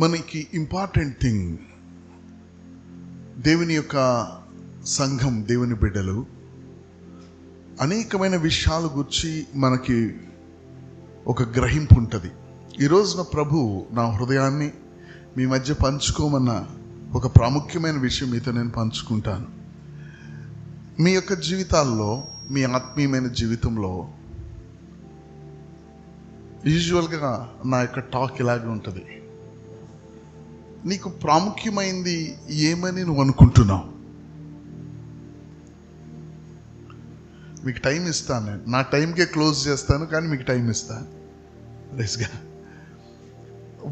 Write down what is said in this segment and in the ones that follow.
మనకి important thing, దేవుని యొక్క సంఘం, దేవుని బిడ్డలు అనేకమైన విషయాల గురించి మనకి ఒక గ్రహింపు ఉంటుంది. ఈ రోజున ప్రభు నా హృదయాన్ని మీ మధ్య పంచుకోమన్న ఒక ప్రాముఖ్యమైన విషయం మీతో నేను పంచుకుంటాను. మీ యొక్క జీవితాల్లో, మీ ఆత్మీయమైన జీవితంలో యూజువల్గా నా యొక్క టాక్ ఇలాగే ఉంటుంది. నీకు ప్రాముఖ్యమైంది ఏమని నువ్వు అనుకుంటున్నావు? మీకు టైం ఇస్తాను, నేను నా టైంకే క్లోజ్ చేస్తాను, కానీ మీకు టైం ఇస్తాను.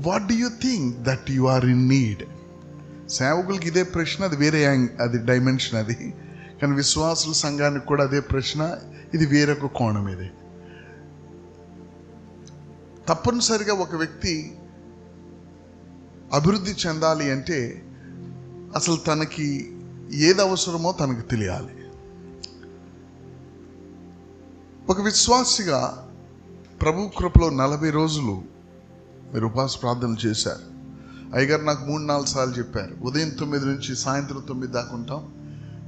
What do you think that you are in need? సేవకులకి ఇదే ప్రశ్న, అది వేరే అది డైమెన్షన్ అది. కానీ విశ్వాసుల సంఘానికి కూడా అదే ప్రశ్న, ఇది వేరొక కోణం. ఇది తప్పనిసరిగా ఒక వ్యక్తి అభివృద్ధి చెందాలి అంటే అసలు తనకి ఏది అవసరమో తనకు తెలియాలి. ఒక విశ్వాసిగా ప్రభు కృపలో 40 రోజులు మీరు ఉపవాస ప్రార్థనలు చేశారు. అయ్యగారు నాకు 3-4 సార్లు చెప్పారు, ఉదయం 9 నుంచి సాయంత్రం 9 దాకా ఉంటాం,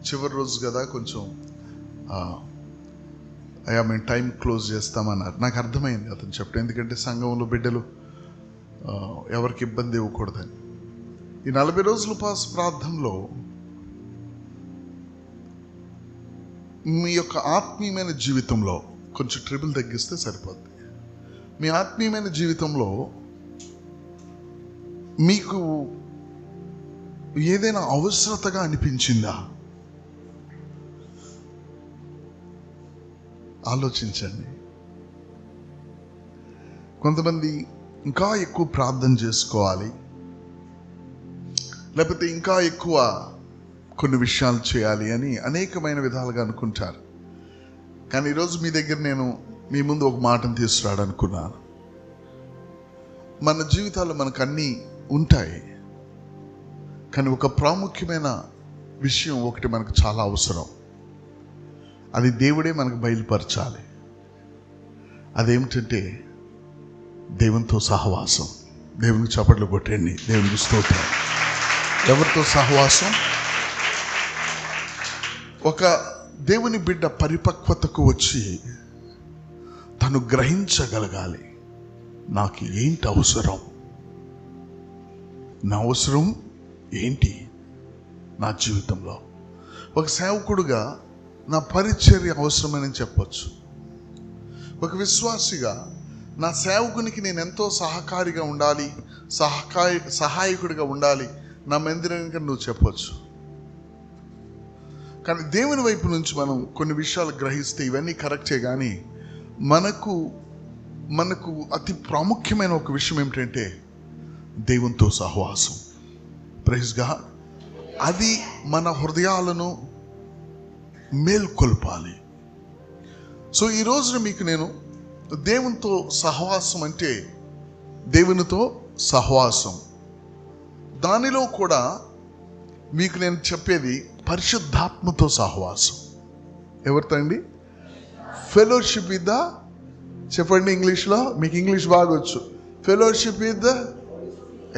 చివరి రోజు కదా కొంచెం అయ్యా మేము టైం క్లోజ్ చేస్తామన్నారు. నాకు అర్థమైంది అతను చెప్పడం, ఎందుకంటే సంఘంలో బిడ్డలు ఎవరికి ఇబ్బంది ఇవ్వకూడదని. ఈ 40 రోజుల ఉపవాస ప్రార్థనలో మీ యొక్క ఆత్మీయమైన జీవితంలో కొంచెం ట్రిబుల్ తగ్గిస్తే సరిపోద్ది. మీ ఆత్మీయమైన జీవితంలో మీకు ఏదైనా అవసరతగా అనిపించిందా? ఆలోచించండి. కొంతమంది ఇంకా ఎక్కువ ప్రార్థన చేసుకోవాలి, లేకపోతే ఇంకా ఎక్కువ కొన్ని విషయాలు చేయాలి అని అనేకమైన విధాలుగా అనుకుంటారు. కానీ ఈరోజు మీ దగ్గర నేను మీ ముందు ఒక మాటను తీసుకురాడనుకున్నాను. మన జీవితాల్లో మనకు అన్నీ ఉంటాయి, కానీ ఒక ప్రాముఖ్యమైన విషయం ఒకటి మనకు చాలా అవసరం. అది దేవుడే మనకు బయలుపరచాలి. అదేమిటంటే దేవునితో సహవాసం. దేవునికి చప్పట్లు కొట్టండి, దేవునికి స్తోత్రం. ఎవరితో సహవాసం? ఒక దేవుని బిడ్డ పరిపక్వతకు వచ్చి తను గ్రహించగలగాలి, నాకు ఏంటి అవసరం, నా అవసరం ఏంటి నా జీవితంలో. ఒక సేవకుడుగా నా పరిచర్య అవసరమని చెప్పొచ్చు. ఒక విశ్వాసిగా నా సేవకునికి నేను ఎంతో సహకారిగా ఉండాలి, సహాయకుడిగా ఉండాలి నా మందిరానికి నువ్వు చెప్పొచ్చు. కానీ దేవుని వైపు నుంచి మనం కొన్ని విషయాలు గ్రహిస్తే ఇవన్నీ కరెక్టే, కానీ మనకు అతి ప్రాముఖ్యమైన ఒక విషయం ఏమిటంటే దేవునితో సహవాసం. Praise God. అది మన హృదయాలను మేల్కొల్పాలి. సో ఈ రోజున మీకు నేను దేవునితో సహవాసం అంటే, దేవునితో సహవాసం, దానిలో కూడా మీకు నేను చెప్పేది పరిశుద్ధాత్మతో సహవాసం. ఎవరితో అండి? ఫెలోషిప్ విత్ ద, చెప్పండి ఇంగ్లీష్లో, మీకు ఇంగ్లీష్ బాగొచ్చు. ఫెలోషిప్ విత్ ద,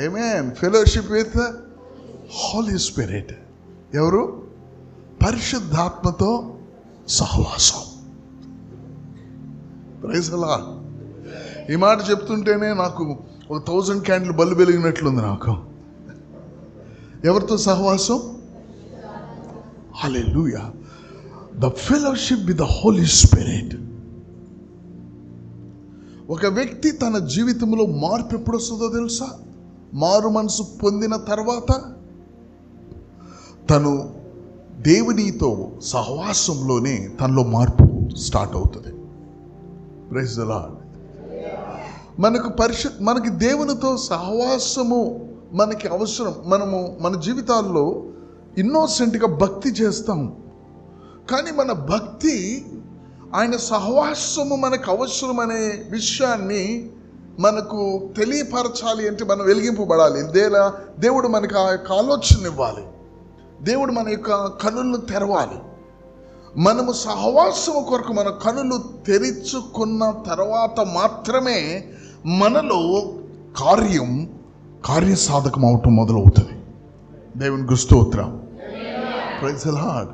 ఆమేన్, fellowship with the Holi Spirit. ఎవరు? పరిశుద్ధాత్మతో సహవాసం. Praise the Lord. ఈ మాట చెప్తుంటేనే నాకు ఒక 1000 క్యాండిల్ బల్బు వెలిగినట్లుంది నాకు. ఎవరితో సహవాసం? హల్లెలూయా. The fellowship with the Holi Spirit. ఒక వ్యక్తి తన జీవితంలో మార్పు ఎప్పుడు వస్తుందో తెలుసా? మారు మనసు పొందిన తర్వాత తను దేవునితో సహవాసంలోనే తనలో మార్పు స్టార్ట్ అవుతుంది. Praise the Lord. మనకి దేవునితో సహవాసము మనకి అవసరం. మనము మన జీవితాల్లో ఇన్నోసెంట్గా భక్తి చేస్తాం, కానీ మన భక్తి ఆయన సహవాసము మనకు అవసరం అనే విషయాన్ని మనకు తెలియపరచాలి అంటే మనం వెలిగింపబడాలి. దేవుడు మనకు ఆ యొక్క ఆలోచన ఇవ్వాలి. దేవుడు మన యొక్క కనులను తెరవాలి. మనము సహవాసము కొరకు మన కనులు తెరుచుకున్న తర్వాత మాత్రమే మనలో కార్యం కార్యసాధకం అవటం మొదలవుతుంది. దేవునికి స్తోత్రం. Praise the Lord.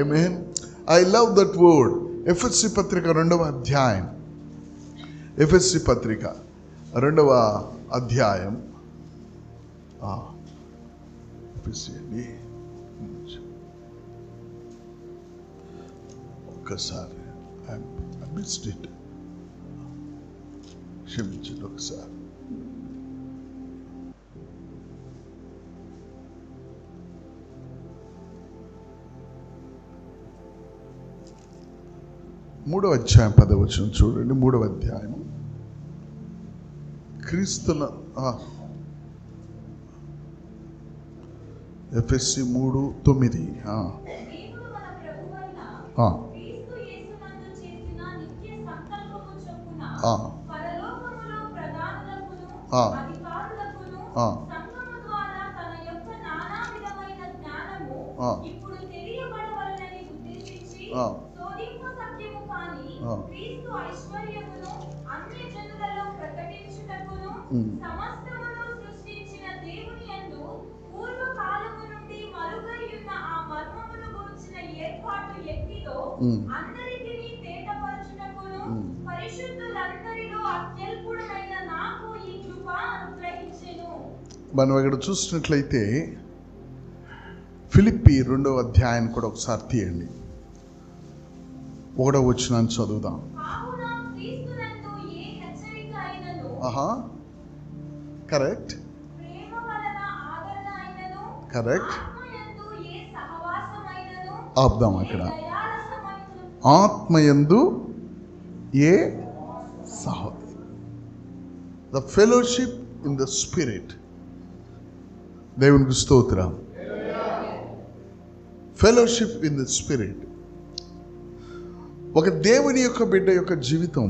ఆమేన్. I love that word. ఎఫెసీ పత్రిక 2వ అధ్యాయం. ఎఫెసీ పత్రిక 2వ అధ్యాయం. ఎఫెసీ అండి, ఒక్కసారి ఐ మిస్డ్ ఇట్, క్షమించండి ఒకసారి. మూడవ అధ్యాయం 10వ వచనం చూడండి. 3వ అధ్యాయం క్రీస్తుల ఎఫెసీ 3:9. మనం ఇక్కడ చూసినట్లయితే ఫిలిప్పీ 2వ అధ్యాయం కూడా ఒకసారి తీయండి. 1వ వచనాన్ని చదువుదాం. Correct correct. ఆపుదాం అక్కడ. ఆత్మయందు uh the fellowship in the Spirit. దేవునికి స్తోత్రం. Fellowship in the Spirit. ఒక దేవుని యొక్క బిడ్డ యొక్క జీవితం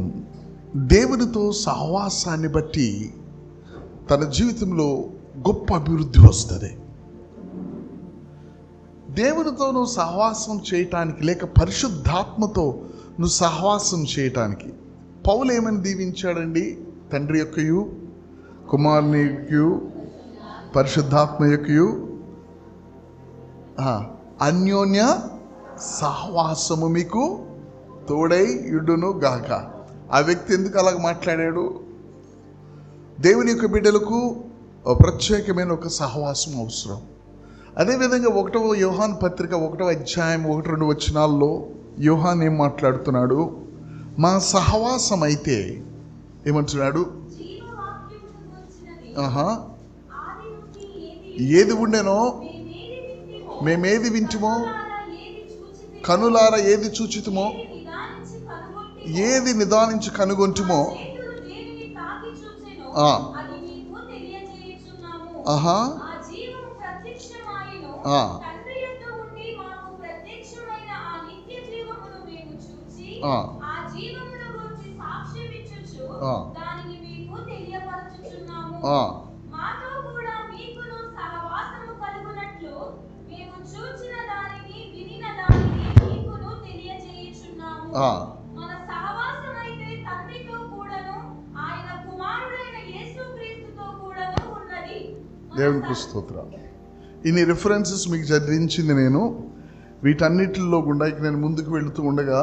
దేవునితో సహవాసాన్ని బట్టి తన జీవితంలో గొప్ప అభివృద్ధి వస్తుంది. దేవునితో నువ్వు సహవాసం చేయటానికి, లేక పరిశుద్ధాత్మతో నువ్వు సహవాసం చేయటానికి పౌలు ఏమని దీవించాడండి? తండ్రి యొక్కయు, కుమారుని యొక్కయు, పరిశుద్ధాత్మ యొక్కయు అన్యోన్య సహవాసము మీకు తోడై యుడును గాక. ఆ వ్యక్తి ఎందుకు అలాగ మాట్లాడాడు? దేవుని యొక్క బిడ్డలకు ప్రత్యేకమైన ఒక సహవాసం అవసరం. అదేవిధంగా 1వ యోహాను పత్రిక 1వ అధ్యాయం 1-2 వచనాల్లో యోహాన్ ఏం మాట్లాడుతున్నాడు? మా సహవాసం అయితే ఏమంటున్నాడు? ఏది ఉండెనో మేమేది వింటుమో, కనులార ఏది చూచితుమో, ఏది నిదానించి కనుగొంటుమో, దేవునికి స్తోత్రం. ఇన్ని రిఫరెన్సెస్ మీకు చదివించింది నేను. వీటన్నిటిలో గుండా ఇక నేను ముందుకు వెళుతూ ఉండగా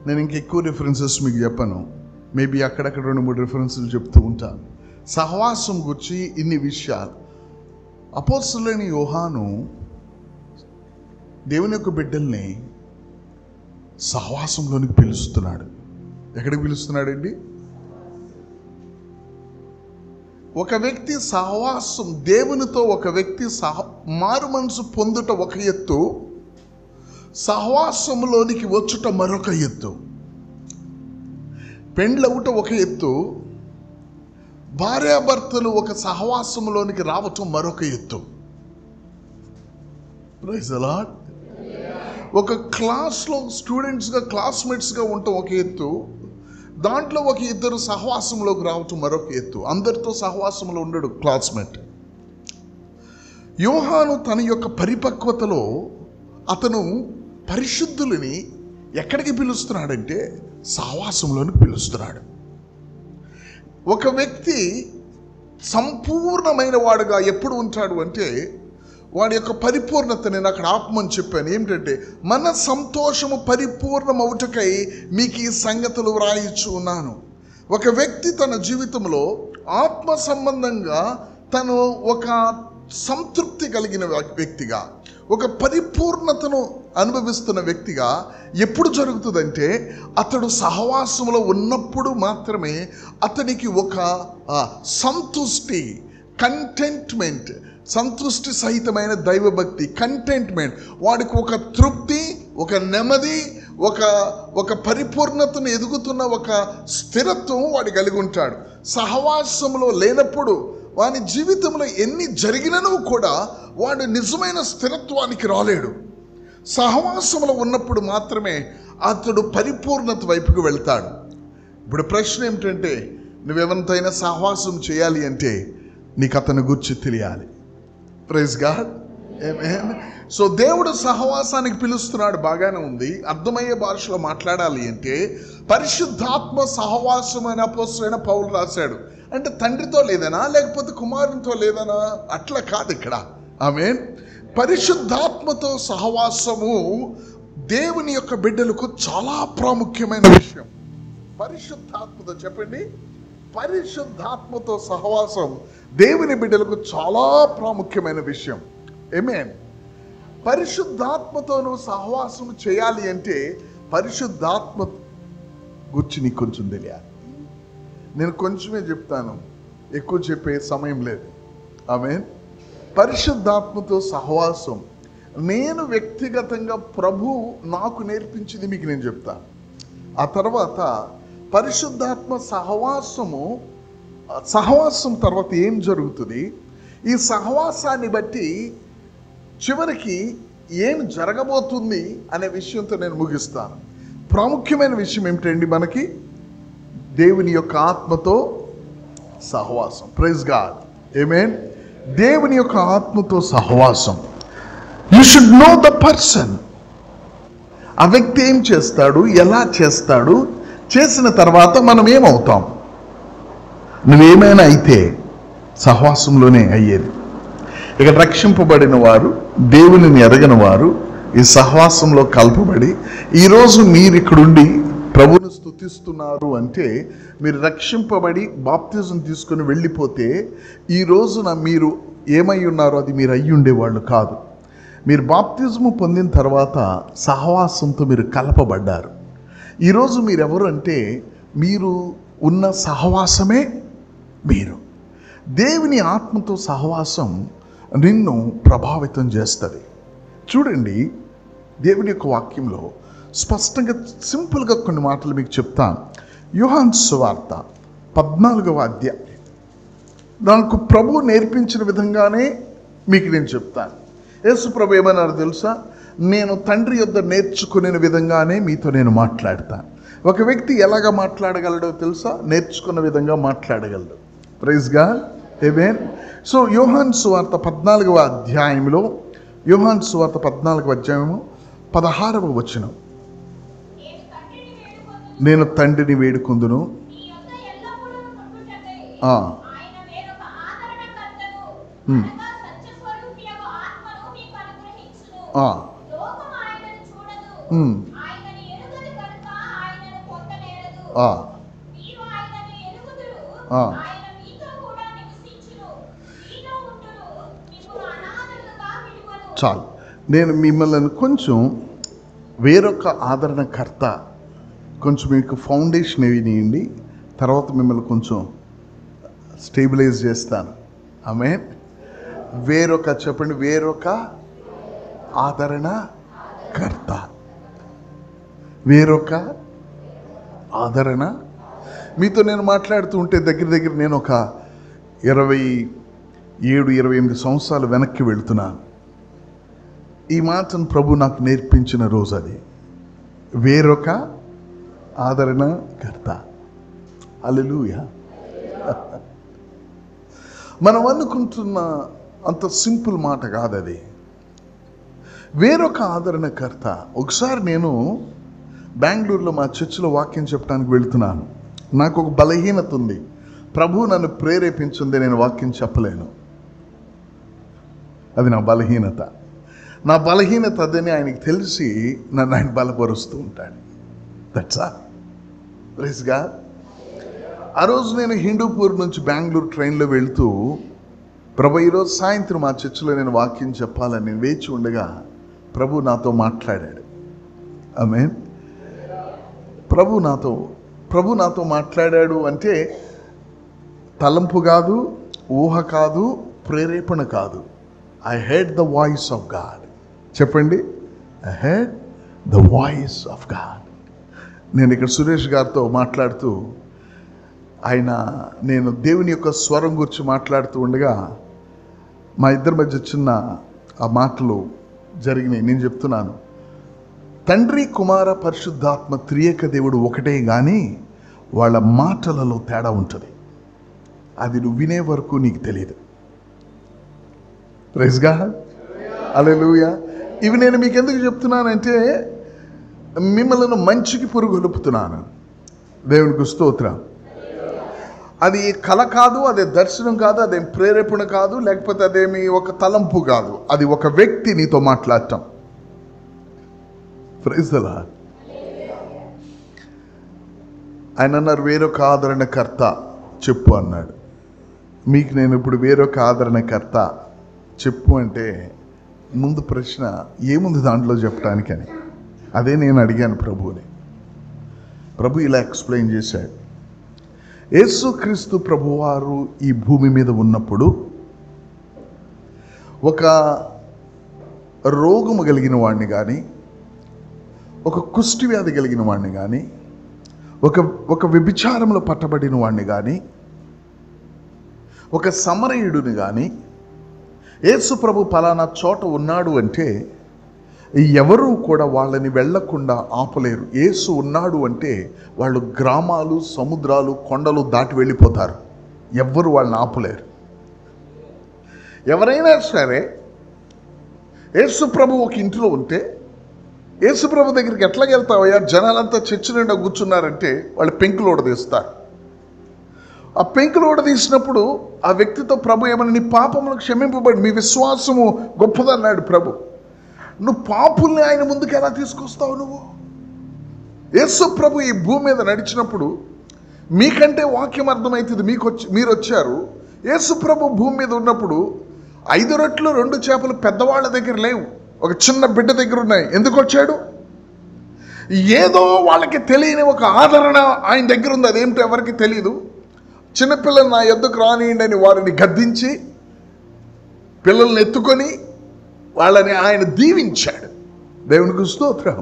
నేను ఇంకెక్కువ రిఫరెన్సెస్ మీకు చెప్పను. మేబీ అక్కడక్కడ 2-3 రిఫరెన్సులు చెప్తూ ఉంటాను. సహవాసం గురించి ఇన్ని విషయాలు. అపోస్తలుడైన యోహాను దేవుని యొక్క బిడ్డల్ని సహవాసంలోనికి పిలుస్తున్నాడు. ఎక్కడికి పిలుస్తున్నాడండి? ఒక వ్యక్తి సహవాసం, దేవునితో ఒక వ్యక్తి మారు మనసు పొందుట ఒక ఎత్తు, సహవాసంలోనికి వచ్చుట మరొక ఎత్తు. పెండ్లవుట ఒక ఎత్తు, భార్యాభర్తలు ఒక సహవాసంలోనికి రావటం మరొక ఎత్తు. Praise the Lord. ఒక క్లాస్లో స్టూడెంట్స్గా, క్లాస్మేట్స్గా ఉండటం ఒక ఎత్తు, దాంట్లో ఒక ఇద్దరు సహవాసంలోకి రావటం మరొక ఎత్తు. అందరితో సహవాసంలో ఉండడు క్లాస్మేట్. యోహాను తన యొక్క పరిపక్వతలో అతను పరిశుద్ధులని ఎక్కడికి పిలుస్తున్నాడంటే సహవాసంలోనికి పిలుస్తున్నాడు. ఒక వ్యక్తి సంపూర్ణమైన వాడుగా ఎప్పుడు ఉంటాడు అంటే, వాడి యొక్క పరిపూర్ణత నేను అక్కడ ఆపమని చెప్పాను. ఏమిటంటే, మన సంతోషము పరిపూర్ణమవుటకై మీకు ఈ సంగతులు వ్రాయిచ్చు ఉన్నాను. ఒక వ్యక్తి తన జీవితంలో ఆత్మ సంబంధంగా తను ఒక సంతృప్తి కలిగిన వ్యక్తిగా, ఒక పరిపూర్ణతను అనుభవిస్తున్న వ్యక్తిగా ఎప్పుడు జరుగుతుందంటే, అతడు సహవాసంలో ఉన్నప్పుడు మాత్రమే అతనికి ఒక సంతుష్టి, కంటెంట్మెంట్, సంతృష్టి సహితమైన దైవభక్తి, కంటెంట్మెంట్, వాడికి ఒక తృప్తి, ఒక నెమ్మది, ఒక పరిపూర్ణతను ఎదుగుతున్న ఒక స్థిరత్వం వాడు కలిగి ఉంటాడు. సహవాసంలో లేనప్పుడు వాని జీవితంలో ఎన్ని జరిగినను కూడా వాడు నిజమైన స్థిరత్వానికి రాలేడు. సహవాసంలో ఉన్నప్పుడు మాత్రమే అతడు పరిపూర్ణత వైపుకు వెళ్తాడు. ఇప్పుడు ప్రశ్న ఏమిటంటే, నువ్వెవరితోనైనా సహవాసం చేయాలి అంటే నీకు అతని గురించి తెలియాలి. ప్రైజ్ గాడ్, ఆమేన్. సో దేవుడు సహవాసానికి పిలుస్తున్నాడు, బాగానే ఉంది. అర్థమయ్యే భాషలో మాట్లాడాలి అంటే, పరిశుద్ధాత్మ సహవాసం అని అపోస్తలుడైన పౌలు రాశాడు. అంటే తండ్రితో లేదనా, లేకపోతే కుమారునితో లేదనా? అట్లా కాదు ఇక్కడ. ఆమేన్. పరిశుద్ధాత్మతో సహవాసము దేవుని యొక్క బిడ్డలకు చాలా ప్రాముఖ్యమైన విషయం. పరిశుద్ధాత్మతో చెప్పండి, పరిశుద్ధాత్మతో సహవాసం దేవుని బిడ్డలకు చాలా ప్రాముఖ్యమైన విషయం. ఆమేన్. పరిశుద్ధాత్మతో నువ్వు సహవాసం చేయాలి అంటే పరిశుద్ధాత్మ గురించి నీకు కొంచెం తెలియాలి. నేను కొంచెమే చెప్తాను, ఎక్కువ చెప్పే సమయం లేదు. ఆమేన్. పరిశుద్ధాత్మతో సహవాసం నేను వ్యక్తిగతంగా ప్రభు నాకు నేర్పించింది మీకు నేను చెప్తాను. ఆ తర్వాత పరిశుద్ధాత్మ సహవాసం తర్వాత ఏం జరుగుతుంది, ఈ సహవాసాన్ని బట్టి చివరికి ఏం జరగబోతుంది అనే విషయంతో నేను ముగిస్తాను. ప్రాముఖ్యమైన విషయం ఏమిటండి, మనకి దేవుని యొక్క ఆత్మతో సహవాసం. ప్రైజ్ గాడ్, ఆమేన్. దేవుని యొక్క ఆత్మతో సహవాసం. You should know the person. ఆ వ్యక్తి ఏం చేస్తాడు, ఎలా చేస్తాడు, చేసిన తర్వాత మనం ఏమవుతాం. నువ్వేమైనా అయితే సహవాసంలోనే అయ్యేది. ఇక రక్షింపబడిన వారు, దేవునిని ఎరగని వారు ఈ సహవాసంలో కలపబడి ఈరోజు మీరు ఇక్కడుండి ప్రభువును స్తుతిస్తున్నారు అంటే, మీరు రక్షింపబడి బాప్తిజం తీసుకుని వెళ్ళిపోతే ఈ రోజున మీరు ఏమై ఉన్నారో అది మీరు అయ్యి ఉండేవాళ్ళు కాదు. మీరు బాప్తిజము పొందిన తర్వాత సహవాసంతో మీరు కలపబడ్డారు. ఈరోజు మీరెవరు అంటే, మీరు ఉన్న సహవాసమే మీరు. దేవుని ఆత్మతో సహవాసం నిన్ను ప్రభావితం చేస్తుంది. చూడండి, దేవుని యొక్క వాక్యంలో స్పష్టంగా సింపుల్గా కొన్ని మాటలు మీకు చెప్తాను. యోహాను సువార్త 14వ అధ్యాయం. నాకు ప్రభు నేర్పించిన విధంగానే మీకు నేను చెప్తాను. యేసు ప్రభు ఏమన్నారు తెలుసా? నేను తండ్రి యొద్ద నేర్చుకునే విధంగానే మీతో నేను మాట్లాడతాను. ఒక వ్యక్తి ఎలాగ మాట్లాడగలడో తెలుసా? నేర్చుకున్న విధంగా మాట్లాడగలడు. ప్రైజ్ గాడ్, ఆమేన్. సో యోహాను సువార్త 14వ అధ్యాయంలో, యోహాను సువార్త 14వ అధ్యాయము 16వ వచనం, నేను తండ్రిని వేడుకొందును. చాలు. నేను మిమ్మల్ని కొంచెం వేరొక ఆదరణకర్త, కొంచెం మీకు ఫౌండేషన్ వేయండి, తర్వాత మిమ్మల్ని కొంచెం స్టేబిలైజ్ చేస్తాను. ఆమేన్. వేరొక చెప్పండి, వేరొక ఆదరణకర్త, వేరొక ఆదరణ. మీతో నేను మాట్లాడుతూ ఉంటే దగ్గర నేను ఒక 27-28 సంవత్సరాలు వెనక్కి వెళ్తున్నాను. ఈ మాటను ప్రభు నాకు నేర్పించిన రోజు అది. వేరొక ఆదరణకర్త. హల్లెలూయా. మనం అనుకుంటున్న అంత సింపుల్ మాట కాదు అది. వేరొక ఆదరణకర్త. ఒకసారి నేను బెంగళూరులో మా చర్చిలో వాక్యం చెప్పడానికి వెళ్తున్నాను. నాకు ఒక బలహీనత ఉంది. ప్రభు నన్ను ప్రేరేపించింది, నేను వాక్యం చెప్పలేను. అది నా బలహీనత. నా బలహీనత అదని ఆయనకి తెలిసి నన్ను ఆయన బలపరుస్తూ ఉంటాడు. That's all. Praise God. ఆ రోజు నేను హిందూపూర్ నుంచి బెంగళూరు ట్రైన్లో వెళ్తూ, ప్రభు ఈరోజు సాయంత్రం మా చర్చిలో నేను వాక్యం చెప్పాలని నేను వేచి ఉండగా ప్రభు నాతో మాట్లాడాడు. ఆమేన్. ప్రభు నాతో మాట్లాడాడు అంటే తలంపు కాదు, ఊహ కాదు, ప్రేరేపణ కాదు. I heard the voice of God. చెప్పండి, I heard the voice of God. నేను ఇక్కడ సురేష్ గారితో మాట్లాడుతూ నేను దేవుని యొక్క స్వరం గురించి మాట్లాడుతూ ఉండగా మా ఇద్దరి మధ్య చిన్న ఆ మాటలు జరిగినాయి. నేను చెప్తున్నాను, తండ్రి కుమార పరిశుద్ధాత్మ త్రియేక దేవుడు ఒకటే కానీ వాళ్ళ మాటలలో తేడా ఉంటుంది. అది నువ్వు వినే వరకు నీకు తెలియదు. Praise God. హల్లెలూయా. ఇవి నేను మీకు ఎందుకు చెప్తున్నానంటే మిమ్మల్ని మంచికి పురుగొలుపుతున్నాను. దేవునికి స్తోత్రం. అది కళ కాదు, అదే దర్శనం కాదు, అదేం ప్రేరేపణ కాదు, లేకపోతే అదేమి ఒక తలంపు కాదు. అది ఒక వ్యక్తి నీతో మాట్లాడటం. Praise the Lord. ఆయన అన్నారు, వేరొక ఆదరణకర్త చెప్పు అన్నాడు. మీకు నేను ఇప్పుడు వేరొక ఆదరణకర్త చెప్పు అంటే ముందు ప్రశ్న ఏముంది దాంట్లో చెప్పడానికని. అదే నేను అడిగాను ప్రభువుని. ప్రభు ఇలా ఎక్స్ప్లెయిన్ చేశాడు. యేసుక్రీస్తు ప్రభువారు ఈ భూమి మీద ఉన్నప్పుడు ఒక రోగము కలిగిన వాడిని కానీ, ఒక కుష్టి వ్యాధి కలిగిన వాడిని కానీ, ఒక వ్యభిచారంలో పట్టబడిన వాడిని కానీ, ఒక సమరయుడిని కానీ యేసు ప్రభు పలానా చోట ఉన్నాడు అంటే ఎవరు కూడా వాళ్ళని వెళ్ళకుండా ఆపలేరు. యేసు ఉన్నాడు అంటే వాళ్ళు గ్రామాలు, సముద్రాలు, కొండలు దాటి వెళ్ళిపోతారు. ఎవ్వరు వాళ్ళని ఆపలేరు. ఎవరైనా సరే యేసు ప్రభు ఒక ఇంట్లో ఉంటే యేసు ప్రభు దగ్గరికి ఎట్లాగ వెళ్తావయ్యా, జనాలంతా చర్చి నిండా కూర్చున్నారంటే వాళ్ళు పెంకులు ఓడదీస్తారు. ఆ పెంకులు ఓడదీసినప్పుడు ఆ వ్యక్తితో ప్రభు ఏమన్నా, నీ పాపములకు క్షమింపబడి మీ విశ్వాసము గొప్పదన్నాడు ప్రభు. నువ్వు పాపుల్ని ఆయన ముందుకు ఎలా తీసుకొస్తావు? నువ్వు యేసు ప్రభు ఈ భూమి మీద నడిచినప్పుడు మీకంటే వాక్యం అర్థమవుతుంది. మీరు వచ్చారు. యేసు ప్రభు భూమి మీద ఉన్నప్పుడు 5 రొట్టెలు 2 చేపలు పెద్దవాళ్ళ దగ్గర లేవు, ఒక చిన్న బిడ్డ దగ్గర ఉన్నాయి. ఎందుకు వచ్చాడు? ఏదో వాళ్ళకి తెలియని ఒక ఆదరణ ఆయన దగ్గర ఉంది. అదేమిటో ఎవరికి తెలియదు. చిన్నపిల్లలు నా యొద్దకు రానియండి అని వారిని గద్దించి పిల్లల్ని ఎత్తుకొని వాళ్ళని ఆయన దీవించాడు. దేవునికి స్తోత్రం.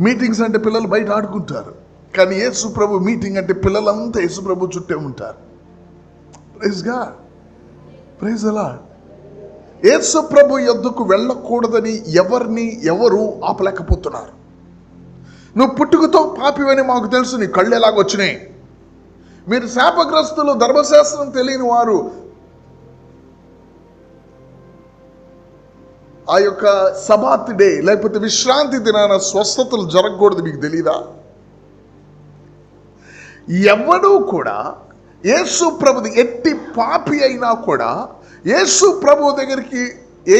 మీటింగ్స్ అంటే పిల్లలు బయట ఆడుకుంటారు, కానీ యేసు ప్రభు మీటింగ్ అంటే పిల్లలంతా యేసు ప్రభు చుట్టే ఉంటారు. Praise God. Praise the Lord. యేసు ప్రభు యొద్దకు వెళ్ళకూడదని ఎవరు ఆపలేకపోతున్నారు. నువ్వు పుట్టుకతో పాపివని మాకు తెలుసు, నీ కళ్ళు ఎలాగొచ్చినాయి. మీరు శాపగ్రస్తులు, ధర్మశాస్త్రం తెలియని వారు, ఆ యొక్క సబాత్ డే లేకపోతే విశ్రాంతి దినాన స్వస్థతలు జరగకూడదు, మీకు తెలీదా? ఎవడూ కూడా యేసు ప్రభుది ఎట్టి పాపి అయినా కూడా యేసు ప్రభు దగ్గరికి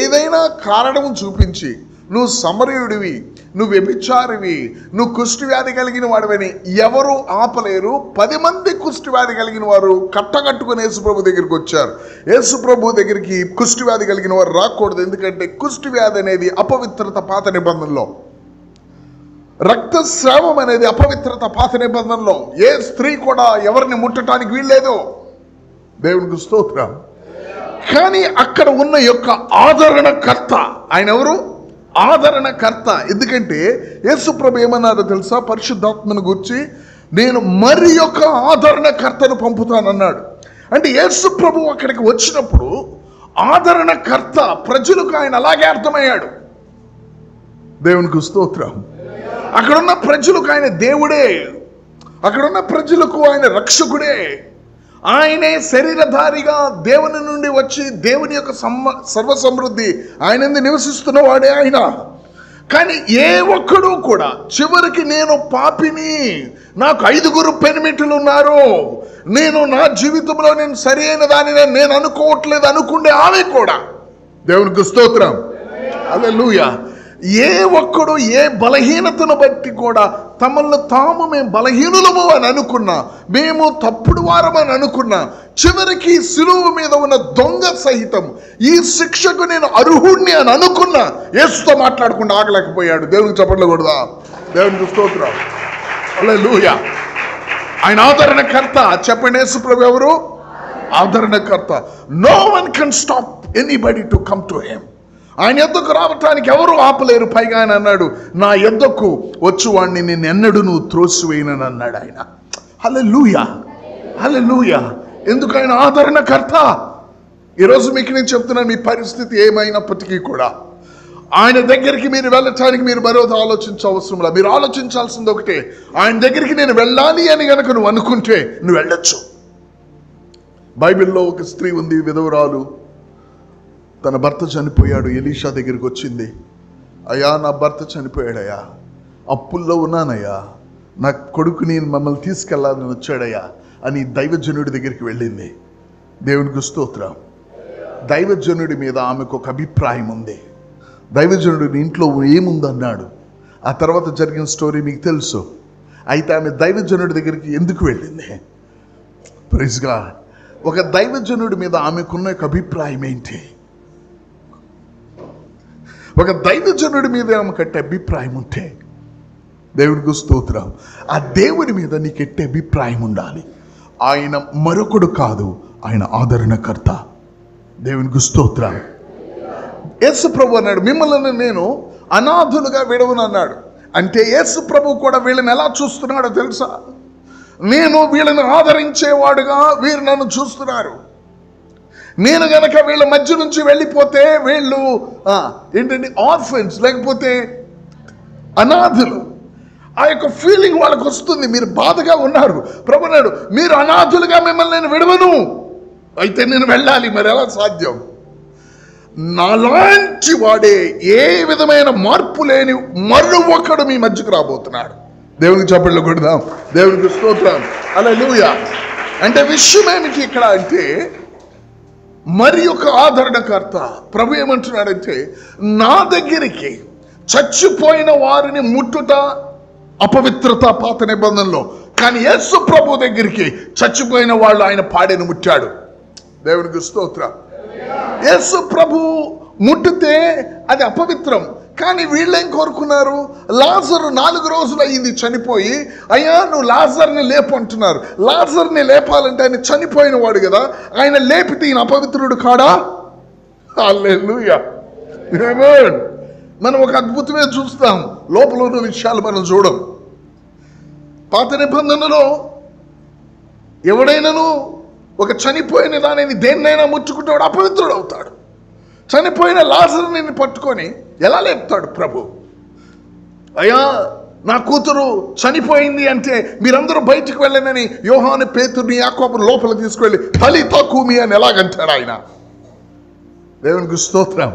ఏదైనా కారణం చూపించి నువ్వు సమరయుడివి, నువ్వు వ్యభిచారివి, నువ్వు కుష్ఠవ్యాధి కలిగిన వాడివని ఎవరు ఆపలేరు. 10 మంది కుష్ఠవ్యాధి కలిగిన వారు కట్టకట్టుకుని యేసు ప్రభు దగ్గరికి వచ్చారు. యేసు ప్రభు దగ్గరికి కుష్ఠవ్యాధి కలిగిన వారు రాకూడదు. ఎందుకంటే కుష్ఠవ్యాధి అనేది అపవిత్రత పాత నిబంధనలో, రక్తస్రావం అనేది అపవిత్రత పాత నిబంధనలో. ఏ స్త్రీ కూడా ఎవరిని ముట్టడానికి వీల్లేదు. దేవునికి స్తోత్రం. కానీ అక్కడ ఉన్న యొక్క ఆదరణకర్త ఆయన ఎవరు? ఆదరణకర్త. ఎందుకంటే యేసు ప్రభు ఏమన్నారో తెలుసా? పరిశుద్ధాత్మను గూర్చి నేను మరి యొక్క ఆదరణకర్తను పంపుతానన్నాడు. అంటే యేసు ప్రభు అక్కడికి వచ్చినప్పుడు ఆదరణకర్త, ప్రజలకు ఆయన అలాగే అర్థమయ్యాడు. దేవునికి స్తోత్రం. అక్కడున్న ప్రజలకు ఆయన దేవుడే, అక్కడున్న ప్రజలకు ఆయన రక్షకుడే. ఆయనే శరీరధారిగా దేవుని నుండి వచ్చి దేవుని యొక్క సర్వ సమృద్ధి ఆయన నివసిస్తున్న వాడే ఆయన. కానీ ఏ ఒక్కడు కూడా చివరికి నేను పాపిని, నాకు 5 పెనిమిటులు ఉన్నారు, నేను నా జీవితంలో నేను సరైన దానిని నేను అనుకోవట్లేదు అనుకుండే ఆమె కూడా, దేవునికి స్తోత్రం, హల్లెలూయా, ఏ ఒక్కడు ఏ బలహీనతను బట్టి కూడా తమను తాము మేము బలహీనులము అని అనుకున్నా, మేము తప్పుడు వారమని అనుకున్నా, చివరికి సిలువ మీద ఉన్న దొంగ సహితం ఈ శిక్షకు నేను అర్హుణ్ణి అని అనుకున్నా యేసుతో మాట్లాడకుండా ఆగలేకపోయాడు. దేవునికి చప్పట్లు కొడదా, దేవునికి స్తోత్రం, హల్లెలూయా. ఆయన ఆదరణకర్త. చెప్పండి, యేసు ప్రభు ఎవరు? ఆదరణకర్త. No one can stop anybody to come to him. ఆయన యొద్దకు రావటానికి ఎవరు ఆపలేరు. పైగా ఆయన అన్నాడు, నా యొద్దకు వచ్చువాడిని నేను ఎన్నడూ నువ్వు త్రోసివేయనని అన్నాడు ఆయన. హల్లెలూయా, హల్లెలూయా. ఎందుకు? ఆయన ఆదరణకర్త. ఈరోజు మీకు నేను చెప్తున్నాను, మీ పరిస్థితి ఏమైనప్పటికీ కూడా ఆయన దగ్గరికి మీరు వెళ్ళటానికి మీరు మరోది ఆలోచించవసరం లేదు. మీరు ఆలోచించాల్సింది ఒకటే, ఆయన దగ్గరికి నేను వెళ్ళాలి అని గనక నువ్వు అనుకుంటే నువ్వు వెళ్ళొచ్చు. బైబిల్లో ఒక స్త్రీ ఉంది, విధవరాలు. తన భర్త చనిపోయాడు. ఎలీషా దగ్గరికి వచ్చింది. అయ్యా, నా భర్త చనిపోయాడయ్యా, అప్పుల్లో ఉన్నానయ్యా, నా కొడుకుని మమ్మల్ని తీసుకెళ్ళాలని వచ్చాడయ్యా అని దైవజనుడి దగ్గరికి వెళ్ళింది. దేవునికి స్తోత్రం. దైవజనుడి మీద ఆమెకు ఒక అభిప్రాయం ఉంది. దైవజనుడిని ఇంట్లో ఏముందన్నాడు. ఆ తర్వాత జరిగిన స్టోరీ మీకు తెలుసు. అయితే ఆమె దైవజనుడి దగ్గరికి ఎందుకు వెళ్ళింది? Praise God. ఒక దైవజనుడి మీద ఆమెకున్న ఒక అభిప్రాయం ఏంటి? ఒక దైవజనుడి మీద ఆమెకట్టే అభిప్రాయం ఉంటే, దేవుడికి స్తోత్రం, ఆ దేవుని మీద నీకు ఎట్టే అభిప్రాయం ఉండాలి. ఆయన మరొకడు కాదు, ఆయన ఆదరణకర్త. దేవునికి స్తోత్రం. యేసు ప్రభు అన్నాడు, మిమ్మల్ని నేను అనాథులుగా విడవను అన్నాడు. అంటే యేసు ప్రభు కూడా వీళ్ళని ఎలా చూస్తున్నాడో తెలుసా? నేను వీళ్ళని ఆదరించేవాడుగా వీరు నన్ను చూస్తున్నారు. నేను గనక వీళ్ళ మధ్య నుంచి వెళ్ళిపోతే వీళ్ళు ఏంటంటే ఆర్ఫన్స్, లేకపోతే అనాథులు. ఆ యొక్క ఫీలింగ్ వాళ్ళకు వస్తుంది. మీరు బాధగా ఉన్నారు. ప్రభు అన్నాడు, మీరు అనాథులుగా మిమ్మల్ని నేను విడవను. అయితే నేను వెళ్ళాలి, మరి ఎలా సాధ్యం? నాలాంటి వాడే, ఏ విధమైన మార్పు లేని మరో ఒకడు మీ మధ్యకు రాబోతున్నాడు. దేవునికి చప్పట్లు కొడదాం, దేవునికి స్తోత్రం, హల్లెలూయా. అంటే విషయం ఏమిటి ఇక్కడ అంటే, మరి ఒక ఆదరణకర్త. ప్రభు ఏమంటున్నాడంటే, నా దగ్గరికి చచ్చిపోయిన వారిని ముట్టుట అపవిత్రత పాత నిబంధనలో, కానీ యేసు ప్రభు దగ్గరికి చచ్చిపోయిన వాళ్ళు ఆయన పాడెను ముట్టాడు. దేవునికి స్తోత్రం. యేసు ప్రభు ముట్టితే అది అపవిత్రం. కానీ వీళ్ళేం కోరుకున్నారు? లాజరు 4 రోజులు అయ్యింది చనిపోయి, అయ్యా నువ్వు లాజర్ని లేపు అంటున్నారు. లాజర్ని లేపాలంటే ఆయన చనిపోయిన వాడు కదా, ఆయన లేపితే ఈయన అపవిత్రుడు కాడా? హల్లెలూయా. ఆమేన్. మనం ఒక అద్భుతమే చూస్తాం, లోపల ఉన్న విషయాలు మనం చూడం. పాత నిబంధనలో ఎవడైనాను ఒక చనిపోయిన దానిని దేన్నైనా ముట్టుకుంటే వాడు అపవిత్రుడు అవుతాడు. చనిపోయిన లాజరుని పట్టుకొని ఎలా లేపుతాడు ప్రభు? అయ్యా నా కూతురు చనిపోయింది అంటే మీరందరూ బయటికి వెళ్ళనని యోహాను, పేతురుని, యాకోబుని లోపల తీసుకువెళ్ళి తలితా కూమి అని ఎలాగంటాడు ఆయన? దేవునికి స్తోత్రం,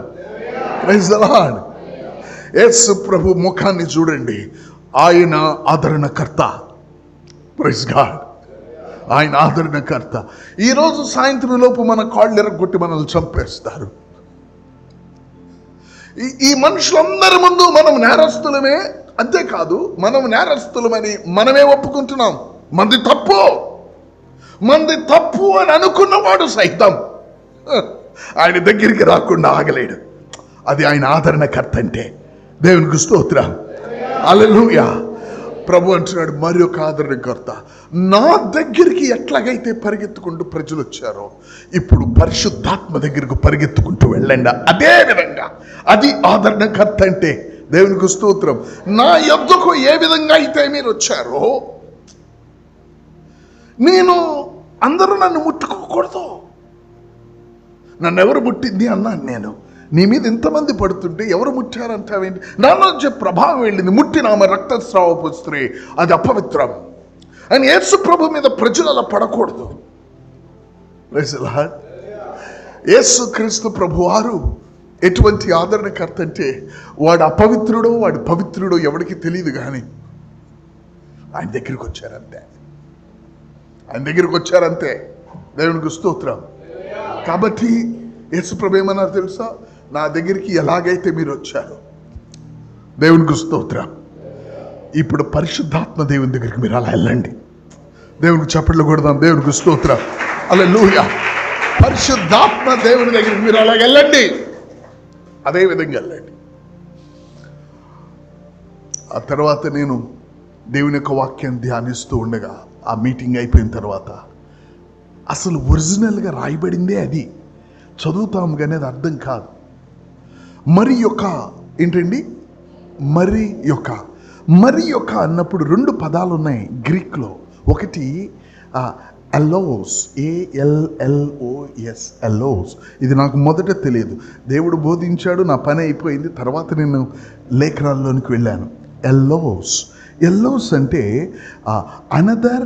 ప్రైజ్ ది లార్డ్. యేసు ప్రభు ముఖాన్ని చూడండి, ఆయన ఆదరణకర్త. Praise God. ఆయన ఆదరణకర్త. ఈరోజు సాయంత్రం లోపు మన కాళ్ళు ఎరగొట్టి మనల్ని చంపేస్తారు. ఈ మనుషులందరి ముందు మనం నేరస్తులమే. అంతేకాదు, మనం నేరస్తులమని మనమే ఒప్పుకుంటున్నాం. మంది తప్పు అని అనుకున్నవాడు సైతం ఆయన దగ్గరికి రాకుండా ఆగలేడు. అది ఆయన ఆదరణకర్త అంటే. దేవునికి స్తోత్రం, హల్లెలూయా. ప్రభు అంటున్నాడు, మరి ఒక ఆదరణకర్త. నా దగ్గరికి ఎట్లాగైతే పరిగెత్తుకుంటూ ప్రజలు వచ్చారో, ఇప్పుడు పరిశుద్ధాత్మ దగ్గరకు పరిగెత్తుకుంటూ వెళ్ళండి. అదే విధంగా అది ఆదరణకర్త అంటే. దేవునికి స్తోత్రం. నా యొద్దకు ఏ విధంగా అయితే మీరు వచ్చారో, నేను అందరూ నన్ను ముట్టుకోకూడదు. నన్ను ఎవరు ముట్టింది అన్నాను నేను. నీ మీద ఇంతమంది పడుతుంటే ఎవరు ముట్టారంటావేంటి? నాలో ప్రభావం వెళ్ళింది. ముట్టిన ఆమె రక్తస్రావపు స్త్రీ, అది అపవిత్రం అని యేసు ప్రభు మీద ప్రజలు అలా పడకూడదు. యేసు క్రీస్తు ప్రభు వారు ఎటువంటి ఆదరణకర్త అంటే వాడు అపవిత్రుడో వాడు పవిత్రుడో ఎవరికి తెలియదు, కానీ ఆయన దగ్గరికి వచ్చారంతే. ఆయన దగ్గరికి వచ్చారంతే. దేవునికి స్తోత్రం. కాబట్టి యేసుప్రభు ఏమన్నారు తెలుసా? నా దగ్గరికి ఎలాగైతే మీరు వచ్చారో, దేవునికి స్తోత్రం, ఇప్పుడు పరిశుద్ధాత్మ దేవుని దగ్గరికి మీరు అలా వెళ్ళండి. దేవునికి చప్పట్లు కొడదాం. దేవునికి స్తోత్రం. హల్లెలూయా. పరిశుద్ధాత్మ దేవుని దగ్గరికి మీరు అలా వెళ్ళండి. అదే విధంగా వెళ్ళండి. ఆ తర్వాత నేను దేవుని యొక్క వాక్యాన్ని ధ్యానిస్తూ ఉండగా, ఆ మీటింగ్ అయిపోయిన తర్వాత అసలు ఒరిజినల్గా రాయబడిందే అది. చదువుతాం కానీ అది అర్థం కాదు. మరి యొక్క ఏంటండి? మరి యొక్క అన్నప్పుడు 2 పదాలు ఉన్నాయి గ్రీక్లో. ఒకటి ఎల్లోస్, ALLOS, ఎల్లోస్. ఇది నాకు మొదట తెలియదు. దేవుడు బోధించాడు, నా పని అయిపోయింది. తర్వాత నేను లేఖనాల్లోనికి వెళ్ళాను. ఎల్లోస్ అంటే అనదర్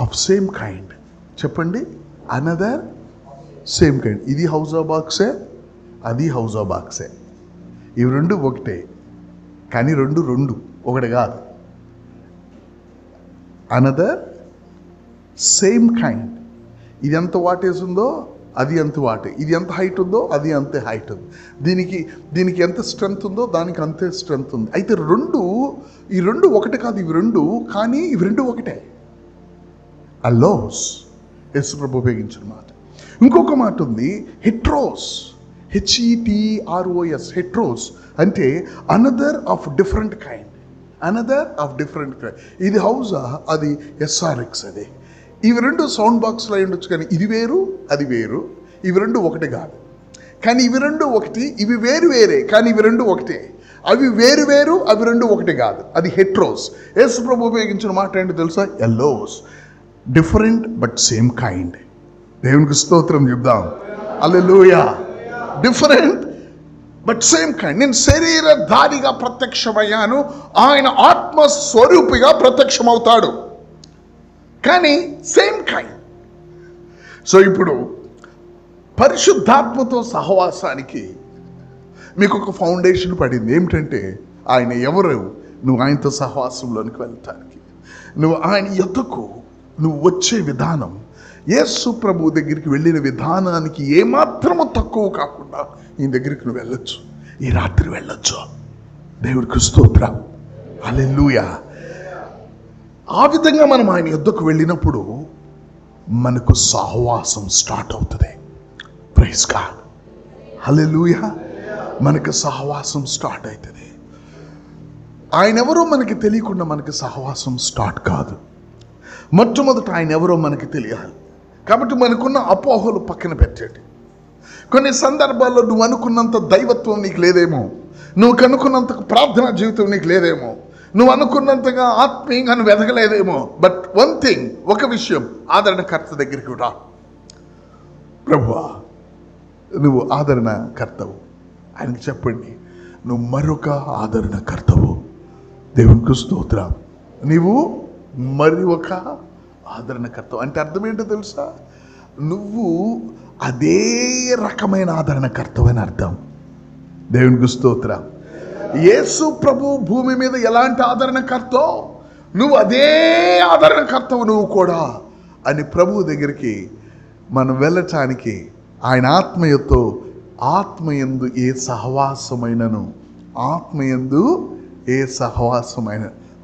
ఆఫ్ సేమ్ కైండ్. చెప్పండి, అనదర్ సేమ్ కైండ్. ఇది హౌజా బాక్సే, అది హౌజా బాక్సే. ఇవి 2 ఒకటే, కానీ 2 ఒకటి కాదు. Another same kind. ఇది ఎంత వాటేజ్ ఉందో అది ఎంత వాటే, ఇది ఎంత హైట్ ఉందో అది అంతే హైట్ ఉంది, దీనికి ఎంత స్ట్రెంగ్త్ ఉందో దానికి అంతే స్ట్రెంగ్త్ ఉంది. అయితే ఈ రెండు ఒకటి కాదు, ఇవి 2, కానీ ఇవి 2 ఒకటే. అల్లోస్ యేసుప్రభు ఉపయోగించిన మాట. ఇంకొక మాట ఉంది, హెట్రోస్, HETROS. హెట్రోస్ అంటే అనదర్ ఆఫ్ డిఫరెంట్ కైండ్. ఇది హౌజా, అది SRX. అది ఇవి 2 సౌండ్ బాక్స్లో అయి ఉండొచ్చు, కానీ ఇది వేరు అది వేరు. ఇవి 2 ఒకటి కాదు, కానీ ఇవి 2 ఒకటి. ఇవి వేరు వేరే, కానీ ఇవి 2 ఒకటే. అవి వేరు వేరు, అవి 2 ఒకటి కాదు. అది హెట్రోస్. యేసుప్రభు ఉపయోగించిన మాట ఏంటో తెలుసా? ఎల్లోస్, డిఫరెంట్ బట్ సేమ్ కైండ్. దేవునికి స్తోత్రం చెప్దాం. హల్లెలూయా. Different but same kind. నేను శరీరధారిగా ప్రత్యక్షమయ్యాను, ఆయన ఆత్మస్వరూపిగా ప్రత్యక్షమవుతాడు, కానీ సేమ్ కైండ్. సో ఇప్పుడు పరిశుద్ధాత్మతో సహవాసానికి మీకు ఒక ఫౌండేషన్ పడింది. ఏమిటంటే ఆయన ఎవరు, నువ్వు ఆయనతో సహవాసంలోనికి వెళ్ళటానికి, నువ్వు ఆయన యొద్దకు నువ్వు వచ్చే విధానం, యేసు ప్రభు దగ్గరికి వెళ్ళిన విధానానికి ఏమాత్రము తక్కువ కాకుండా ఈయన దగ్గరికి నువ్వు వెళ్ళొచ్చు. ఈ రాత్రి వెళ్ళొచ్చు. దేవుడికి స్తోత్రం. హల్లెలూయా. ఆ విధంగా మనం ఆయన యొద్దకు వెళ్ళినప్పుడు మనకు సహవాసం స్టార్ట్ అవుతుంది. Praise God. హల్లెలూయా. మనకు సహవాసం స్టార్ట్ అవుతుంది. ఆయన ఎవరో మనకి తెలియకుండా మనకి సహవాసం స్టార్ట్ కాదు. మొట్టమొదట ఆయన ఎవరో మనకి తెలియాలి. కాబట్టి మనకున్న అపోహలు పక్కన పెట్టండి. కొన్ని సందర్భాల్లో నువ్వు అనుకున్నంత దైవత్వం నీకు లేదేమో, నువ్వు కనుక్కున్నంత ప్రార్థనా జీవితం నీకు లేదేమో, నువ్వు అనుకున్నంతగా ఆత్మీయంగా నువ్వు ఎదగలేదేమో. బట్ వన్ థింగ్, ఒక విషయం, ఆదరణకర్త దగ్గరికి రా. ప్రభువా, నువ్వు ఆదరణకర్తవు. ఆయనకి చెప్పండి, నువ్వు మరొక ఆదరణకర్తవు. దేవునికి స్తోత్రం. నీవు మరి ఒక ఆదరణకర్తవు అంటే అర్థం ఏంటో తెలుసా? నువ్వు అదే రకమైన ఆదరణకర్తవు అని అర్థం. దేవునికి స్తోత్రం. యేసు ప్రభు భూమి మీద ఎలాంటి ఆదరణకర్తవు, నువ్వు అదే ఆదరణకర్తవు నువ్వు కూడా అని ప్రభువు దగ్గరికి మనం వెళ్ళటానికి ఆయన ఆత్మయందు ఏ సహవాసమైనను,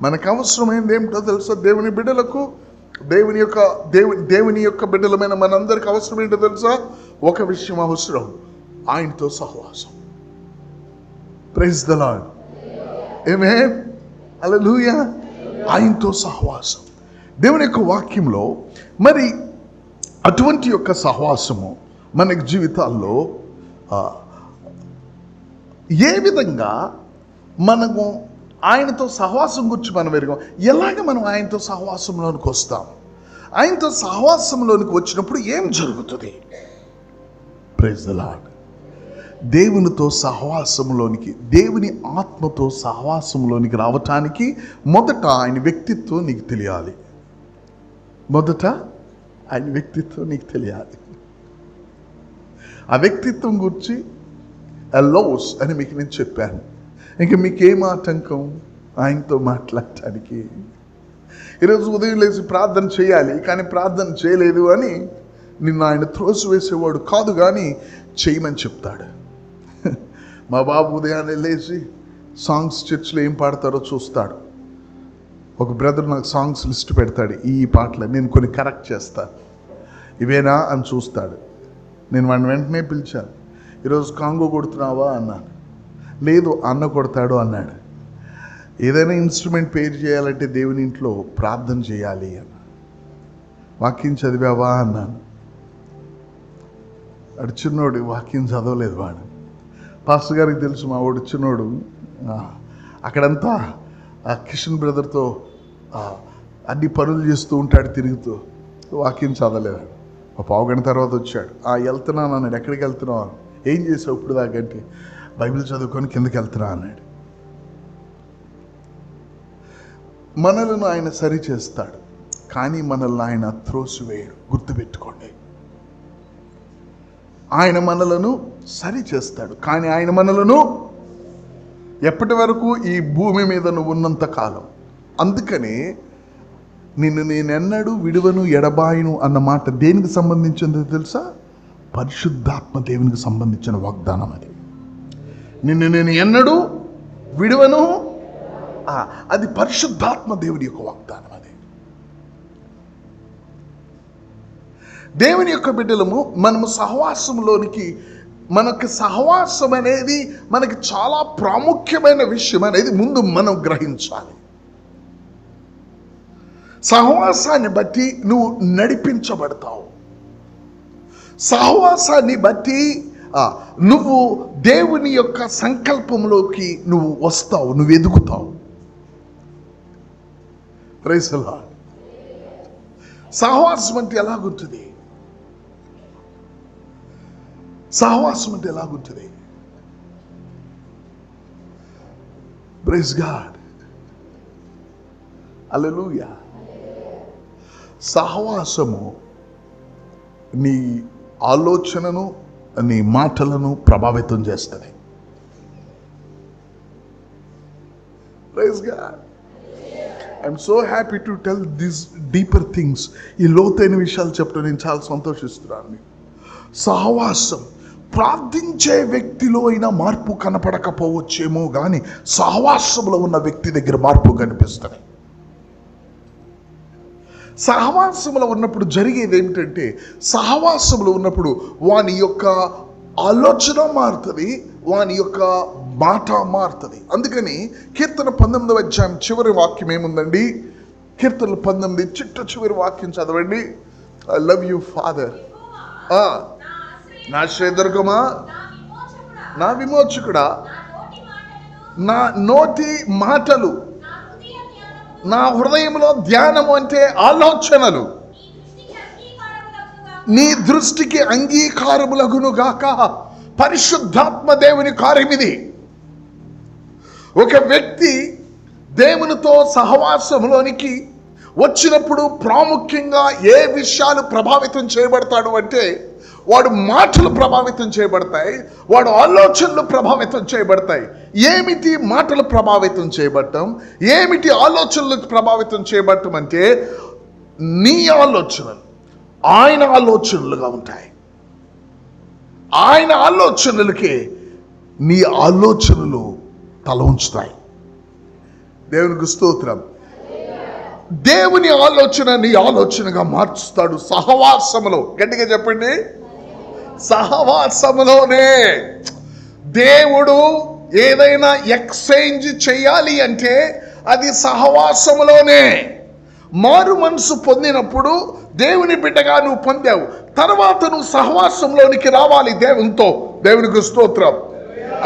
మనకు అవసరమైనది ఏమిటో తెలుసా? దేవుని బిడ్డలకు, దేవుని యొక్క బిడ్డలమైన మనందరికి అవసరం ఏంటో తెలుసా? ఒక విషయం అవసరం, ఆయనతో సహవాసం. Praise the Lord. ఆమేన్. హల్లెలూయా. ఆయనతో సహవాసం. దేవుని యొక్క వాక్యంలో మరి అటువంటి యొక్క సహవాసము మన జీవితాల్లో ఏ విధంగా మనము ఆయనతో సహవాసం గురించి మనం ఎరగం, ఎలాగ మనం ఆయనతో సహవాసంలోనికి వస్తాం, ఆయనతో సహవాసంలోనికి వచ్చినప్పుడు ఏం జరుగుతుంది? Praise the Lord. దేవునితో సహవాసంలోనికి, దేవుని ఆత్మతో సహవాసంలోనికి రావటానికి మొదట ఆయన వ్యక్తిత్వం నీకు తెలియాలి. ఆ వ్యక్తిత్వం గురించి అలోస్ అని మీకు నేను చెప్పాను. ఇంకా మీకేం ఆటంకం ఆయనతో మాట్లాడటానికి? ఈరోజు ఉదయం లేచి ప్రార్థన చేయాలి, కానీ ప్రార్థన చేయలేదు అని నిన్ను ఆయన త్రోసివేసేవాడు కాదు, కానీ చేయమని చెప్తాడు. మా బాబు ఉదయాన్నే లేచి సాంగ్స్ చర్చ్లో ఏం పాడతారో చూస్తాడు. ఒక బ్రదర్ నాకు సాంగ్స్ లిస్ట్ పెడతాడు, ఈ పాటలు నేను కొన్ని కరెక్ట్ చేస్తాను, ఇవేనా అని చూస్తాడు. నేను వాడిని వెంటనే పిలిచాను, ఈరోజు కాంగో కొడుతున్నావా అన్నాను. లేదు అన్న కొడతాడు అన్నాడు. ఏదైనా ఇన్స్ట్రుమెంట్ పేరు చేయాలంటే దేవుని ఇంట్లో ప్రార్థన చేయాలి అన్న. వాక్యం చదివావా అన్నాను. వాడు చిన్నోడు, వాక్యం చదవలేదు వాడు. పాస్టర్ గారికి తెలుసు మా వాడు చిన్నోడు అక్కడంతా కిషన్ బ్రదర్తో అన్ని పనులు చేస్తూ ఉంటాడు, తిరుగుతూ. వాక్యం చదవలేదు. ఒక పావుగంట తర్వాత వచ్చాడు. వెళ్తున్నాను అన్నాడు. ఎక్కడికి వెళ్తున్నావు? ఏం చేసావు ఇప్పుడు దాకంటే? బైబిల్ చదువుకొని కిందకి వెళ్తున్నా అన్నాడు. మనలను ఆయన సరి చేస్తాడు, కానీ మనల్ని ఆయన త్రోసివేయడు. గుర్తుపెట్టుకోండి, ఆయన మనలను సరి చేస్తాడు, కానీ ఆయన మనలను ఎప్పటి వరకు? ఈ భూమి మీద నువ్వు ఉన్నంత కాలం. అందుకని నిన్ను నేనెన్నడూ విడువను ఎడబాయను అన్న మాట దేనికి సంబంధించిందో తెలుసా? పరిశుద్ధాత్మ దేవునికి సంబంధించిన వాగ్దానం అది. నిన్ను నేను ఎన్నడూ విడువను, అది పరిశుద్ధాత్మ దేవుని యొక్క వాగ్దానం. అది దేవుని యొక్క బిడ్డలము మనము సహవాసంలోనికి, మనకి సహవాసం అనేది మనకి చాలా ప్రాముఖ్యమైన విషయం అనేది ముందు మనం గ్రహించాలి. సహవాసాన్ని బట్టి నువ్వు నడిపించబడతావు. సహవాసాన్ని బట్టి నువ్వు దేవుని యొక్క సంకల్పంలోకి నువ్వు వస్తావు, నువ్వు ఎదుగుతావు. Praise the lord. సహవాసం అంటే ఎలాగుంటుంది? సహవాసం అంటే ఎలాగుంటుంది? ప్రైజ్ గాడ్, హల్లెలూయా. సహవాసము నీ ఆలోచనను, నీ మాటలను ప్రభావితం చేస్తుంది. Praise God. I'm so happy to tell this deeper things. ఈ లోతైన విషయాలు చెప్పడం నేను చాలా సంతోషిస్తున్నాను. సహవాసం, ప్రార్థించే వ్యక్తిలో అయినా మార్పు కనపడకపోవచ్చేమో, కానీ సహవాసంలో ఉన్న వ్యక్తి దగ్గర మార్పు కనిపిస్తుంది. సహవాసంలో ఉన్నప్పుడు జరిగేది ఏమిటంటే, సహవాసంలో ఉన్నప్పుడు వాని యొక్క ఆలోచన మారుతుంది, వాని యొక్క మాట మారుతుంది. అందుకని కీర్తన 19వ అధ్యాయం చివరి వాక్యం ఏముందండి? కీర్తన 19 చిట్ట చివరి వాక్యం చదవండి. ఐ లవ్ యూ ఫాదర్, నా శ్రీదుర్గమా, నా విమోచకుడా, నా నోటి మాటలు, నా హృదయంలో ధ్యానము అంటే ఆలోచనలు నీ దృష్టికి అంగీకారములగును గాక. పరిశుద్ధాత్మ దేవుని కార్యం ఇది. ఒక వ్యక్తి దేవునితో సహవాసంలోనికి వచ్చినప్పుడు ప్రాముఖ్యంగా ఏ విషయాలు ప్రభావితం చేయబడతాడు అంటే, వాడు మాటలు ప్రభావితం చేయబడతాయి, వాడు ఆలోచనలు ప్రభావితం చేయబడతాయి. ఏమిటి మాటలు ప్రభావితం చేయబడటం, ఏమిటి ఆలోచనలు ప్రభావితం చేయబడటం అంటే, నీ ఆలోచనలు ఆయన ఆలోచనలుగా ఉంటాయి. ఆయన ఆలోచనలకే నీ ఆలోచనలు తల ఉంచుతాయి. దేవునికి స్తోత్రం. దేవుని ఆలోచన నీ ఆలోచనగా మార్చుతాడు సహవాసములో. గట్టిగా చెప్పండి, సహవాసములోనే. దేవుడు ఏదైనా ఎక్స్చేంజ్ చేయాలి అంటే అది సహవాసములోనే. మారు మనసు పొందినప్పుడు దేవుని బిడ్డగా నువ్వు పొందావు, తర్వాత నువ్వు సహవాసంలోనికి రావాలి దేవునితో. దేవునికి స్తోత్రం.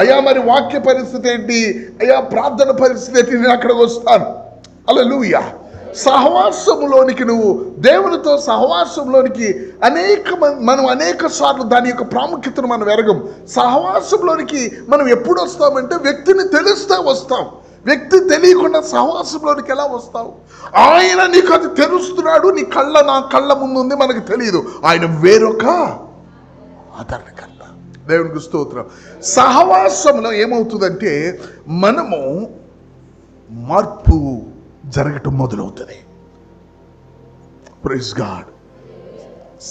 అయ్యా మరి వాక్య పరిస్థితి ఏంటి, అయ్యా ప్రార్థన పరిస్థితి ఏంటి, నేను అక్కడికి వస్తాను. హల్లెలూయా. సహవాసంలోనికి నువ్వు దేవునితో సహవాసంలోనికి మనం అనేక సార్లు దాని యొక్క ప్రాముఖ్యతను మనం ఎరగం. సహవాసంలోనికి మనం ఎప్పుడు వస్తామంటే వ్యక్తిని తెలిస్తే వస్తాం. వ్యక్తి తెలియకుండా సహవాసంలోనికి ఎలా వస్తావు? ఆయన నీకు అది తెలుస్తున్నాడు, నీ నా కళ్ళ ముందు ఉంది, మనకు తెలియదు. ఆయన వేరొక ఆదరణకర్త. దేవునికి స్తోత్రం. సహవాసంలో ఏమవుతుందంటే మనము మార్పు జరగటం మొదలవుతుంది. Praise God.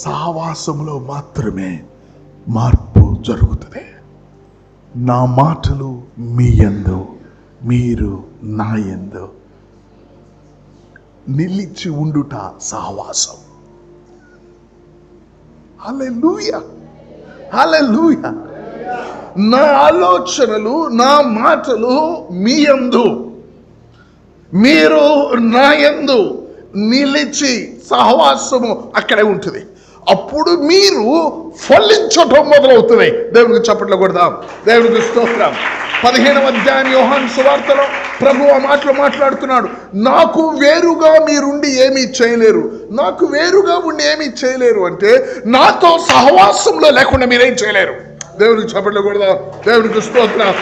సహవాసంలో మాత్రమే మార్పు జరుగుతుంది. నా మాటలు మీ యందు, మీరు నా యందు నిలిచి ఉండుట సహవాసం. హల్లెలూయా, హల్లెలూయా. నా ఆలోచనలు, నా మాటలు మీ యందు, మీరు నా యందు నిలిచి సహవాసము అక్కడే ఉంటుంది. అప్పుడు మీరు ఫలించటం మొదలవుతుంది. దేవునికి చప్పట్లు కొడదాం. దేవునికి స్తోత్రం. 15వ అధ్యాయం యోహాను సువార్తలో ప్రభు ఆ మాటలు మాట్లాడుతున్నాడు. నాకు వేరుగా మీరుండి ఏమీ చేయలేరు. నాకు వేరుగా ఉండి ఏమీ చేయలేరు అంటే నాతో సహవాసంలో లేకుండా మీరేం చేయలేరు. దేవునికి చప్పట్లు కొడదాం. దేవునికి స్తోత్రం.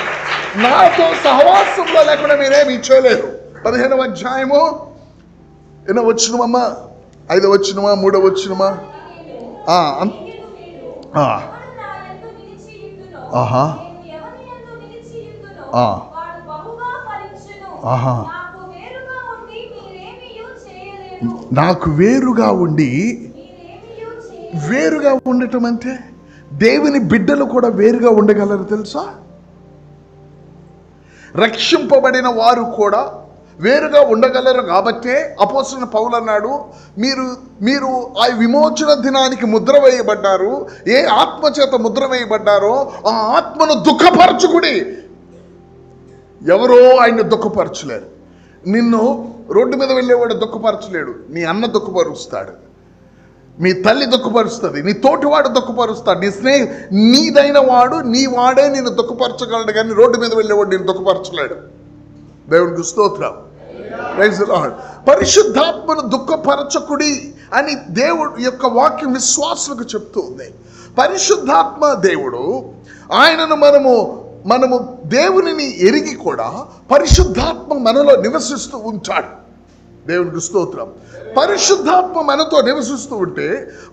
నాతో సహవాసంలో లేకుండా మీరేమీ చేయలేరు. 15వ అధ్యాయము ఎన్నో వచ్చినమమ్మా? 5వ వచ్చినమా? 3వ వచ్చినమా? నాకు వేరుగా ఉండి, వేరుగా ఉండటం అంటే దేవుని బిడ్డలు కూడా వేరుగా ఉండగలరు తెలుసా? రక్షింపబడిన వారు కూడా వేరుగా ఉండగలరు. కాబట్టే అపోస్తలుడైన పౌలు అన్నాడు, మీరు ఆ విమోచన దినానికి ముద్ర వేయబడ్డారు. ఏ ఆత్మ చేత ముద్ర వేయబడ్డారో ఆ ఆత్మను దుఃఖపరచుకుడి. ఎవరో ఆయన్ని దుఃఖపరచలేరు. నిన్ను రోడ్డు మీద వెళ్ళేవాడు దుఃఖపరచలేడు. నీ అన్న దుఃఖపరుస్తాడు, మీ తల్లి దుఃఖపరుస్తుంది, నీ తోటివాడు దుఃఖపరుస్తాడు, నీ నీదైన వాడు, నీ వాడే నిన్ను దుఃఖపరచగలడు. కానీ రోడ్డు మీద వెళ్ళేవాడు నేను దుఃఖపరచలేడు. దేవునికి స్తోత్రం. Praise the Lord. పరిశుద్ధాత్మను దుఃఖపరచకుడి అని దేవుడు యొక్క వాక్యం విశ్వాసులకు చెప్తూ ఉంది. పరిశుద్ధాత్మ దేవుడు, ఆయనను మనము దేవునిని ఎరిగి కూడా పరిశుద్ధాత్మ మనలో నివసిస్తూ ఉంటాడు. దేవునికి స్తోత్రం. పరిశుద్ధాత్మ మనతో నివసిస్తూ ఉంటే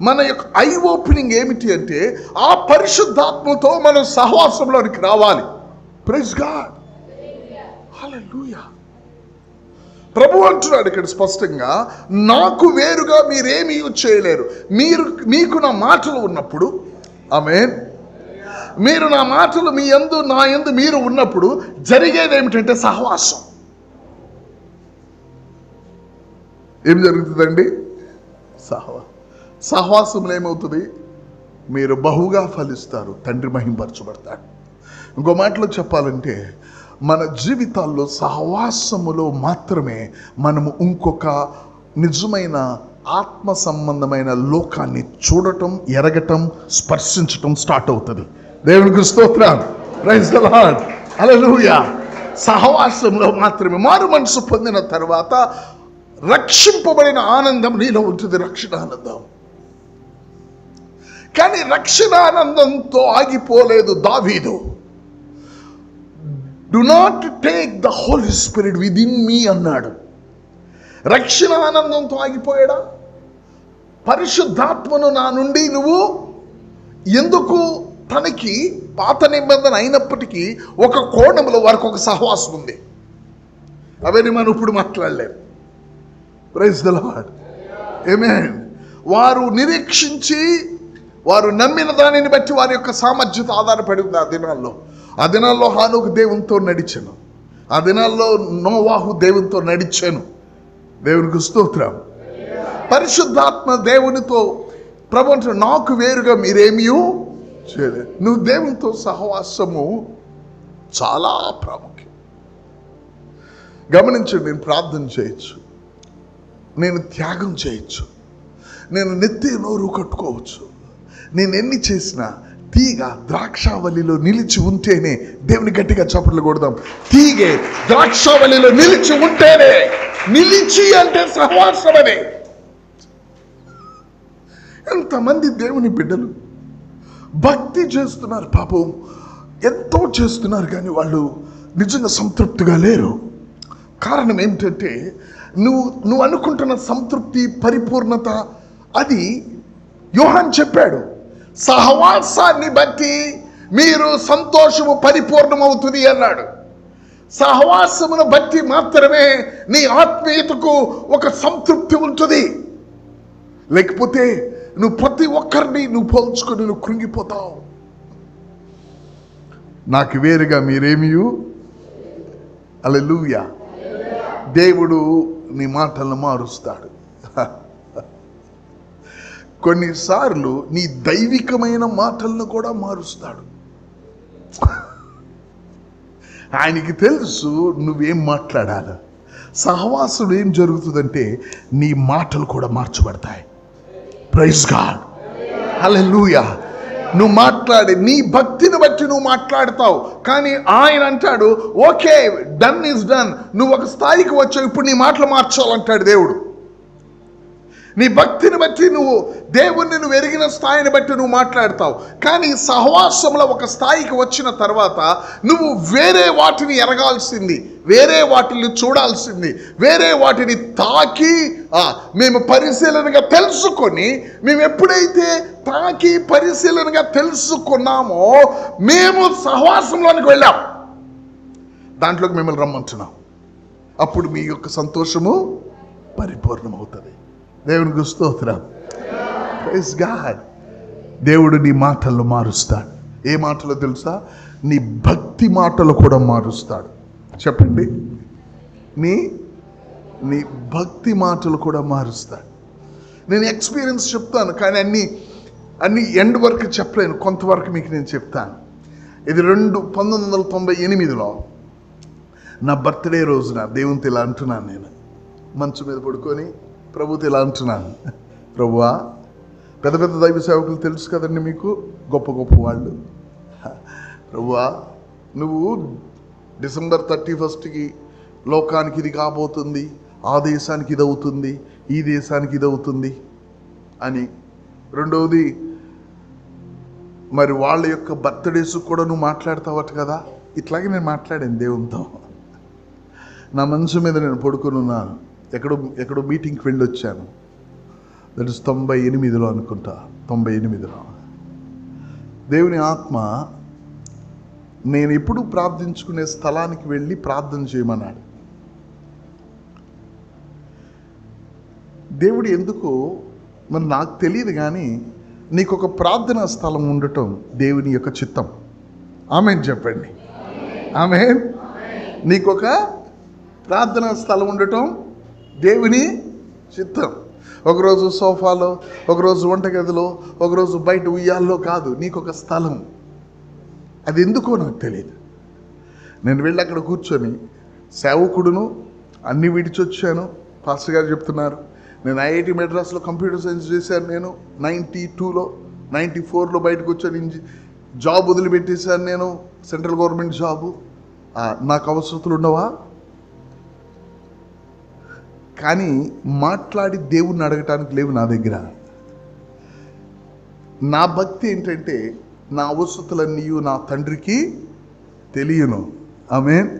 మన యొక్క ఐ ఓపెనింగ్ ఏమిటి అంటే ఆ పరిశుద్ధాత్మతో మనం సహవాసంలోనికి రావాలి. Praise God. హల్లెలూయా. ప్రభు అంటున్నాడు ఇక్కడ స్పష్టంగా, నాకు వేరుగా మీరేమీ చేయలేరు. మీకు నా మాటలు ఉన్నప్పుడు, ఆమేన్, మీరు నా మాటలు మీ యందు నా యందు మీరు ఉన్నప్పుడు జరిగేది ఏమిటంటే సహవాసం. ఏం జరుగుతుందండి? సహవాసంలో ఏమవుతుంది? మీరు బహుగా ఫలిస్తారు, తండ్రి మహింపరచబడతాడు. ఇంకో మాటలో చెప్పాలంటే మన జీవితాల్లో సహవాసములో మాత్రమే మనము ఇంకొక నిజమైన ఆత్మ సంబంధమైన లోకాన్ని చూడటం, ఎరగటం, స్పర్శించటం స్టార్ట్ అవుతుంది. దేవునికి స్తోత్రం. Praise the Lord. హల్లెలూయా. సహవాసంలో మాత్రమే మారు మనసు పొందిన తర్వాత రక్షింపబడిన ఆనందం నీలో ఉంటుంది, రక్షణ ఆనందం. కానీ రక్షణ ఆనందంతో ఆగిపోలేదు దావీదు. Do not take the Holi spirit with in me అన్నాడు. రక్షణ ఆనందంతో ఆగిపోయాడా? పరిశుద్ధాత్మను నా నుండి నువ్వు ఎందుకు? తనకి పాత నిబంధన అయినప్పటికీ ఒక కోణంలో వారికి ఒక సహవాసం ఉంది. అవన్నీ మనం ఇప్పుడు మాట్లాడలేము. Praise the Lord. ఆమేన్. వారు నిరీక్షించి వారు నమ్మిన దానిని బట్టి వారి యొక్క సామర్థ్యత ఆధారపడి ఉంది. ఆ దినాల్లో హానోకు దేవునితో నడిచాను. ఆ దినాల్లో నోవాహు దేవునితో నడిచాను. దేవునికి స్తోత్రం. పరిశుద్ధాత్మ దేవునితో ప్రభు అంటే నాకు వేరుగా మీరేమీ చేయలేదు. నువ్వు దేవునితో సహవాసము చాలా ప్రాముఖ్యం. గమనించండి, నేను ప్రార్థన చేయొచ్చు, నేను త్యాగం చేయొచ్చు, నేను నెత్తి నోరు కట్టుకోవచ్చు, నేను ఎన్ని చేసినా తీగ ద్రాక్షావళిలో నిలిచి ఉంటేనే, దేవుని గట్టిగా చప్పట్లు కొడదాం, తీగే ద్రాక్షావళిలో నిలిచి ఉంటేనే, నిలిచి అంటే సహవాసమనే. ఎంతమంది దేవుని బిడ్డలు భక్తి చేస్తున్నారు, పాపం ఎంతో చేస్తున్నారు, కానీ వాళ్ళు నిజంగా సంతృప్తిగా లేరు. కారణం ఏమిటంటే నువ్వు అనుకుంటున్న సంతృప్తి, పరిపూర్ణత అది యోహాన్ చెప్పాడు, సహవాసాన్ని బట్టి మీరు సంతోషము పరిపూర్ణమవుతుంది అన్నాడు. సహవాసమును బట్టి మాత్రమే నీ ఆత్మీయతకు ఒక సంతృప్తి ఉంటుంది. లేకపోతే నువ్వు ప్రతి ఒక్కరిని నువ్వు పోల్చుకొని నువ్వు కృంగిపోతావు. నాకు వేరుగా మీరేమియు. హల్లెలూయా. దేవుడు నీ మాటలను మారుస్తాడు. కొన్నిసార్లు నీ దైవికమైన మాటలను కూడా మారుస్తాడు. ఆయనకి తెలుసు నువ్వేం మాట్లాడాలి. సహవాసం ఏం జరుగుతుందంటే నీ మాటలు కూడా మార్చబడతాయి. Praise God. హల్లెలూయా. నువ్వు మాట్లాడే నీ భక్తిని బట్టి నువ్వు మాట్లాడతావు. కానీ ఆయన అంటాడు, ఓకే, డన్ ఈజ్ డన్. నువ్వు ఒక స్థాయికి వచ్చావు, ఇప్పుడు నీ మాటలు మార్చాలంటాడు దేవుడు. నీ భక్తిని బట్టి నువ్వు దేవుణ్ణి నువ్వు ఎరిగిన స్థాయిని బట్టి నువ్వు మాట్లాడతావు. కానీ సహవాసంలో ఒక స్థాయికి వచ్చిన తర్వాత నువ్వు వేరే వాటిని ఎరగాల్సింది, వేరే వాటిని చూడాల్సింది, వేరే వాటిని తాకి మేము పరిశీలనగా తెలుసుకొని, మేము ఎప్పుడైతే తాకి పరిశీలనగా తెలుసుకున్నామో మేము సహవాసంలోనికి వెళ్ళాం. దాంట్లోకి మిమ్మల్ని రమ్మంటున్నాం. అప్పుడు మీ యొక్క సంతోషము పరిపూర్ణమవుతుంది. దేవునికి స్తోత్రం. Praise God. దేవుడు నీ మాటల్లో మారుస్తాడు. ఏ మాటలో తెలుసా? నీ భక్తి మాటలు కూడా మారుస్తాడు. చెప్పండి. నీ భక్తి మాటలు కూడా మారుస్తాడు. నేను ఎక్స్పీరియన్స్ చెప్తాను, కానీ అన్ని ఎండ్ వరకు చెప్పలేను, కొంతవరకు మీకు నేను చెప్తాను. ఇది 1998లో నా బర్త్డే రోజున దేవునితో ఇలా అంటున్నాను. నేను మంచు మీద పడుకొని ప్రభుతో ఇలా అంటున్నాను, ప్రభువా, పెద్ద పెద్ద దైవ సేవకులు తెలుసు కదండి మీకు, గొప్ప గొప్ప వాళ్ళు. ప్రభువా, నువ్వు డిసెంబర్ 31కి లోకానికి ఇది కాబోతుంది, ఆ దేశానికి ఇది అవుతుంది, ఈ దేశానికి ఇది అవుతుంది అని. రెండవది, మరి వాళ్ళ యొక్క బర్త్డేస్ కూడా నువ్వు మాట్లాడతావట కదా. ఇట్లాగే నేను మాట్లాడాను దేవునితో. నా మనసు మీద నేను పడుకొని ఉన్నాను. ఎక్కడో మీటింగ్కి వెళ్ళి వచ్చాను. దట్ ఇస్ 98లో అనుకుంటా. 98లో దేవుని ఆత్మ నేను ఎప్పుడు ప్రార్థించుకునే స్థలానికి వెళ్ళి ప్రార్థన చేయమన్నాడు. దేవుడు ఎందుకో మరి నాకు తెలియదు, కానీ నీకు ఒక ప్రార్థనా స్థలం ఉండటం దేవుని యొక్క చిత్తం. ఆమేన్ చెప్పండి. ఆమేన్. నీకొక ప్రార్థనా స్థలం ఉండటం దేవుని చిత్తం. ఒకరోజు సోఫాలో, ఒకరోజు వంటగదిలో, ఒకరోజు బయట ఉయ్యాల్లో కాదు, నీకు ఒక స్థలం. అది ఎందుకో నాకు తెలియదు. నేను వెళ్ళి అక్కడ కూర్చొని సేవకుడును అన్ని విడిచొచ్చాను. పాస్టర్ గారు చెప్తున్నారు, నేను ఐఐటి మెడ్రాస్లో కంప్యూటర్ సైన్స్ చేశాను. నేను 92లో 94లో బయటకు వచ్చాను. జాబ్ వదిలిపెట్టేశాను నేను, సెంట్రల్ గవర్నమెంట్ జాబు. నాకు అవసరతలు ఉండవా? కానీ మాట్లాడి దేవుణ్ణి అడగటానికి లేవు నా దగ్గర. నా భక్తి ఏంటంటే నా అవసరతలన్నీ నా తండ్రికి తెలియను. ఆమేన్.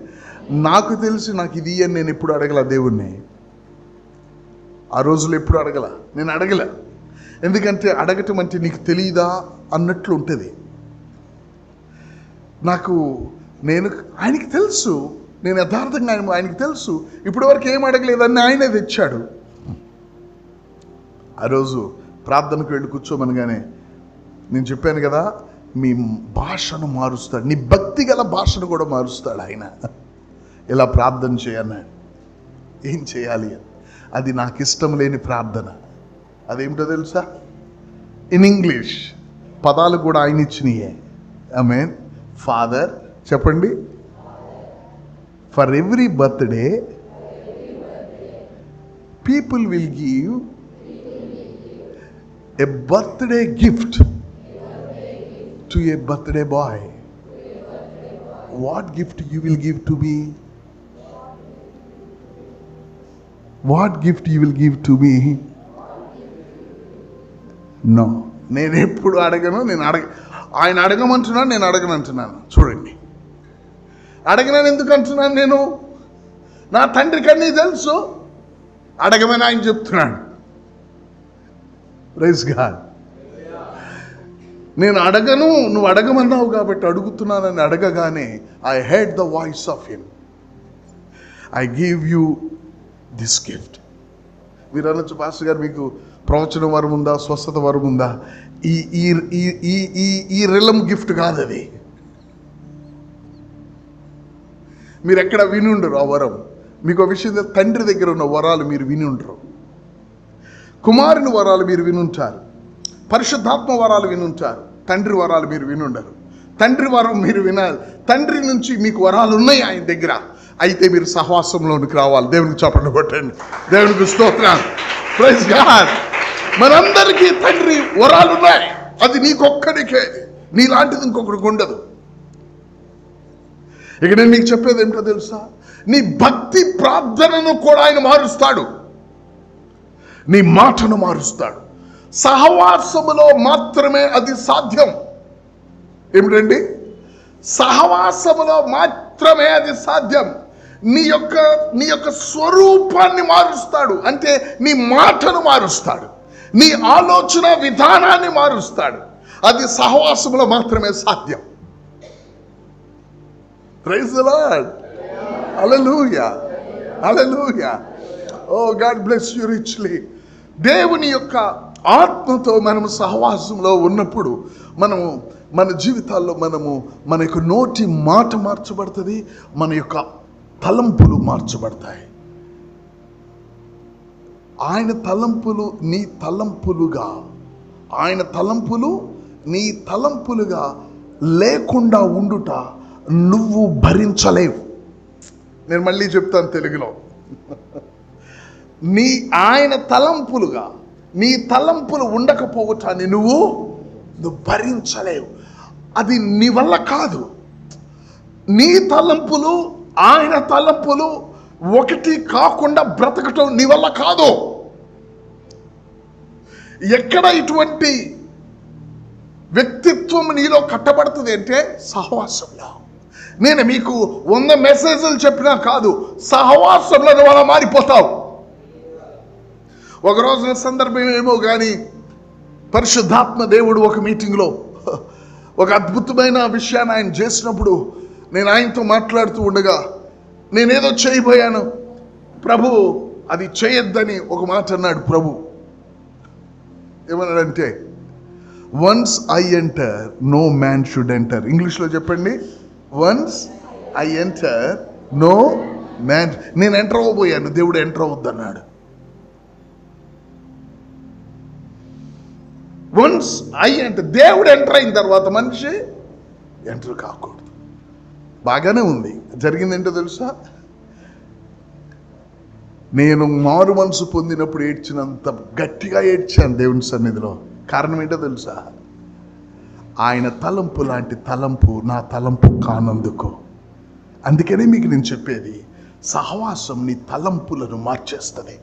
నాకు తెలిసి నాకు ఇది అని నేను ఎప్పుడు అడగల దేవుణ్ణి. ఆ రోజులు ఎప్పుడు నేను అడగల. ఎందుకంటే అడగటం అంటే నీకు తెలియదా అన్నట్లు ఉంటుంది. ఆయనకి తెలుసు, నేను యథార్థంగా ఆయనకి తెలుసు. ఇప్పటి వరకు ఏం అడగలేదని ఆయనే తెచ్చాడు. ఆ రోజు ప్రార్థనకు వెళ్ళి కూర్చోమనగానే నేను చెప్పాను కదా, మీ భాషను మారుస్తాడు, నీ భక్తి గల భాషను కూడా మారుస్తాడు ఆయన. ఇలా ప్రార్థన చేయన్నాడు. ఏం చేయాలి? అది నాకు ఇష్టం లేని ప్రార్థన. అదేమిటో తెలుసా? ఇన్ ఇంగ్లీష్ పదాలు కూడా ఆయన ఇచ్చినాయే. ఆమేన్. ఫాదర్, చెప్పండి. For every birthday people will give a birthday gift to a birthday boy. What gift you will give to me? What gift you will give to me? No. నేను ఎప్పుడు అడగను. ఆయన అడగమంటున్నాను, నేను అడగనంటున్నాను. చూడండి, అడగనని ఎందుకు అంటున్నాను? నేను నా తండ్రికి అన్నీ తెలుసు, అడగమని ఆయన చెప్తున్నాడు. Praise God. నేను అడగను, నువ్వు అడగమన్నావు కాబట్టి అడుగుతున్నానని అడగగానే I heard the voice of him, I give you this gift. మీరు అనొచ్చు, పాస్టర్ గారు మీకు ప్రవచన వరం ఉందా, స్వస్థత వరం ఉందా? ఈ ఈ ఈ ఈ ఈ రిలం గిఫ్ట్ కాదు అది. మీరు ఎక్కడ విని ఉండరు ఆ వరం. మీకు విషయం, తండ్రి దగ్గర ఉన్న వరాలు మీరు విని ఉండరు, కుమారుని వరాలు మీరు వినుంటారు, పరిశుద్ధాత్మ వరాలు వినుంటారు, తండ్రి వరాలు మీరు వినుండరు. తండ్రి వరం మీరు వినాలి. తండ్రి నుంచి మీకు వరాలు ఉన్నాయి ఆయన దగ్గర. అయితే మీరు సహవాసంలోనికి రావాలి. దేవునికి చప్పట్లు కొట్టండి, దేవునికి స్తోత్రం, ప్రైజ్ గాడ్. మనందరికీ తండ్రి వరాలు ఉన్నాయి. అది నీకొక్కడికే, నీలాంటిది ఇంకొకరికి ఉండదు. ఇక నేను మీకు చెప్పేది ఏమిటో తెలుసా? నీ భక్తి ప్రార్థనను కూడా ఆయన మారుస్తాడు, నీ మాటను మారుస్తాడు. సహవాసములో మాత్రమే అది సాధ్యం. ఏమిటండి? సహవాసములో మాత్రమే అది సాధ్యం. నీ యొక్క స్వరూపాన్ని మారుస్తాడు, అంటే నీ మాటను మారుస్తాడు, నీ ఆలోచన విధానాన్ని మారుస్తాడు. అది సహవాసములో మాత్రమే సాధ్యం. Praise the Lord, hallelujah, hallelujah. Oh God bless you richly. దేవుని యొక్క ఆత్మతో మనము సహవాసంలో ఉన్నప్పుడు మనము మన జీవితాల్లో మన యొక్క నోటి మాట మార్చబడుతుంది, మన యొక్క తలంపులు మార్చబడతాయి. ఆయన తలంపులు నీ తలంపులుగా, ఆయన తలంపులు నీ తలంపులుగా లేకుండా ఉండుట నువ్వు భరించలేవు. నేను మళ్ళీ చెప్తాను తెలుగులో. ఆయన తలంపులుగా నీ తలంపులు ఉండకపోవటాన్ని నువ్వు భరించలేవు. అది నీ వల్ల కాదు. నీ తలంపులు ఆయన తలంపులు ఒకటి కాకుండా బ్రతకటం నీ వల్ల కాదు. ఎక్కడ ఇటువంటి వ్యక్తిత్వం నీలో కట్టబడుతుంది అంటే సహవాసంలో. నేను మీకు 100 మెసేజ్లు చెప్పినా కాదు, సహవాసంలో నువ్వు అలా మారిపోతావు. ఒక రోజున సందర్భం ఏమో కానీ పరిశుద్ధాత్మ దేవుడు ఒక మీటింగ్లో ఒక అద్భుతమైన విషయాన్ని ఆయన చేసినప్పుడు నేను ఆయనతో మాట్లాడుతూ ఉండగా నేనేదో చేయబోయాను. ప్రభు అది చేయొద్దని ఒక మాట అన్నాడు. ప్రభు ఏమన్నాడంటే, once I enter no man should enter. ఇంగ్లీష్లో చెప్పండి. Once I enter no man. నేను ఎంటర్ అవ్వబోయాను, దేవుడు ఎంటర్ అవద్దన్నాడు. వన్స్ ఐ ఎంటర్, దేవుడు ఎంటర్ అయిన తర్వాత మనిషి ఎంటర్ కాకూడదు. బాగానే ఉంది. జరిగిందేంటో తెలుసా? నేను మారు మనసు పొందినప్పుడు ఏడ్చినంత గట్టిగా ఏడ్చాను దేవుని సన్నిధిలో. కారణం ఏంటో తెలుసా? ఆయన తలంపు లాంటి తలంపు నా తలంపు కానందుకు. అందుకనే మీకు నేను చెప్పేది, సహవాసం నీ తలంపులను మార్చేస్తుంది.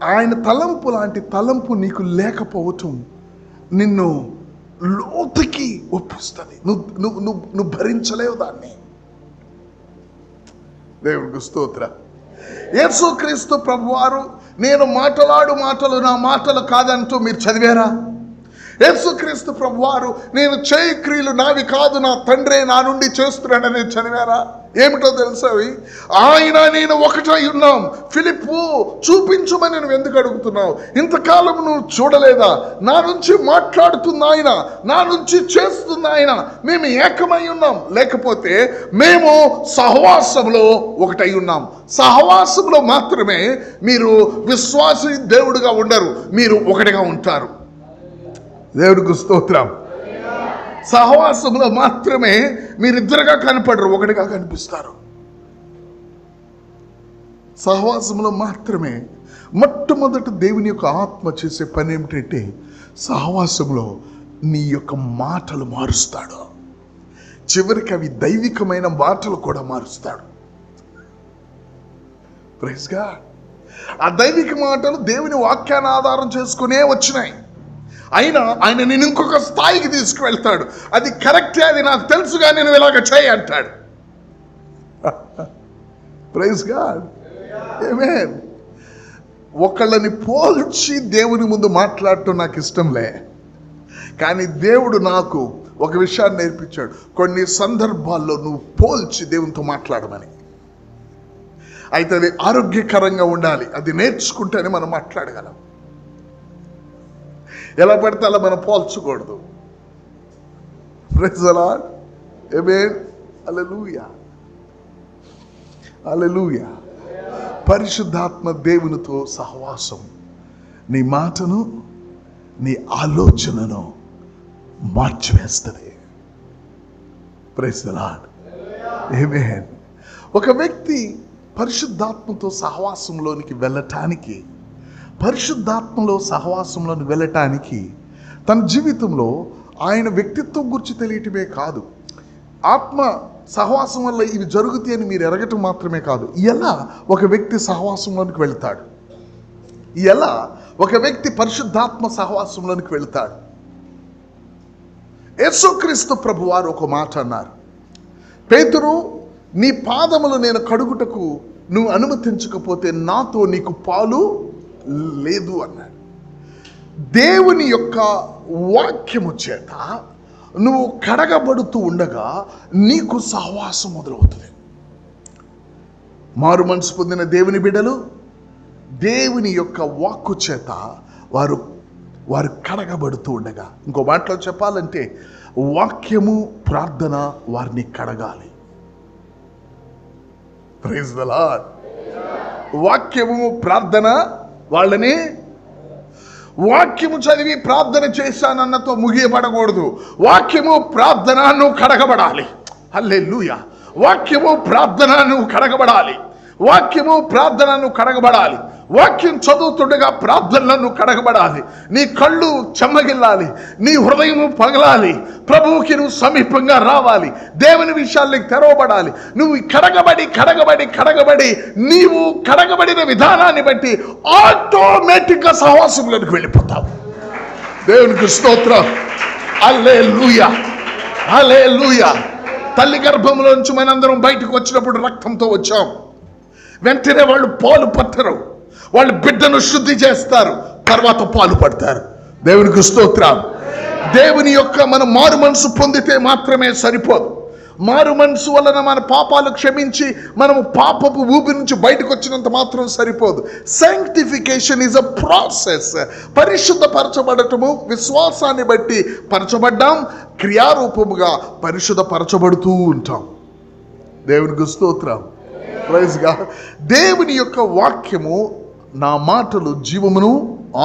ఆయన తలంపు లాంటి తలంపు నీకు లేకపోవటం నిన్ను లోతుకి ఒప్పిస్తుంది. నువ్వు భరించలేవు దాన్ని. దేవుడికి స్తోత్రం. యేసుక్రీస్తు ప్రభువారు నేను మాటలాడు మాటలు నా మాటలు కాదంటూ మీరు చదివారా? యేసుక్రీస్తు ప్రభువారు నేను చేయి క్రియలు నావి కాదు నా తండ్రే నా నుండి చేస్తున్నాడని చదివారా? ఏమిటో తెలుసా? ఆయన నేను ఒకటై ఉన్నాం. ఫిలిప్పు చూపించమని నువ్వు ఎందుకు అడుగుతున్నావు? ఇంతకాలం నువ్వు చూడలేదా? నా నుంచి మాట్లాడుతున్న ఆయన, నా నుంచి చేస్తున్న ఆయన, మేము ఏకమై ఉన్నాం. లేకపోతే మేము సహవాసంలో ఒకటై ఉన్నాం. సహవాసంలో మాత్రమే మీరు విశ్వాసి దేవుడుగా ఉండరు, మీరు ఒకటిగా ఉంటారు. దేవుడికి స్తోత్రం. సహవాసంలో మాత్రమే మీరిద్దరుగా కనపడరు, ఒకటిగా కనిపిస్తారు. సహవాసంలో మాత్రమే. మొట్టమొదట దేవుని యొక్క ఆత్మ చేసే పని ఏమిటంటే సహవాసంలో నీ యొక్క మాటలు మారుస్తాడు. చివరికి అవి దైవికమైన మాటలు కూడా మారుస్తాడు. Praise God. ఆ దైవిక మాటలు దేవుని వాక్యాన్ని ఆధారం చేసుకునే వచ్చినాయి. అయినా ఆయన నేను ఇంకొక స్థాయికి తీసుకువెళ్తాడు. అది కరెక్టే, అది నాకు తెలుసుగా, నేను ఇలాగ చేయి అంటాడు. Praise God. ఆమేన్. ఒకళ్ళని పోల్చి దేవుని ముందు మాట్లాడటం నాకు ఇష్టంలే. కానీ దేవుడు నాకు ఒక విషయాన్ని నేర్పించాడు. కొన్ని సందర్భాల్లో నువ్వు పోల్చి దేవునితో మాట్లాడమని. అయితే అది ఆరోగ్యకరంగా ఉండాలి. అది నేర్చుకుంటేనే మనం మాట్లాడగలం. ఎలా పడితే అలా మనం పోల్చకూడదు. Praise the Lord. ఆమేన్. హల్లెలూయా, హల్లెలూయా. పరిశుద్ధాత్మ దేవునితో సహవాసం నీ మాటను, నీ ఆలోచనను మార్చివేస్తుంది. Praise the Lord. ఆమేన్. ఒక వ్యక్తి పరిశుద్ధాత్మతో సహవాసంలోనికి వెళ్ళటానికి, పరిశుద్ధాత్మలో సహవాసంలోని వెళ్ళటానికి తన జీవితంలో ఆయన వ్యక్తిత్వం గురించి తెలియటమే కాదు, ఆత్మ సహవాసం వల్ల ఇవి జరుగుతాయి అని మీరు ఎరగటం మాత్రమే కాదు, ఎలా ఒక వ్యక్తి సహవాసంలోనికి వెళ్తాడు, ఎలా ఒక వ్యక్తి పరిశుద్ధాత్మ సహవాసంలోనికి వెళ్తాడు. యేసుక్రీస్తు ప్రభువారు ఒక మాట అన్నారు, పేతురు, నీ పాదములు నేను కడుగుటకు నువ్వు అనుమతించకపోతే నాతో నీకు పాలు లేదు అన్నాడు. దేవుని యొక్క వాక్యము చేత నువ్వు కడగబడుతూ ఉండగా నీకు సహవాసం మొదలవుతుంది. మారు మనసు పొందిన దేవుని బిడ్డలు దేవుని యొక్క వాక్కు చేత వారు కడగబడుతూ ఉండగా, ఇంకో మాటలో చెప్పాలంటే వాక్యము ప్రార్థన వారిని కడగాలి. Praise the Lord. వాక్యము ప్రార్థన వాళ్ళని, వాక్యము చదివి ప్రార్థన చేశానన్నతో ముగియబడకూడదు. వాక్యము ప్రార్థన నువ్వు కడగబడాలి. హల్లెలూయా. వాక్యము ప్రార్థన నువ్వు కడగబడాలి. వాక్యము ప్రార్థన నువ్వు కడగబడాలి. వాక్యం చదువుతుండగా ప్రార్థనలను కడగబడాలి. నీ కళ్ళు చెమ్మగిల్లాలి, నీ హృదయము పగలాలి, ప్రభువుకి నువ్వు సమీపంగా రావాలి, దేవుని విషయాల్లోకి తెరవబడాలి. నువ్వు కడగబడి కడగబడి కడగబడి నీవు కడగబడిన విధానాన్ని బట్టి ఆటోమేటిక్గా సహవాసంలోకి వెళ్ళిపోతావు. దేవునికి స్తోత్రం. హల్లెలూయా, హల్లెలూయా. తల్లి గర్భంలోంచి మనందరం బయటకు వచ్చినప్పుడు రక్తంతో వచ్చాం. వెంటనే వాళ్ళు పాలు పట్టరు, వాళ్ళు బిడ్డను శుద్ధి చేస్తారు, తర్వాత పాలు పడతారు. దేవునికి స్తోత్రం. దేవుని యొక్క మనం మారు మనసు పొందితే మాత్రమే సరిపోదు. మారు మనసు వలన మన పాపాలు క్షమించి మనము పాపపు ఊబి నుంచి బయటకు వచ్చినంత మాత్రం సరిపోదు. Sanctification is a process. పరిశుద్ధపరచబడటము విశ్వాసాన్ని బట్టి పరచబడ్డాం, క్రియారూపముగా పరిశుద్ధపరచబడుతూ ఉంటాం. దేవునికి స్తోత్రం. Praise God. దేవుని యొక్క వాక్యము, నా మాటలు జీవమును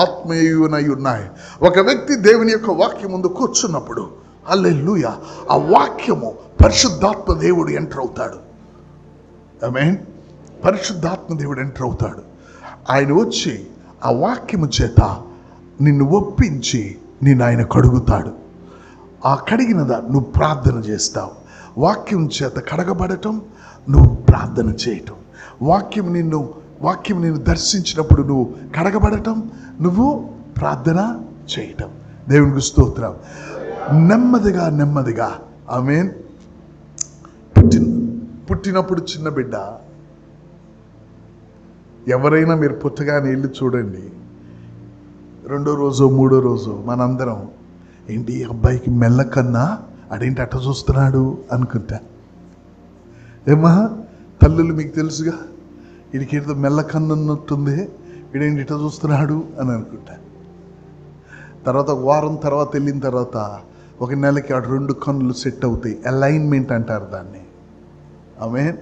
ఆత్మీయునై ఉన్నాయి. ఒక వ్యక్తి దేవుని యొక్క వాక్యం ముందు కూర్చున్నప్పుడు, హల్లెలూయా, ఆ వాక్యము పరిశుద్ధాత్మ దేవుడు ఎంటర్ అవుతాడు. ఆమేన్. పరిశుద్ధాత్మ దేవుడు ఎంటర్ అవుతాడు. ఆయన వచ్చి ఆ వాక్యము చేత నిన్ను ఒప్పించి నిన్ను ఆయన కడుగుతాడు. ఆ కడిగినదా నువ్వు ప్రార్థన చేస్తావు. వాక్యం చేత కడగబడటం, నువ్వు ప్రార్థన చేయటం. వాక్యం నిన్ను దర్శించినప్పుడు నువ్వు కడగబడటం, నువ్వు ప్రార్థన చేయటం. దేవునికి స్తోత్రం. నెమ్మదిగా నెమ్మదిగా. ఆమేన్. పుట్టినప్పుడు చిన్న బిడ్డ, ఎవరైనా మీరు పుట్టగానే వెళ్ళి చూడండి, రెండో రోజు మూడో రోజు మనందరం ఏంటి అబ్బాయికి మెల్లకన్నా అదేంటి అట్ట చూస్తున్నాడు అనుకుంటా. ఏమా తల్లులు మీకు తెలుసుగా, వీడికి ఏదో మెల్లకన్నున్నట్టుంది, వీడేంటి ఇట్ట చూస్తున్నాడు అని అనుకుంటా. తర్వాత ఒక వారం తర్వాత వెళ్ళిన తర్వాత ఒక నెలకి ఆ రెండు కన్నులు సెట్ అవుతాయి. అలైన్మెంట్ అంటారు దాన్ని. ఆమేన్.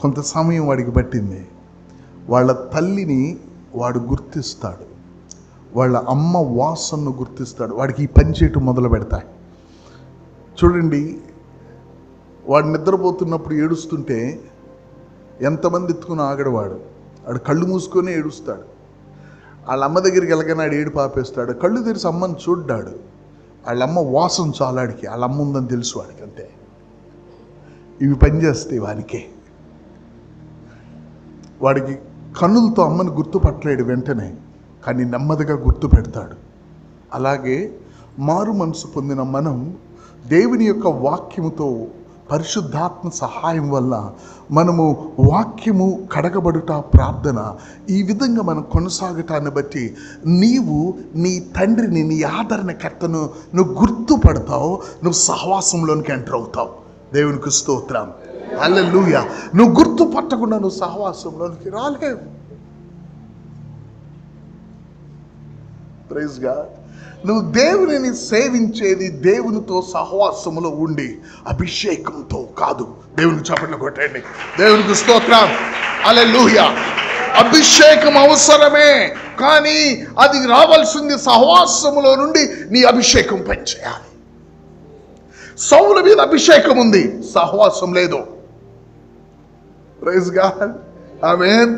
కొంత సమయం వాడికి పట్టింది. వాళ్ళ తల్లిని వాడు గుర్తిస్తాడు, వాళ్ళ అమ్మ వాసనను గుర్తిస్తాడు. వాడికి ఈ పని చేయటం మొదలు పెడతాయి. చూడండి, వాడు నిద్రపోతున్నప్పుడు ఏడుస్తుంటే ఎంతమంది ఎత్తుకుని ఆగడవాడు, వాడు కళ్ళు మూసుకొని ఏడుస్తాడు. వాళ్ళ అమ్మ దగ్గరికి వెళ్ళగానే ఆడు ఏడు పాపేస్తాడు. కళ్ళు తెరిచి అమ్మని చూడ్డాడు. వాళ్ళ అమ్మ వాసన చాలాడికి, వాళ్ళ అమ్మ ఉందని తెలుసు వాడికి. అంతే. ఇవి పనిచేస్తాయి వానికే. వాడికి కన్నులతో అమ్మని గుర్తుపట్టలేడు వెంటనే, కానీ నెమ్మదిగా గుర్తు పెడతాడు. అలాగే మారు మనసు పొందిన మనం దేవుని యొక్క వాక్యముతో పరిశుద్ధాత్మ సహాయం వల్ల మనము వాక్యము, కడగబడుట, ప్రార్థన ఈ విధంగా మనం కొనసాగటాన్ని బట్టి నీవు నీ తండ్రిని, నీ ఆదరణకర్తను నువ్వు గుర్తుపడతావు, నువ్వు సహవాసంలోనికి ఎంటర్ అవుతావు. దేవునికి స్తోత్రం. హల్లెలూయా. నువ్వు గుర్తుపట్టకుండా నువ్వు సహవాసంలోనికి రాలేవు. Praise God. నువ్వు దేవునిని సేవించేది దేవునితో సహవాసములో ఉండి అభిషేకంతో కాదు. దేవునికి చప్పట్లు కొట్టండి. దేవునికి స్తోత్రం. హల్లెలూయా. అభిషేకం అవసరమే, కానీ అది రావాల్సింది సహవాసములో నుండి నీ అభిషేకం పనిచేయాలి. సౌలు మీద అభిషేకం ఉంది, సహవాసం లేదు. Praise God. ఆమేన్.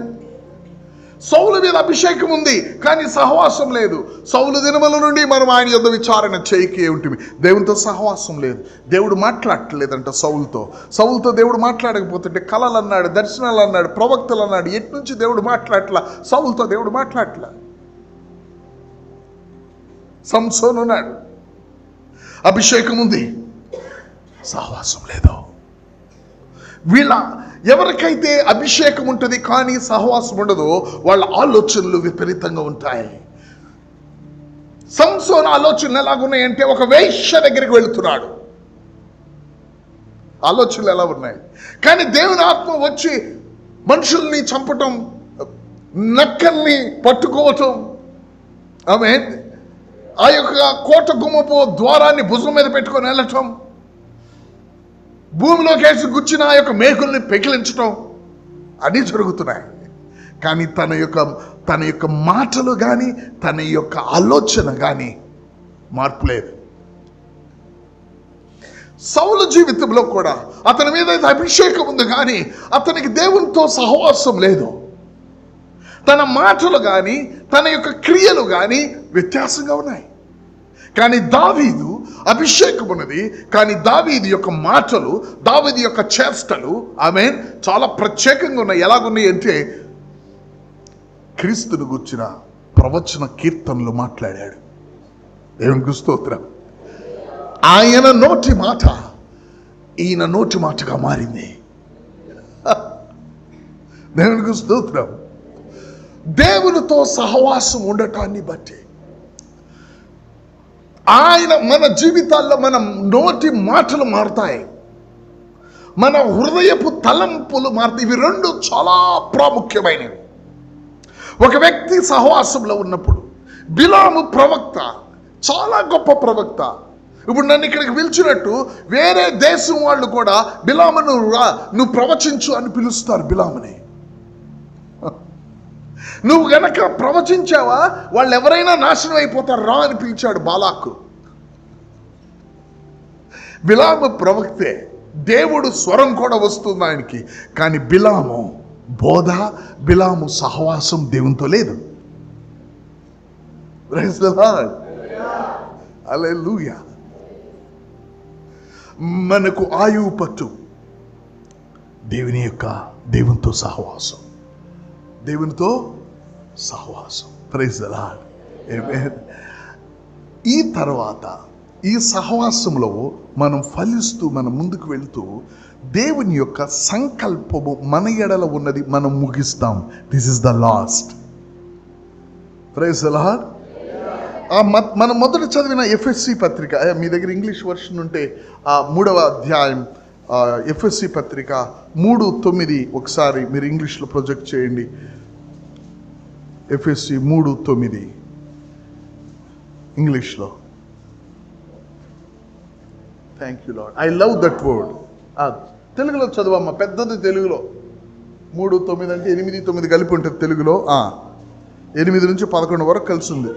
సౌలు మీద అభిషేకం ఉంది, కానీ సహవాసం లేదు. సౌలు దినముల నుండి మనం ఆయన యొద్ద విచారణ చేయకే ఉంటుంది. దేవునితో సహవాసం లేదు. దేవుడు మాట్లాడలేదంట సౌలుతో దేవుడు మాట్లాడకపోతుంటే కలలు అన్నాడు, దర్శనాలు అన్నాడు, ప్రవక్తలు అన్నాడు. ఎటు నుంచి దేవుడు మాట్లాడట్లా. సౌలుతో దేవుడు మాట్లాడట్లా. సంసోను ఉన్నాడు, అభిషేకం ఉంది, సహవాసం లేదు. వీళ్ళ ఎవరికైతే అభిషేకం ఉంటుంది కానీ సహవాసం ఉండదో వాళ్ళ ఆలోచనలు విపరీతంగా ఉంటాయి. సంసోను ఆలోచనలు ఎలాగున్నాయంటే ఒక వేశ్య దగ్గరికి వెళుతున్నాడు. ఆలోచనలు ఎలా ఉన్నాయి? కానీ దేవుని ఆత్మ వచ్చి మనుషుల్ని చంపటం, నక్కల్ని పట్టుకోవటం, ఆమేన్, ఆ యొక్క కోట గుమ్మపు ద్వారాన్ని భుజం మీద పెట్టుకొని వెళ్ళటం, భూమిలోకి వేసి గుచ్చిన ఆ యొక్క మేకుల్ని పెకిలించటం అన్నీ జరుగుతున్నాయి. కానీ తన యొక్క మాటలు కానీ తన యొక్క ఆలోచన కానీ మార్పు లేదు. సౌలు జీవితంలో కూడా అతని మీద అయితే అభిషేకం ఉంది, కానీ అతనికి దేవునితో సహవాసం లేదు. తన మాటలు కానీ తన యొక్క క్రియలు కానీ వ్యత్యాసంగా ఉన్నాయి. కానీ దావీదు అభిషేకం ఉన్నది, కానీ దావీదు యొక్క మాటలు, దావీదు యొక్క చేష్టలు ఆమేన్ చాలా ప్రత్యేకంగా ఉన్నాయి. ఎలాగున్నాయి అంటే క్రీస్తును గుర్చిన ప్రవచన కీర్తనలు మాట్లాడాడు. దేవునికి స్తోత్రం. ఆయన నోటి మాట ఈయన నోటి మాటగా మారింది. దేవునికి స్తోత్రం. దేవునితో సహవాసం ఉండటాన్ని బట్టి ఆయన మన జీవితాల్లో మన నోటి మాటలు మారుతాయి, మన హృదయపు తలంపులు మారుతాయి. ఇవి రెండు చాలా ప్రాముఖ్యమైనవి. ఒక వ్యక్తి సహవాసంలో ఉన్నప్పుడు, బిలాము ప్రవక్త చాలా గొప్ప ప్రవక్త. ఇప్పుడు నన్ను ఇక్కడికి పిలిచినట్టు వేరే దేశం వాళ్ళు కూడా బిలామును నువ్వు ప్రవచించు అని పిలుస్తారు. బిలాముని నువ్వు గనక ప్రవచించావా వాళ్ళు ఎవరైనా నాశనం అయిపోతారు, రా అని పిలిచాడు బాలాకు. బిలాము ప్రవక్తే, దేవుడు స్వరం కూడా వస్తుంది ఆయనకి. కానీ బిలాము బోధ, బిలాము సహవాసం దేవునితో లేదు. Praise the Lord. హల్లెలూయా. మనకు ఆయువు పట్టు దేవునితో సహవాసం, దేవునితో సహవాసం. Praise the Lord. ఆమేన్. ఈ తర్వాత ఈ సహవాసంలో మనం ఫలిస్తూ మనం ముందుకు వెళ్తూ దేవుని యొక్క సంకల్పము మన ఎడల ఉన్నది మనం ముగిస్తాం. This is the last. Praise the Lord. మనం మొదట చదివిన ఎఫ్ఎస్సి పత్రిక, మీ దగ్గర ఇంగ్లీష్ వర్షన్ ఉంటే 3వ అధ్యాయం ఎఫ్ఎస్సి పత్రిక 3:9 ఒకసారి మీరు ఇంగ్లీష్లో ప్రొజెక్ట్ చేయండి. ఎఫ్ఎస్సి 3:9 ఇంగ్లీష్లో. Thank you lord. I love that word. తెలుగులో చదువమ్మా, పెద్దది తెలుగులో. 3:9 అంటే 8, 9 కలిపి ఉంటుంది తెలుగులో. 8 నుంచి 11 వరకు కలిసి ఉంది.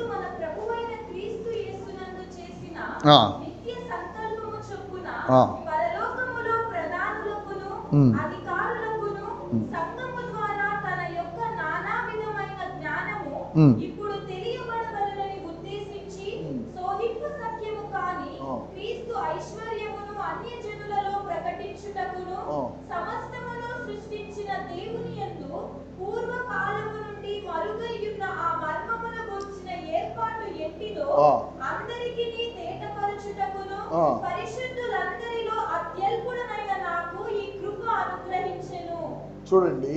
ఇప్పుడు తెలియబడవలెనని ఉద్దేశించి సోహింపు సత్యము కాని క్రీస్తు ఐశ్వర్యమును అన్యజనులలో ప్రకటించుటకును సమస్తమును సృష్టించిన దేవుని యందు పూర్వకాలము నుండి మరుగైయున్న ఆ మర్మమున గూర్చిన ఏర్పాటు ఎట్టిదో అందరికిని తేటపరచుటకును పరిశుద్ధులందరిలో అత్యల్పుడనైన నా చూడండి,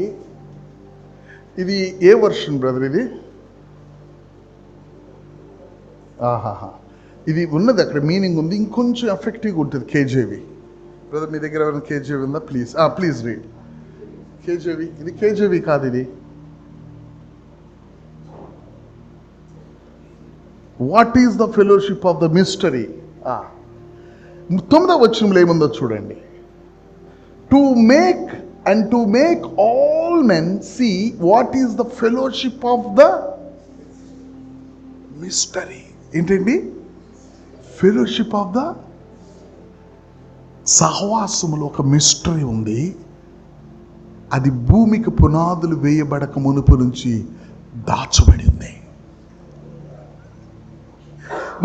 ఇది ఏ వర్షన్ బ్రదర్? ఇది ఆహాహా, ఇది ఉన్నది అక్కడ, మీనింగ్ ఉంది, ఇంకొంచెం ఎఫెక్టివ్గా ఉంటుంది. కేజేవి బ్రదర్, మీ దగ్గర ఏమైనా కేజేవి ఉందా? Please read KJV. ఇది కేజేవి కాదు, ఇది what is the fellowship of the mystery. 9వ వచనంలో ఏముందో చూడండి. To make all men see what is the fellowship of the mystery. ఏంటండి? ఫెలోషిప్ ఆఫ్ ద, సహవాసములో ఒక మిస్టరీ ఉంది. అది భూమికి పునాదులు వేయబడక మునుపు నుంచి దాచబడి ఉంది.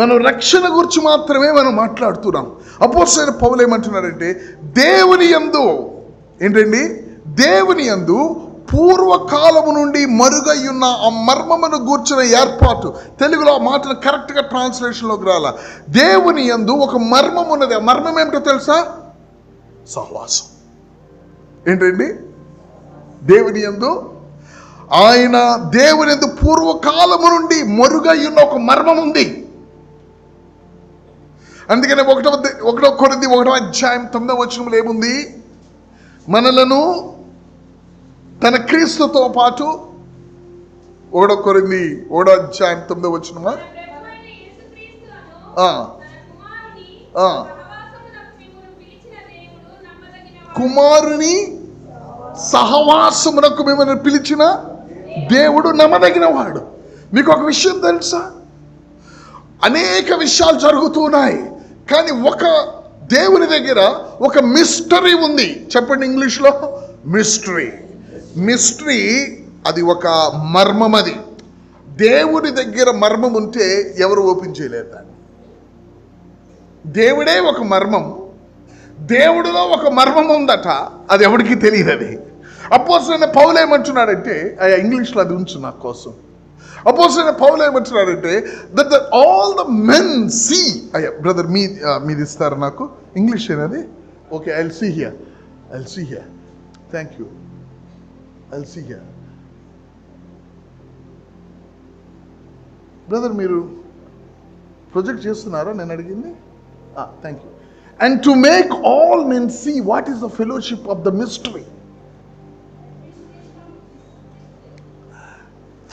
మనం రక్షణ గురించి మాత్రమే మనం మాట్లాడుతున్నాం. అపోస్తలుడైన పౌలు ఏమంటున్నాడంటే, దేవుని యందు, ఏంటండి? దేవుని యందు పూర్వకాలము నుండి మరుగయ్యున్న ఆ మర్మమును గూర్చిన ఏర్పాటు. తెలుగులో ఆ మాటను కరెక్ట్గా ట్రాన్స్లేషన్లోకి రాలా. దేవుని యందు ఒక మర్మం ఉన్నది. ఆ మర్మం ఏమిటో తెలుసా? సహవాసం. ఏంటండి? దేవుని యందు, ఆయన దేవుని యందు పూర్వకాలము నుండి మరుగయ్యున్న ఒక మర్మం ఉంది. అందుకనే 1 కొరింథీ 1వ అధ్యాయం 9వ వచనంలో ఏముంది? మనలను తన క్రీస్తుతో పాటు, 1 కొరింథీ 1వ అధ్యాయం 9వ వచనమా? కుమారుని సహవాసమునకు మిమ్మల్ని పిలిచిన దేవుడు నమ్మదగిన వాడు. మీకు ఒక విషయం తెలుసా? అనేక విషయాలు జరుగుతున్నాయి, కానీ ఒక దేవుని దగ్గర ఒక మిస్టరీ ఉంది. చెప్పండి ఇంగ్లీష్లో, మిస్టరీ. అది ఒక మర్మం. అది దేవుని దగ్గర మర్మం ఉంటే ఎవరు ఓపెన్ చేయలేరు దాన్ని. దేవుడే ఒక మర్మం, దేవుడిలో ఒక మర్మం ఉందట, అది ఎవరికి తెలియదు. అది అపోస్తలుడైన పౌలు ఏమంటున్నాడంటే, ఇంగ్లీష్లో అది ఉంచు నా కోసం. అపోస్తలుడైన పౌలు ఏమంటున్నాడంటే, that all the men see. Brother మీది ఇస్తారు నాకు, ఇంగ్లీష్ ఏనది? Okay, I'll see here. Thank you. I'll see here. Brother మీరు ప్రొజెక్ట్ చేస్తున్నారా? నేను అడిగింది. Thank you. And to make all men see what is the fellowship of the mystery.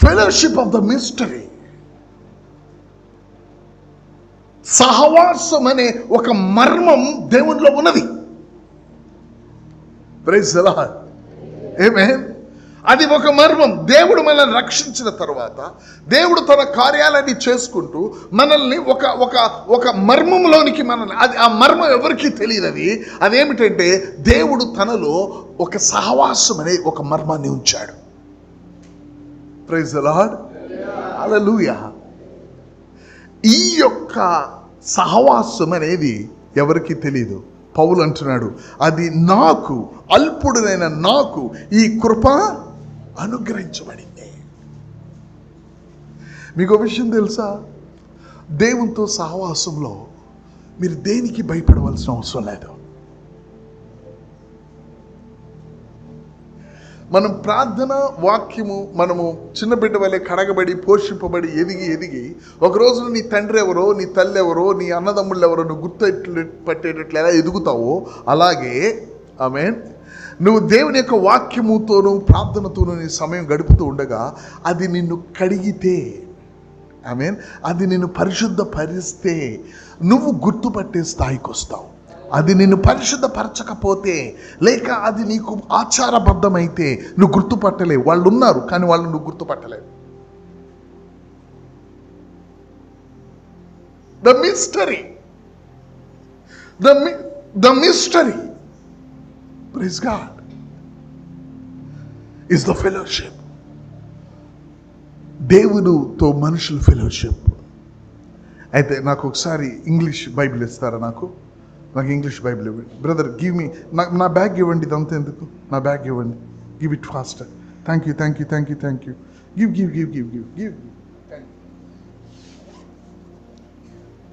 Fellowship of the mystery. సహవాసం అనే ఒక మర్మం దేవునిలో ఉన్నది. Praise the Lord. Amen. అది ఒక మర్మం. దేవుడు మనల్ని రక్షించిన తర్వాత దేవుడు తన కార్యాలన్నీ చేసుకుంటూ మనల్ని ఒక మర్మంలోనికి అది ఆ మర్మం ఎవరికీ తెలియదు. అదేమిటంటే దేవుడు తనలో ఒక సహవాసం అనే ఒక మర్మాన్ని ఉంచాడు. Praise the Lord. హల్లెలూయా. ఈ యొక్క సహవాసం అనేది ఎవరికీ తెలియదు. పౌలు అంటున్నాడు, అది నాకు, అల్పుడునైన నాకు ఈ కృప అనుగ్రహించబడింది. మీకు విషయం తెలుసా? దేవునితో సహవాసంలో మీరు దేనికి భయపడవలసిన అవసరం లేదు. మనం ప్రార్థన వాక్యము మనము చిన్న బిడ్డ వలె కడగబడి పోషింపబడి ఎదిగి ఒకరోజు నీ తండ్రి ఎవరో, నీ తల్లి ఎవరో, నీ అన్నదమ్ముళ్ళు ఎవరో నువ్వు గుర్తు పట్టేటట్లు ఎలా ఎదుగుతావో అలాగే ఆమేన్, నువ్వు దేవుని యొక్క వాక్యముతోనూ ప్రార్థనతోనూ నీ సమయం గడుపుతూ ఉండగా అది నిన్ను కడిగితే, ఆమేన్, అది నిన్ను పరిశుద్ధపరిస్తే నువ్వు గుర్తుపట్టే స్థాయికి వస్తావు. అది నిన్ను పరిశుద్ధపరచకపోతే, లేక అది నీకు ఆచారబద్ధమైతే నువ్వు గుర్తుపట్టలేవు. వాళ్ళు ఉన్నారు కానీ వాళ్ళు నువ్వు గుర్తుపట్టలేవు. The mystery praise God is the fellowship. దేవునితో మనుషుల ఫెలోషిప్. అయితే నాకు ఒకసారి ఇంగ్లీష్ బైబిల్ ఇస్తారా? నాకు ఇంగ్లీష్ బైబిల్ ఇవ్వండి బ్రదర్. గివ్ మీ నా బ్యాగ్ ఇవ్వండి. ఇదంతా ఎందుకు? నా బ్యాగ్ ఇవ్వండి. Give it faster. Thank you. Give.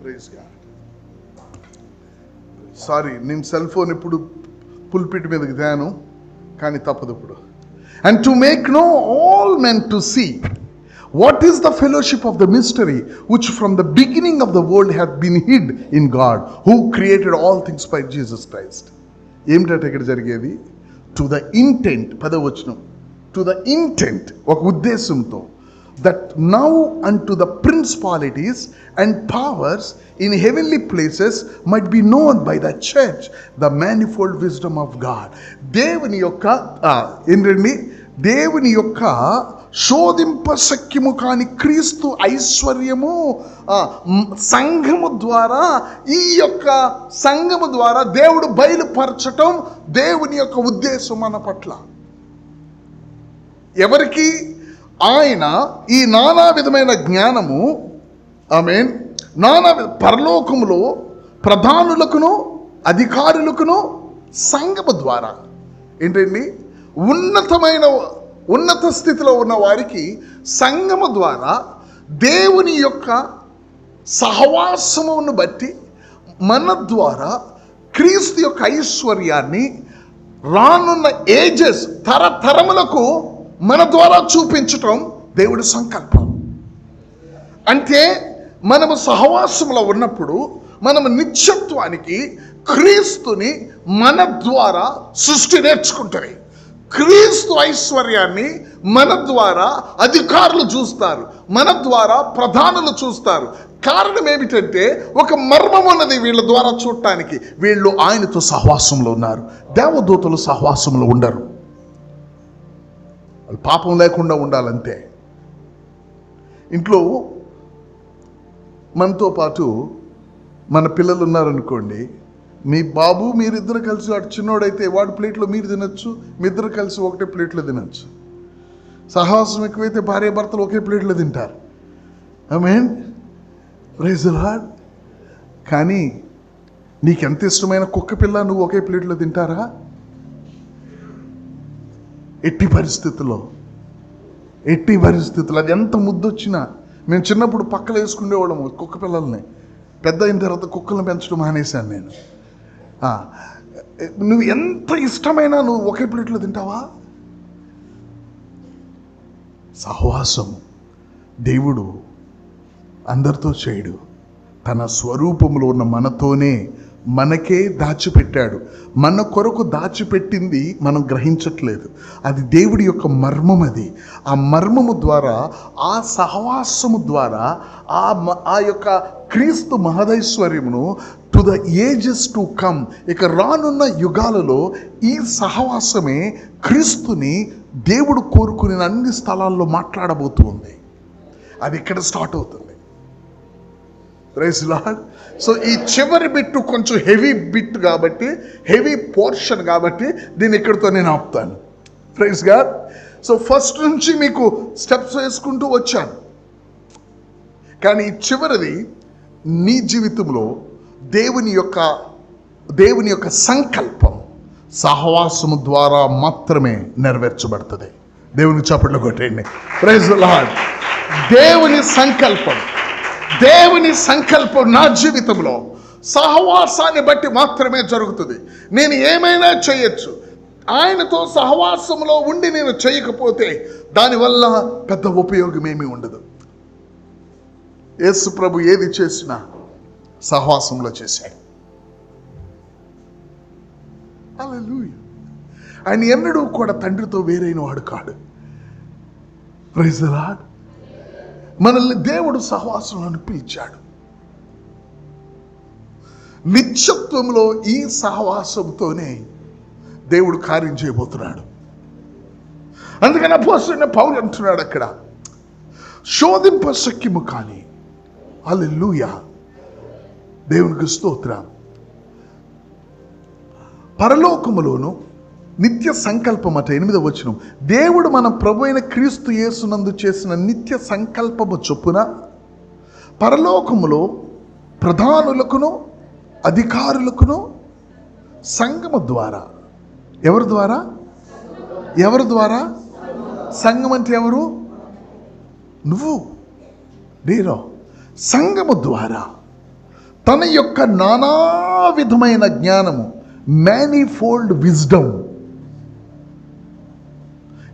Praise God. Sorry, నేను సెల్ ఫోన్ ఇప్పుడు పుల్పిట్ మీదకి తేను, కానీ తప్పదు. ఇప్పుడు and to make know all men to see what is the fellowship of the mystery which from the beginning of the world hath been hid in God, who created all things by Jesus Christ. ఏమిటంటే ఇక్కడ జరిగేది? To the intent, పదవచనం, to the intent, ఒక ఉద్దేశంతో, that now unto the principalities and powers in heavenly places might be known by the church the manifold wisdom of God. దేవుని యొక్క ఏంటండి, దేవుని యొక్క శోధింపశక్యము కాని క్రీస్తు ఐశ్వర్యము సంఘము ద్వారా, ఈ యొక్క సంఘము ద్వారా దేవుడు బయలుపరచటం దేవుని యొక్క ఉద్దేశం మన పట్ల. ఎవరికి? ఆయన ఈ నానా విధమైన జ్ఞానము, ఆమేన్, నానా పరలోకములో ప్రధానులకును అధికారులకును సంఘము ద్వారా, ఏంటండి, ఉన్నత స్థితిలో ఉన్న వారికి సంఘము ద్వారా దేవుని యొక్క సహవాసమును బట్టి మన ద్వారా క్రీస్తు యొక్క ఐశ్వర్యాన్ని రానున్న ఏజెస్, తరతరములకు మన ద్వారా చూపించటం దేవుడి సంకల్పం. అంటే మనము సహవాసంలో ఉన్నప్పుడు మనము నిత్యత్వానికి క్రీస్తుని మన ద్వారా సృష్టి నేర్చుకుంటాయి. క్రీస్తు ఐశ్వర్యాన్ని మన ద్వారా అధికారులు చూస్తారు, మన ద్వారా ప్రధానులు చూస్తారు. కారణం ఏమిటంటే ఒక మర్మం ఉన్నది వీళ్ళ ద్వారా చూడటానికి. వీళ్ళు ఆయనతో సహవాసంలో ఉన్నారు. దేవదూతలు సహవాసంలో ఉండరు, వాళ్ళు పాపం లేకుండా ఉండాలంతే. ఇంట్లో మనతో పాటు మన పిల్లలు ఉన్నారనుకోండి, మీ బాబు మీరిద్దరు కలిసి, వాడు చిన్నోడైతే వాడి ప్లేట్లో మీరు తినొచ్చు, మీ ఇద్దరు కలిసి ఒకటే ప్లేట్లో తినొచ్చు. సహవాసం ఎక్కువైతే భార్య భర్తలు ఒకే ప్లేట్లో తింటారు. ఆమేన్, ప్రైజ్ ది లార్డ్. కానీ నీకెంత ఇష్టమైన కుక్క పిల్ల నువ్వు ఒకే ప్లేట్లో తింటారా? ఎట్టి పరిస్థితుల్లో అది ఎంత ముద్దొచ్చినా. మేము చిన్నప్పుడు పక్కన వేసుకునేవాళ్ళము కుక్క పిల్లల్ని. పెద్ద అయిన తర్వాత కుక్కలను పెంచడం మానేశాను నేను. నువ్వు ఎంత ఇష్టమైనా నువ్వు ఒకే ప్లేట్లో తింటావా? సహవాసం దేవుడు అందరితో చేయడు, తన స్వరూపంలో ఉన్న మనతోనే మనకే దాచిపెట్టాడు. మన కొరకు దాచిపెట్టింది మనం గ్రహించట్లేదు. అది దేవుడి యొక్క మర్మం. అది ఆ మర్మము ద్వారా, ఆ సహవాసము ద్వారా ఆ యొక్క క్రీస్తు మహదైశ్వర్యమును to the ages to come, ఇక రానున్న యుగాలలో ఈ సహవాసమే క్రీస్తుని దేవుడు కోరుకునే అన్ని స్థలాల్లో మాట్లాడబోతుంది. అది ఇక్కడ స్టార్ట్ అవుతుంది. Praise the lord. సో ఈ చివరి బిట్టు కొంచెం హెవీ బిట్ కాబట్టి, హెవీ పోర్షన్ కాబట్టి దీన్ని ఇక్కడితో నేను ఆపుతాను. Praise God. సో ఫస్ట్ నుంచి మీకు స్టెప్స్ వేసుకుంటూ వచ్చాను, కానీ ఈ చివరిది నీ జీవితంలో దేవుని యొక్క సంకల్పం సహవాసము ద్వారా మాత్రమే నెరవేర్చబడుతుంది. దేవునికి చప్పట్లు కొట్టండి. Praise the Lord. దేవుని సంకల్పం నా జీవితంలో సహవాసాన్ని బట్టి మాత్రమే జరుగుతుంది. నేను ఏమైనా చేయొచ్చు, ఆయనతో సహవాసంలో ఉండి నేను చేయకపోతే దానివల్ల పెద్ద ఉపయోగం ఏమీ ఉండదు. యేసు ప్రభు ఏది చేసినా సహవాసంలో చేశాడు. హల్లెలూయా. ఆయన ఎన్నడూ కూడా తండ్రితో వేరైన వాడు కాడు. Praise the Lord. మనల్ని దేవుడు సహవాసంలో పిలిచాడు. నిత్యత్వంలో ఈ సహవాసంతోనే దేవుడు కార్యం చేయబోతున్నాడు. అందుకని అపోస్తలుడైన పౌలు అంటున్నాడు అక్కడ, శోధింపశక్యము కాని, హల్లెలూయా, దేవునికి స్తోత్రం, పరలోకములోను నిత్య సంకల్పం అట. 8వ వచనం, దేవుడు మన ప్రభు అయిన క్రీస్తు యేసునందు చేసిన నిత్య సంకల్పము చొప్పున పరలోకములో ప్రధానులకును అధికారులకును సంఘము ద్వారా. ఎవరి ద్వారా? సంఘం అంటే ఎవరు? నువ్వు, నేను. సంఘము ద్వారా తన యొక్క నానా విధమైన జ్ఞానము, మేనిఫోల్డ్ విజ్డమ్.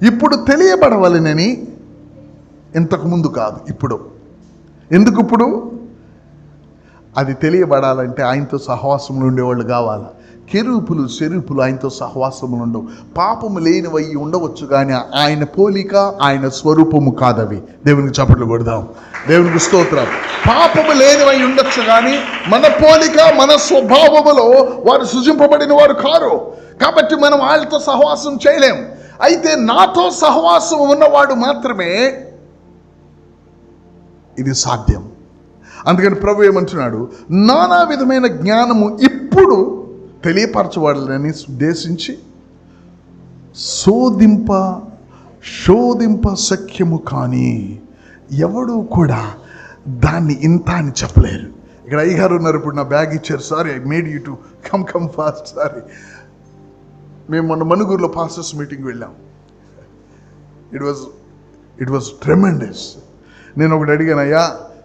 ఇప్పుడు తెలియబడవలనని, ఇంతకుముందు కాదు, ఇప్పుడు. ఎందుకు ఇప్పుడు? అది తెలియబడాలంటే ఆయనతో సహవాసంలో ఉండేవాళ్ళు కావాలి. కెరూపులు సెరూపులు ఆయనతో సహవాసములు ఉండవు. పాపము లేనివై ఉండవచ్చు కానీ ఆయన పోలిక, ఆయన స్వరూపము కాదవి. దేవునికి చప్పట్లు కొడదాం. దేవునికి స్తోత్రం. పాపము లేనివై ఉండొచ్చు కానీ మన పోలిక, మన స్వభావములో వారు సృజింపబడిన వారు కారు. కాబట్టి మనం వాళ్ళతో సహవాసం చేయలేం. అయితే నాతో సహవాసం ఉన్నవాడు మాత్రమే ఇది సాధ్యం. అందుకని ప్రభు ఏమంటున్నాడు, నానా విధమైన జ్ఞానము ఇప్పుడు తెలియపరచబడాలని ఉద్దేశించి శోధింప సఖ్యము కానీ ఎవడు కూడా దాన్ని ఇంత అని చెప్పలేరు. ఇక్కడ అయ్యగారు ఉన్నారు, ఇప్పుడు నా బ్యాగ్ ఇచ్చారు. Sorry, I made you to come fast. Sorry. మేము మొన్న మనుగూరులో పాస్టర్స్ మీటింగ్ వెళ్ళాం. It was tremendous. నేను ఒకటి అడిగాను, అయ్యా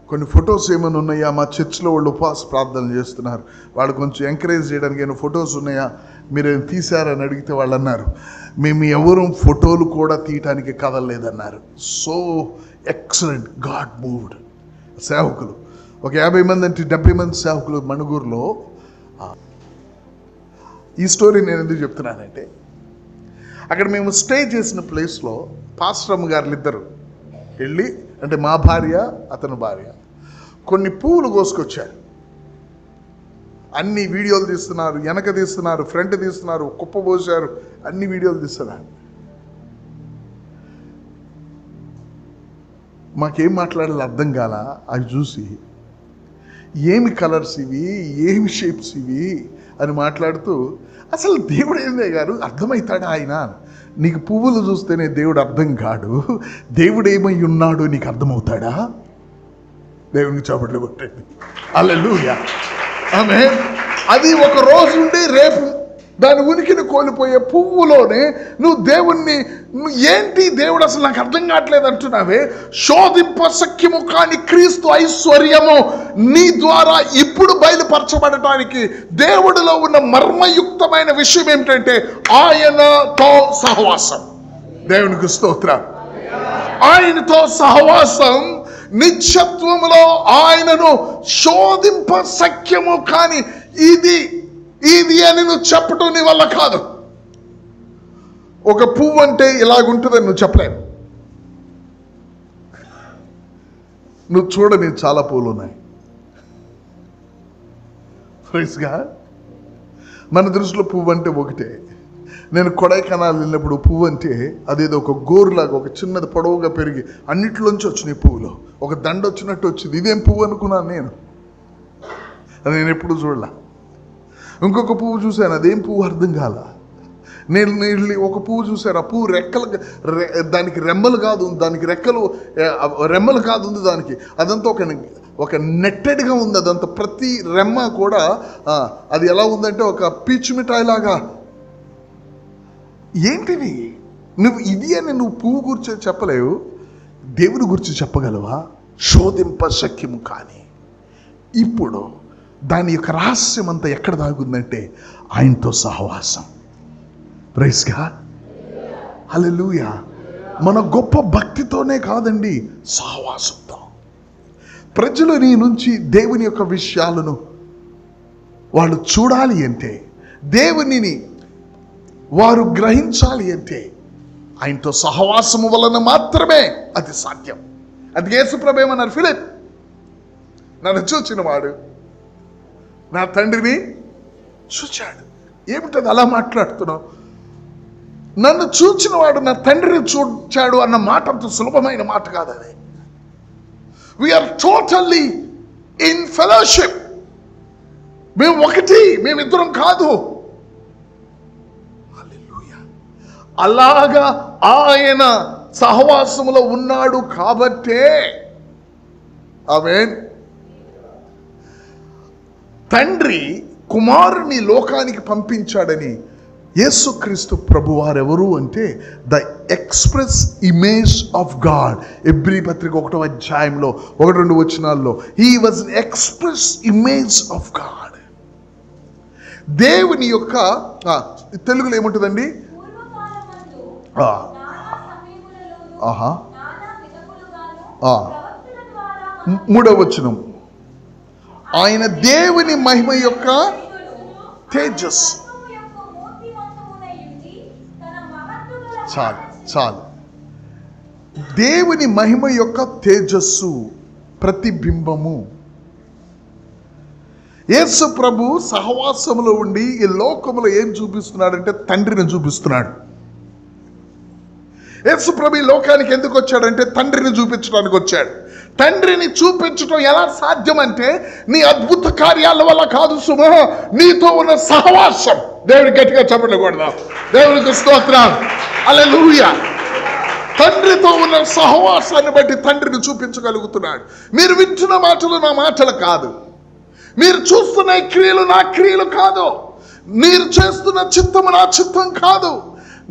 కొన్ని ఫొటోస్ ఏమైనా ఉన్నాయా? మా చర్చ్లో వాళ్ళు ఉపవాస ప్రార్థనలు చేస్తున్నారు, వాళ్ళు కొంచెం ఎంకరేజ్ చేయడానికి ఏమైనా ఫొటోస్ ఉన్నాయా, మీరు తీశారని అడిగితే వాళ్ళు అన్నారు, మేము ఎవరు ఫోటోలు కూడా తీయటానికి కదలలేదన్నారు. So excellent, God moved. సేవకులు ఒక 50 మంది అంటే 70 మంది సేవకులు మణుగూరులో. ఈ స్టోరీ నేను ఎందుకు చెప్తున్నానంటే, అక్కడ మేము స్టే చేసిన ప్లేస్లో పాస్టరమ్మ గారు ఇద్దరు వెళ్ళి, అంటే మా భార్య అతని భార్య, కొన్ని పువ్వులు కోసుకొచ్చారు. అన్ని వీడియోలు తీస్తున్నారు, వెనక తీస్తున్నారు, ఫ్రంట్ తీస్తున్నారు, కుప్ప పోసారు, అన్ని వీడియోలు తీస్తున్నారు. మాకేం మాట్లాడాలి అర్థం కాల. అవి చూసి ఏమి కలర్స్ ఇవి, ఏమి షేప్స్ ఇవి అని మాట్లాడుతూ, అసలు దేవుడు ఏందే గారు అర్థమవుతాడా ఆయన? నీకు పువ్వులు చూస్తేనే దేవుడు అర్థం కాడు, దేవుడు ఏమై ఉన్నాడు నీకు అర్థమవుతాడా? దేవునికి చప్పట్లు కొట్టండి. హల్లెలూయా. ఆమేన్. అది ఒక రోజు ఉండి రేపు దాని ఉనికిని కోల్పోయే పువ్వులోనే నువ్వు దేవుణ్ణి, ఏంటి దేవుడు అసలు నాకు అర్థం కావట్లేదు అంటున్నావే. శోధింప సఖ్యము కాని క్రీస్తు ఐశ్వర్యము నీ ద్వారా ఇప్పుడు బయలుపరచబడటానికి దేవుడిలో ఉన్న మర్మయుక్తమైన విషయం ఏమిటంటే ఆయనతో సహవాసం. దేవునికి స్తోత్రం. ఆయనతో సహవాసం, నిత్యత్వములో ఆయనను శోధింప సఖ్యము కాని ఇది అని నువ్వు చెప్పటం నీ వల్ల కాదు. ఒక పువ్వు అంటే ఇలాగుంటుందని నువ్వు చెప్పలేవు. నువ్వు చూడని చాలా పువ్వులు ఉన్నాయి. ఫ్రెండ్స్గా మన దృష్టిలో పువ్వు అంటే ఒకటే. నేను కొడైకెనాల్ వెళ్ళినప్పుడు పువ్వు అంటే అదేదో ఒక గోరులాగా ఒక చిన్నది పొడవుగా పెరిగి అన్నిట్లోంచి వచ్చినాయి పువ్వులు, ఒక దండ వచ్చినట్టు వచ్చింది. ఇదేం పువ్వు అనుకున్నాను నేను. అది నేను ఎప్పుడు చూడలే. ఇంకొక పువ్వు చూశాను, అదేం పువ్వు అర్థం కాల. నేను ఒక పువ్వు చూశాను, ఆ పువ్వు రెక్కలు, దానికి రెమ్మలు కాదు, దానికి రెమ్మలు కాదు ఉంది దానికి. అదంతా ఒక నెట్టెడ్గా ఉంది. అదంతా ప్రతి రెమ్మ కూడా అది ఎలా ఉందంటే ఒక పీచు మిఠాయి లాగా. ఏంటిది? నువ్వు ఇది అని నువ్వు పువ్వు గురించి చెప్పలేవు, దేవుని గురించి చెప్పగలవా? శోధింప శక్యము కానీ ఇప్పుడు దాని యొక్క రహస్యం అంతా ఎక్కడ దాగుందంటే ఆయనతో సహవాసం. Praise God. హల్లెలూయా. మన గొప్ప భక్తితోనే కాదండి, సహవాసంతో. ప్రజలు నీ నుంచి దేవుని యొక్క విషయాలను వాళ్ళు చూడాలి అంటే, దేవునిని వారు గ్రహించాలి అంటే ఆయనతో సహవాసము వలన మాత్రమే అది సాధ్యం. అది యేసుప్రభు ఏమన్నారు, ఫిలిప్ నన్ను చూచిన వాడు నా తండ్రిని చూచాడు. ఏమిటది అలా మాట్లాడుతున్నావు? నన్ను చూచిన వాడు నా తండ్రిని చూచాడు అన్న మాట అంత సులభమైన మాట కాదు అది. We are totally in fellowship. మేము ఒకటి, మేమిద్దరం కాదు. అలాగా ఆయన సహవాసములో ఉన్నాడు కాబట్టే ఆమేన్, తండ్రి కుమారుని లోకానికి పంపించాడని. యేసుక్రీస్తు ప్రభువారెవరు అంటే the express image of God. ఎబ్రీ పత్రిక 1వ అధ్యాయంలో 1-2 వచనాల్లో he was express image of God. దేవుని యొక్క తెలుగులో ఏముంటుందండి? ఆహా నానా విధములుగాను ఆ. ప్రవక్తల ద్వారా 3వ వచనం, ఆయన దేవుని మహిమ యొక్క తేజస్సు. తత్వము యొక్క మూర్తిమంతమునై ఉండి తన మహత్తుగల చాలు చాలు. దేవుని మహిమ యొక్క తేజస్సు, ప్రతిబింబము. యేసు ప్రభు సహవాసములో ఉండి ఈ లోకములో ఏం చూపిస్తున్నాడంటే తండ్రిని చూపిస్తున్నాడు. యేసు ప్రభు ఈ లోకానికి ఎందుకు వచ్చాడంటే తండ్రిని చూపించడానికి వచ్చాడు. తండ్రిని చూపించడం ఎలా సాధ్యం అంటే నీ అద్భుత కార్యాల వల్ల కాదు సుమా, నీతో ఉన్న సహవాసం. దేవుడికి గట్టిగా చెప్పండి కూడదా? దేవునికి స్తోత్రం, హల్లెలూయా. తండ్రితో ఉన్న సహవాసాన్ని బట్టి తండ్రిని చూపించగలుగుతున్నాడు. మీరు వింటున్న మాటలు నా మాటలు కాదు, మీరు చూస్తున్న క్రియలు నా క్రియలు కాదు, మీరు చేస్తున్న చిత్తము నా చిత్తం కాదు.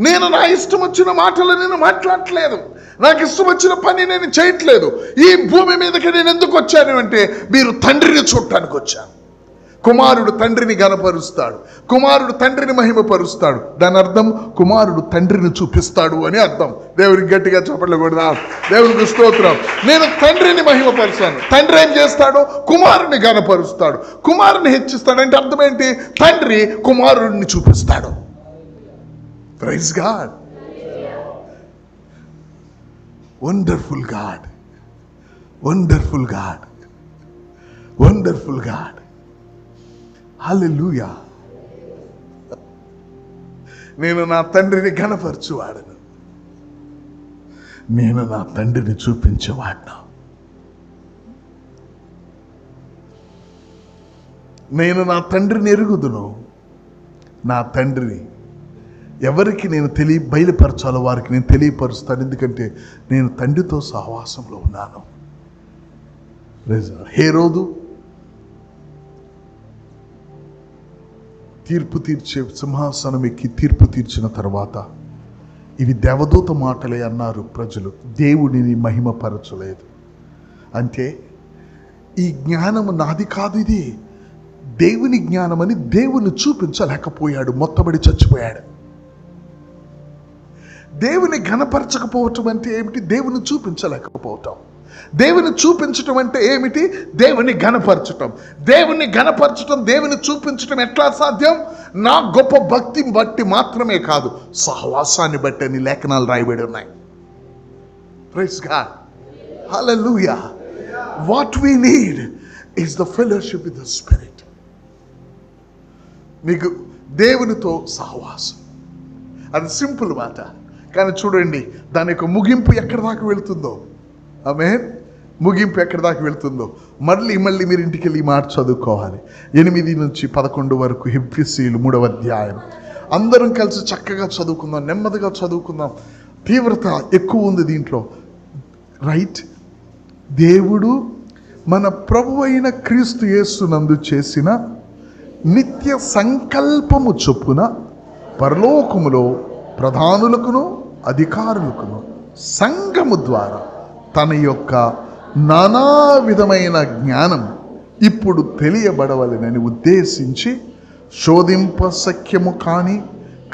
నేను నా ఇష్టం వచ్చిన మాటలు నేను మాట్లాడట్లేదు, నాకు ఇష్టం వచ్చిన పని నేను చేయట్లేదు. ఈ భూమి మీదకి నేను ఎందుకు వచ్చాను అంటే మీరు తండ్రిని చూడటానికి వచ్చాను. కుమారుడు తండ్రిని గణపరుస్తాడు, కుమారుడు తండ్రిని మహిమపరుస్తాడు. దాని అర్థం కుమారుడు తండ్రిని చూపిస్తాడు అని అర్థం. దేవునికి గట్టిగా చెప్పట్లు కూడా దేవునికి స్తోత్రం. నేను తండ్రిని మహిమపరుస్తాను. తండ్రి ఏం చేస్తాడు? కుమారుని గణపరుస్తాడు, కుమారుని హెచ్చిస్తాడు. అంటే అర్థం ఏంటి? తండ్రి కుమారుడిని చూపిస్తాడు. Praise God, wonderful God, wonderful God, wonderful God. Hallelujah. నేను నా తండ్రిని ఘనపరచువాడను, నేను నా తండ్రిని చూపించేవాడను. నేను నా తండ్రిని ఎరుగుదును, నా తండ్రిని ఎవరికి నేను బయలుపరచాలో వారికి నేను తెలియపరుస్తాను. ఎందుకంటే నేను తండ్రితో సహవాసంలో ఉన్నాను. హేరోదు తీర్పు తీర్చే సింహాసనం ఎక్కి తీర్పు తీర్చిన తర్వాత ఇవి దేవదూత మాటలే అన్నారు ప్రజలు, దేవుడిని మహిమపరచలేదు. అంటే ఈ జ్ఞానము నాది కాదు, ఇది దేవుని జ్ఞానమని దేవుని చూపించలేకపోయాడు, మొత్తబడి చచ్చిపోయాడు. దేవుని ఘనపరచకపోవటం అంటే ఏమిటి? దేవుని చూపించలేకపోవటం. దేవుని చూపించటం అంటే ఏమిటి? దేవుని ఘనపరచటం. దేవుని ఘనపరచటం, దేవుని చూపించటం ఎట్లా సాధ్యం? నా గొప్ప భక్తిని బట్టి మాత్రమే కాదు, సహవాసాన్ని బట్టి అని లేఖనాలు రాయబడి ఉన్నాయి. Praise God, hallelujah. What we need is the fellowship with the spirit. మీకు దేవునితో సహవాసం, అది సింపుల్ మాట. కానీ చూడండి దాని యొక్క ముగింపు ఎక్కడి దాకా వెళ్తుందో. ఆమేన్. ముగింపు ఎక్కడి దాకా వెళ్తుందో మళ్ళీ మీరు ఇంటికి వెళ్ళి ఈ మాట చదువుకోవాలి. 8 నుంచి 11 వరకు హెబ్రీయులు 3వ అధ్యాయం. అందరం కలిసి చక్కగా చదువుకుందాం, నెమ్మదిగా చదువుకుందాం. తీవ్రత ఎక్కువ ఉంది దీంట్లో. రైట్. దేవుడు మన ప్రభువైన క్రీస్తు యేసునందు చేసిన నిత్య సంకల్పము చొప్పున పరలోకములో ప్రధానులకును అధికారులకును సంఘము ద్వారా తన యొక్క నానా విధమైన జ్ఞానం ఇప్పుడు తెలియబడవలెనని ఉద్దేశించి శోధింప సఖ్యము కాని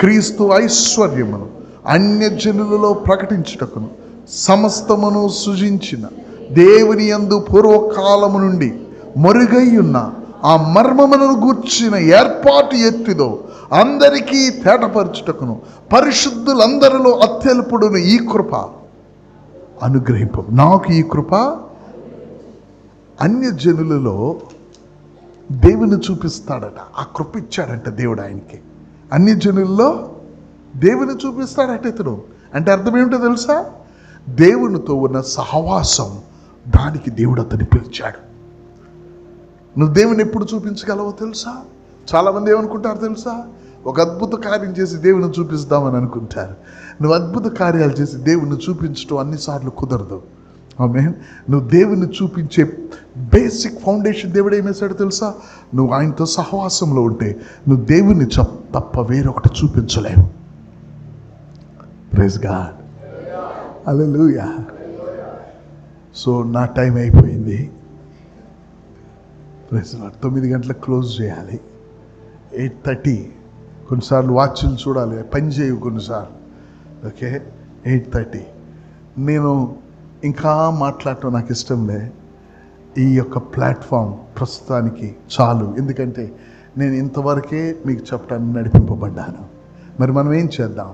క్రీస్తు ఐశ్వర్యమును అన్యజనులలో ప్రకటించుటకును సమస్తమును సృజించిన దేవుని యందు పూర్వకాలము నుండి మరుగైయున్న ఆ మర్మమును గూర్చిన ఏర్పాటు ఎత్తిదో అందరికీ తేటపరచుటకును పరిశుద్ధులందరిలో అత్యల్పుడును ఈ కృప అనుగ్రహింప. నాకు ఈ కృప అన్యజనులలో దేవుని చూపిస్తాడట. ఆ కృప ఇచ్చాడంట దేవుడు ఆయనకి. అన్యజనుల్లో దేవుని చూపిస్తాడట ఇతడు. అంటే అర్థం ఏమిటో తెలుసా? దేవునితో ఉన్న సహవాసం, దానికి దేవుడు అతన్ని పిలిచాడు. నువ్వు దేవుని ఎప్పుడు చూపించగలవో తెలుసా? చాలామంది ఏమనుకుంటారు తెలుసా? ఒక అద్భుత కార్యం చేసి దేవుని చూపిస్తామని అనుకుంటారు. నువ్వు అద్భుత కార్యాలు చేసి దేవుని చూపించడం అన్నిసార్లు కుదరదు. ఆమేన్. నువ్వు దేవుని చూపించే బేసిక్ ఫౌండేషన్ దేవుడు ఏం వేశాడు తెలుసా? నువ్వు ఆయనతో సహవాసంలో ఉంటే నువ్వు దేవుని తప్ప వేరొకటి చూపించలేవు. Praise God, hallelujah. సో నా టైం అయిపోయింది. Praise Lord. 9 గంటలకు క్లోజ్ చేయాలి. 8:30. కొన్నిసార్లు వాచ్లు చూడాలి, పని చేయవు కొన్నిసార్లు. ఓకే, 8:30. నేను ఇంకా మాట్లాడటం నాకు ఇష్టంలే. ఈ యొక్క ప్లాట్ఫామ్ ప్రస్తుతానికి చాలు. ఎందుకంటే నేను ఇంతవరకే మీకు చెప్పడానికి నడిపింపబడ్డాను. మరి మనం ఏం చేద్దాం?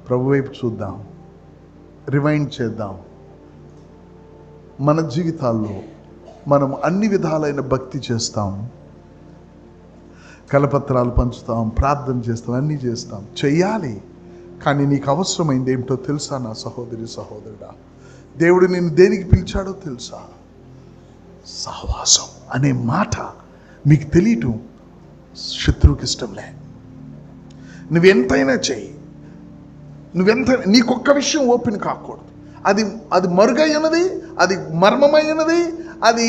ప్రభు వైపు చూద్దాం, రివైండ్ చేద్దాం. మన జీవితాల్లో మనం అన్ని విధాలైన భక్తి చేస్తాం, కలపత్రాలు పంచుతాం, ప్రార్థన చేస్తాం, అన్నీ చేస్తాం, చెయ్యాలి. కానీ నీకు అవసరమైంది ఏమిటో తెలుసా నా సహోదరి సహోదరుడా? దేవుడు నిన్ను దేనికి పిలిచాడో తెలుసా? సహవాసం అనే మాట మీకు తెలియటం శత్రువుకి ఇష్టంలే. నువ్వెంతైనా చెయ్యి, నీకొక్క విషయం ఓపెన్ కాకూడదు. అది మరుగైనది, అది మర్మమైనది, అది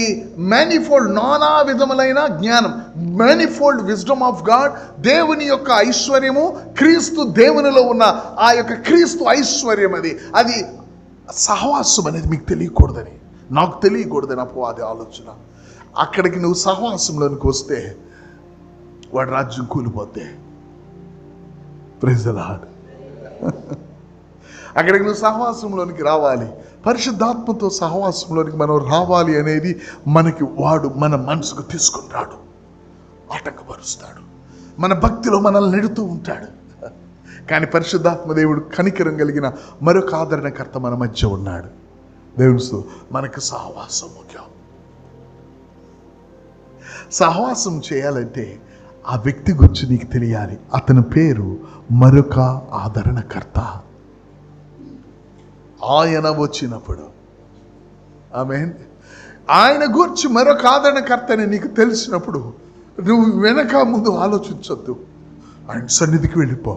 మేనిఫోల్డ్, నానా విధములైన జ్ఞానం, మేనిఫోల్డ్ విజ్డమ్ ఆఫ్ గాడ్. దేవుని యొక్క ఐశ్వర్యము, క్రీస్తు దేవునిలో ఉన్న ఆ యొక్క క్రీస్తు ఐశ్వర్యం, అది సహవాసం అనేది మీకు తెలియకూడదని, నాకు తెలియకూడదని అపవాది ఆలోచన. అక్కడికి నువ్వు సహవాసంలోనికి వస్తే వాడి రాజ్యం కూలిపోతే. Praise the lord. అక్కడికి నువ్వు సహవాసంలోనికి రావాలి. పరిశుద్ధాత్మతో సహవాసంలోనికి మనం రావాలి అనేది వాడు మన మనసుకు తీసుకుని రాడు, ఆటంకపరుస్తాడు. మన భక్తిలో మనల్ని నెడుతూ ఉంటాడు. కానీ పరిశుద్ధాత్మ దేవుడు కనికరం కలిగిన మరొక ఆదరణకర్త మన మధ్య ఉన్నాడు. దేవుడు మనకు సహవాసం ముఖ్యం. సహవాసం చేయాలంటే ఆ వ్యక్తి గురించి నీకు తెలియాలి. అతని పేరు మరొక ఆదరణకర్త. ఆయన వచ్చినప్పుడు, ఆమేన్, ఆయన గురించి మరొక ఆదరణకర్తని నీకు తెలిసినప్పుడు నువ్వు వెనక ముందు ఆలోచించొద్దు, ఆయన సన్నిధికి వెళ్ళిపో.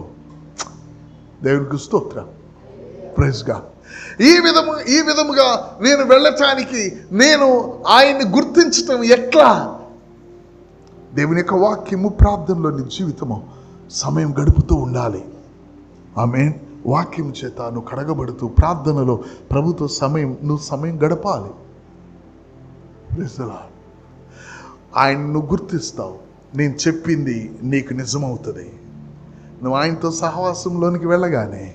దేవునికి స్తోత్రం. Praise God. ఈ విధముగా నేను వెళ్ళటానికి నేను ఆయన్ని గుర్తించటం ఎట్లా? దేవుని యొక్క వాక్యము, ప్రార్థనలో నీ జీవితము సమయం గడుపుతూ ఉండాలి. ఆమేన్. వాక్యం చేత నువ్వు కడగబడుతూ ప్రార్థనలో ప్రభుతో నువ్వు సమయం గడపాలి. ఆయన నువ్వు గుర్తిస్తావు, నేను చెప్పింది నీకు నిజమవుతుంది. నువ్వు ఆయనతో సహవాసంలోనికి వెళ్ళగానే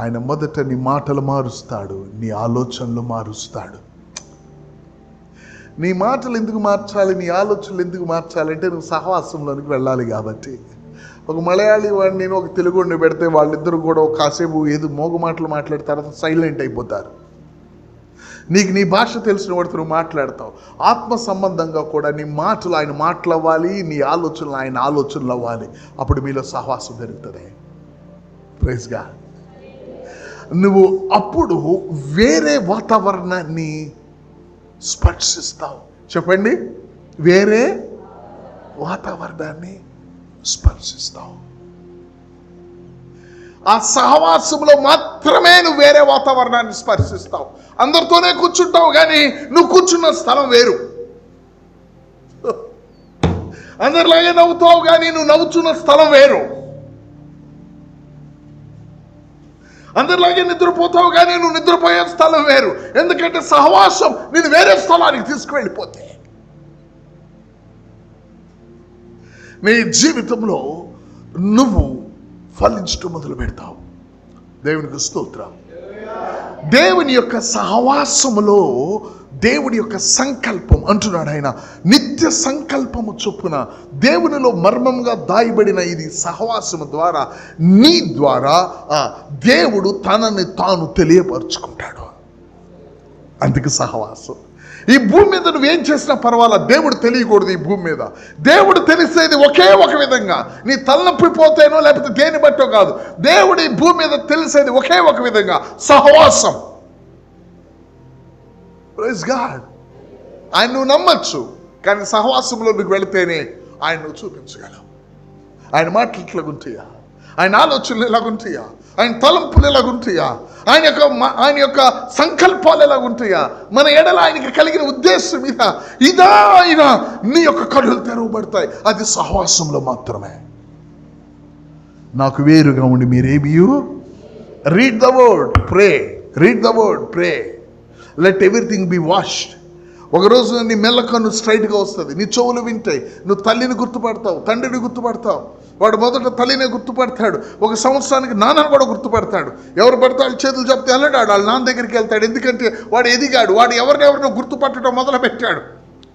ఆయన మొదట నీ మాటలు మారుస్తాడు, నీ ఆలోచనలు మారుస్తాడు. నీ మాటలు ఎందుకు మార్చాలి, నీ ఆలోచనలు ఎందుకు మార్చాలి అంటే నువ్వు సహవాసంలోనికి వెళ్ళాలి కాబట్టి. ఒక మలయాళీ వాడిని నేను ఒక తెలుగుని పెడితే వాళ్ళిద్దరు కూడా ఒక కాసేపు ఏదో మోగ మాటలు మాట్లాడతారు, సైలెంట్ అయిపోతారు. నీకు నీ భాష తెలిసిన వాడితో నువ్వు మాట్లాడతావు. ఆత్మ సంబంధంగా కూడా నీ మాటలు ఆయన మాటలు అవ్వాలి, నీ ఆలోచనలు ఆయన ఆలోచనలు అవ్వాలి. అప్పుడు మీలో సహవాసం జరుగుతుంది. Praise God. నువ్వు అప్పుడు వేరే వాతావరణాన్ని స్పర్శిస్తావు. చెప్పండి, వేరే వాతావరణాన్ని స్పర్శిస్తావు. ఆ సహవాసంలో మాత్రమే నువ్వు వేరే వాతావరణాన్ని స్పర్శిస్తావు. అందరితోనే కూర్చుంటావు, కానీ నువ్వు కూర్చున్న స్థలం వేరు. అందరిలాగే నవ్వుతావు, కానీ నువ్వు నవ్వుచున్న స్థలం వేరు. అందరిలాగే నిద్రపోతావు, కానీ నువ్వు నిద్రపోయే స్థలం వేరు. ఎందుకంటే సహవాసం నేను వేరే స్థలానికి తీసుకువెళ్ళిపోతే నీ జీవితంలో నువ్వు ఫలించడం మొదలు పెడతావు. దేవునికి స్తోత్రం. దేవుని యొక్క సహవాసములో దేవుడి యొక్క సంకల్పం అంటున్నాడు ఆయన. నిత్య సంకల్పము చొప్పున దేవునిలో మర్మంగా దాయబడిన ఇది సహవాసము ద్వారా నీ ద్వారా దేవుడు తనని తాను తెలియపరుచుకుంటాడు. అందుకు సహవాసం. ఈ భూమి మీద నువ్వేం చేసినా పర్వాలా, దేవుడు తెలియకూడదు. ఈ భూమి మీద దేవుడు తెలిసేది ఒకే ఒక విధంగా. నీ తలనొప్పి పోతేనో లేకపోతే దేని బట్టో కాదు, దేవుడు ఈ భూమి మీద తెలిసేది ఒకే ఒక విధంగా, సహవాసం. Praise God. ఆయన నువ్వు నమ్మచ్చు, కానీ సహవాసంలో నువ్వు వెళితేనే ఆయన నువ్వు చూపించగలవు. ఆయన మాటలు ఇట్లాగుంటాయా, ఆయన ఆలోచనలు ఎలాగుంటాయా, ఆయన తలంపులు ఎలాగుంటాయా, ఆయన యొక్క సంకల్పాలు ఎలాగుంటాయా, మన ఎడల ఆయనకి కలిగిన ఉద్దేశం ఇదా ఆయన నీ యొక్క కళ్ళు తెరవబడతాయి. అది సహవాసంలో మాత్రమే. నాకు వేరుగా ఉండి మీరేమి read the word, pray. Read the word, pray. Let everything B washed. ఒకరోజు నీ మెల్లకన్ను స్ట్రైట్గా వస్తుంది, నీ చెవులు వింటాయి, నువ్వు తల్లిని గుర్తుపడతావు, తండ్రిని గుర్తుపడతావు. వాడు మొదట తల్లినే గుర్తుపడతాడు, ఒక సంవత్సరానికి నాన్నను కూడా గుర్తుపడతాడు. ఎవరు పడితే వాళ్ళ చేతులు చెప్తే వెళ్ళడాడు, వాళ్ళ నాన్న దగ్గరికి వెళ్తాడు. ఎందుకంటే వాడు ఎదిగాడు, వాడు ఎవరినెవరినో గుర్తుపట్టడం మొదలుపెట్టాడు.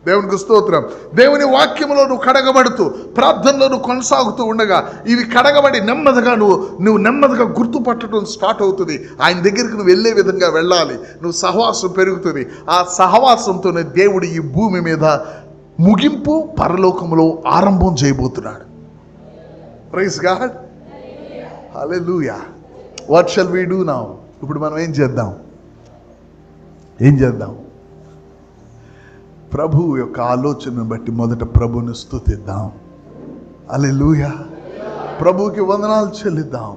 దేవునికి స్తోత్రం. దేవుని వాక్యంలో నువ్వు కడగబడుతూ ప్రార్థనలో నువ్వు కొనసాగుతూ ఉండగా ఇవి కడగబడి నెమ్మదిగా నువ్వు నెమ్మదిగా గుర్తుపట్టడం స్టార్ట్ అవుతుంది. ఆయన దగ్గరికి నువ్వు వెళ్ళే విధంగా వెళ్ళాలి. నువ్వు సహవాసం పెరుగుతుంది. ఆ సహవాసంతోనే దేవుడు ఈ భూమి మీద ముగింపు, పరలోకములో ఆరంభం చేయబోతున్నాడు. Praise God, hallelujah. What shall we do now? ఇప్పుడు మనం ఏం చేద్దాం? ప్రభువు యొక్క ఆలోచనను బట్టి మొదట ప్రభువుని స్తుతిద్దాం. హల్లెలూయా. ప్రభువుకి వందనాలు చెల్లిద్దాం.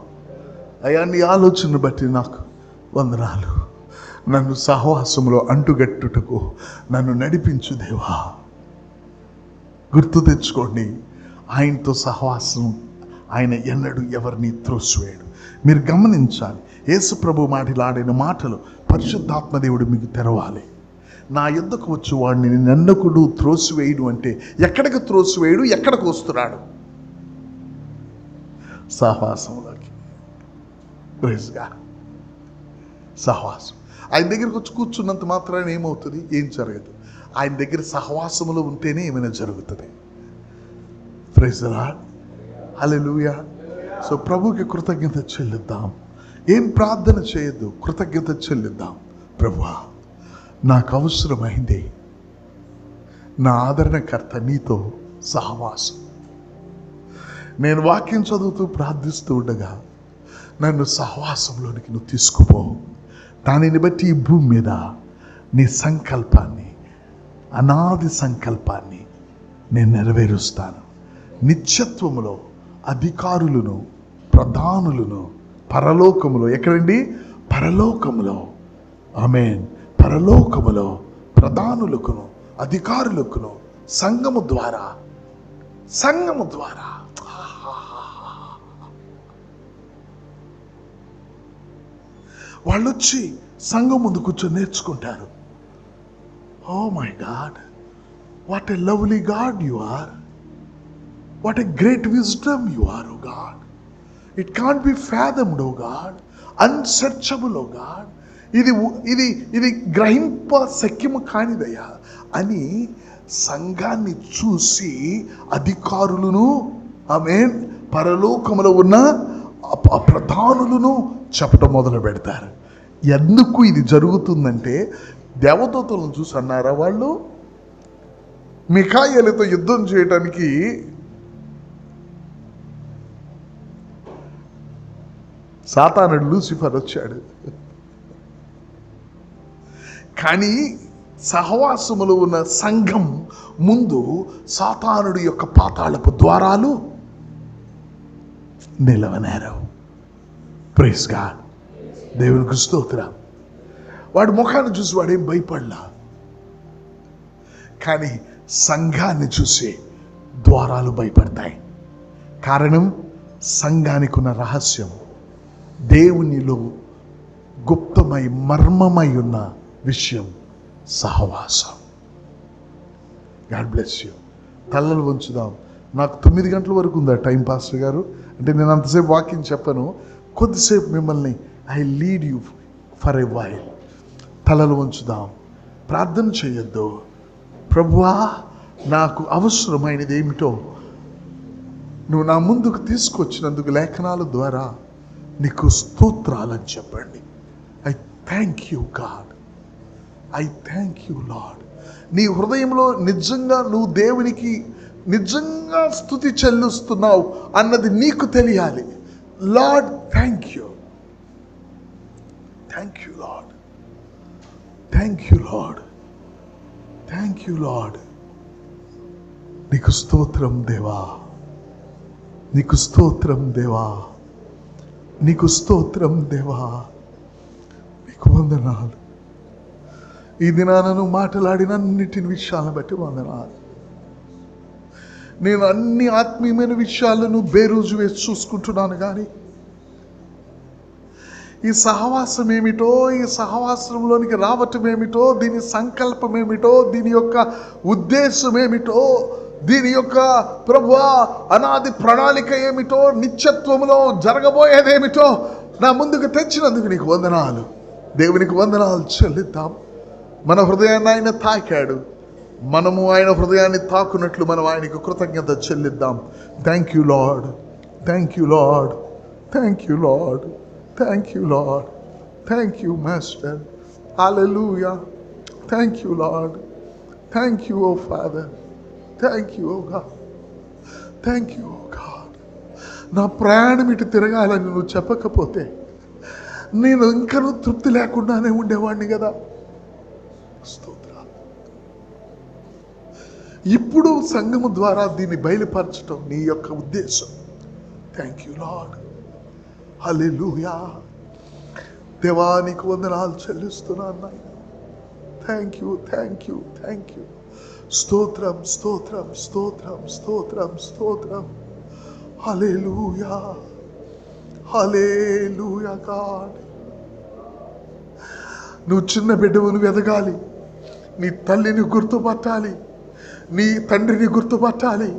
అయ్యా, నీ ఆలోచనను బట్టి నాకు వందనాలు. నన్ను సహవాసంలో అంటుగట్టుటకు నన్ను నడిపించు దేవా. గుర్తు తెచ్చుకోండి, ఆయనతో సహవాసం ఆయన ఎన్నడూ ఎవరిని త్రోసివేయడు. మీరు గమనించాలి, యేసు ప్రభు మాట్లాడిన మాటలు పరిశుద్ధాత్మ దేవుడు మీకు తెరవాలి. నా యుద్ధకు వచ్చి వాడిని నన్నకుడు త్రోసివేయడు అంటే ఎక్కడికి త్రోసివేయడు, ఎక్కడికి వస్తున్నాడు? సహవాసంలోకి. ప్రైజ్గా సహవాసం. ఆయన దగ్గరికి వచ్చి కూర్చున్నంత మాత్రాన ఏమవుతుంది? ఏం జరగదు. ఆయన దగ్గర సహవాసములో ఉంటేనే ఏమైనా జరుగుతుంది. Praise the Lord, hallelujah. So ప్రభువుకి కృతజ్ఞత చెల్లిద్దాం. ఏం ప్రార్థన చేయొద్దు, కృతజ్ఞత చెల్లిద్దాం. ప్రభువా, నాకు అవసరమైంది నా ఆదరణకర్త నీతో సహవాసం. నేను వాక్యం చదువుతూ ప్రార్థిస్తూ ఉండగా నన్ను సహవాసంలోనికి నువ్వు తీసుకుపో. దానిని బట్టి ఈ భూమి మీద నీ సంకల్పాన్ని, అనాది సంకల్పాన్ని నేను నెరవేరుస్తాను. నిత్యత్వములో అధికారులను, ప్రధానులను పరలోకములో, ఎక్కడండి? పరలోకములో. ఆమేన్. పరలోకములో ప్రధానులకును, అధికారులకును సంఘము ద్వారా వాళ్ళు వచ్చి సంఘం ముందు కూర్చొని నేర్చుకుంటారు. Oh my God, what a lovely God you are, what a great wisdom you are, oh God. It can't be fathomed, oh God. Unsearchable, oh God. ఇది గ్రహింప శక్యము కానిదయ్యా అని సంఘాన్ని చూసి అధికారులను, ఆమేన్, పరలోకములో ఉన్న ప్రధానులను చెప్పటం మొదలు పెడతారు. ఎందుకు ఇది జరుగుతుందంటే దేవదూతలను చూసి అన్నారా వాళ్ళు? మిఖాయేలుతో యుద్ధం చేయడానికి సాతానుడు లూసిఫర్ వచ్చాడు. కానీ సహవాసములో ఉన్న సంఘం ముందు సాతానుడి యొక్క పాతాళపు ద్వారాలు నిలవనేరు. ప్రైజ్ గాడ్, దేవునికి స్తోత్రం. వాడి ముఖాన్ని చూసి వాడేం భయపడలా, కానీ సంఘాన్ని చూసి ద్వారాలు భయపడతాయి. కారణం, సంఘానికి ఉన్న రహస్యం, దేవునిలో గుప్తమై మర్మమై ఉన్న విషయం సహవాసం. God bless you. తలలు వంచుదాం. నాకు 9 గంటల వరకు ఉందా టైం, పాస్టర్ గారు? అంటే నేను అంతసేపు వాక్యం చెప్పను, కొద్దిసేపు మిమ్మల్ని I lead you for a while. తలలు వంచుదాం, ప్రార్థన చేయొద్దు. ప్రభువా, నాకు అవసరమైనది ఏమిటో నువ్వు నా ముందుకు తీసుకొచ్చినందుకు లేఖనాల ద్వారా నీకు స్తోత్రాలని చెప్పండి. I thank you God, I thank you lord. నీ హృదయంలో నిజంగా నువ్వు దేవునికి నిజంగా స్తుతి చెల్లిస్తున్నావు అన్నది నీకు తెలియాలి. Lord, thank you, thank you Lord, thank you Lord, thank you lord. నీకు స్తోత్రం దేవా, నీకు స్తోత్రం దేవా, నీకు స్తోత్రం దేవా, నీకు వందనాలు. ఈ దినాన నువ్వు మాట్లాడిన అన్నిటిని విషయాలను బట్టి వందనాలు. నేను అన్ని ఆత్మీయమైన విషయాలను బేరోజు వేసి చూసుకుంటున్నాను, కానీ ఈ సహవాసం ఏమిటో, ఈ సహవాసంలోనికి రావటం ఏమిటో, దీని సంకల్పం ఏమిటో, దీని యొక్క ఉద్దేశం ఏమిటో, దీని యొక్క ప్రభువా అనాది ప్రణాళిక ఏమిటో, నిత్యత్వంలో జరగబోయేదేమిటో నా ముందుకు తెచ్చినందుకు నీకు వందనాలు. దేవునికి వందనాలు చెల్లిద్దాం. మన హృదయాన్ని ఆయన తాకాడు, మనము ఆయన హృదయాన్ని తాకున్నట్లు మనం ఆయనకు కృతజ్ఞత చెల్లిద్దాం. Thank you Lord, thank you Lord, thank you Lord, thank you Lord, thank you master. Hallelujah. Thank you Lord, thank you O Father, thank you O God, thank you O God. నా ప్రయాణం ఇటు తిరగాలని నువ్వు చెప్పకపోతే నేను ఇంకనూ తృప్తి లేకుండానే ఉండేవాడిని కదా. స్తోత్రాలు. ఇప్పుడు సంఘము ద్వారా దీన్ని బయలుపరచడం నీ యొక్క ఉద్దేశం. Thank you Lord. హల్లెలూయా. దేవా నీకు వందనాలు చెల్లిస్తున్నాను నాయన. Thank you, thank you, thank you. స్తోత్రం, స్తోత్రం, స్తోత్రం, స్తోత్రం, స్తోత్రం. Hallelujah, hallelujah God. నువ్వు చిన్న బిడ్డవు, నువ్వు ఎదగాలి, నీ తల్లిని గుర్తుపట్టాలి, నీ తండ్రిని గుర్తుపట్టాలి,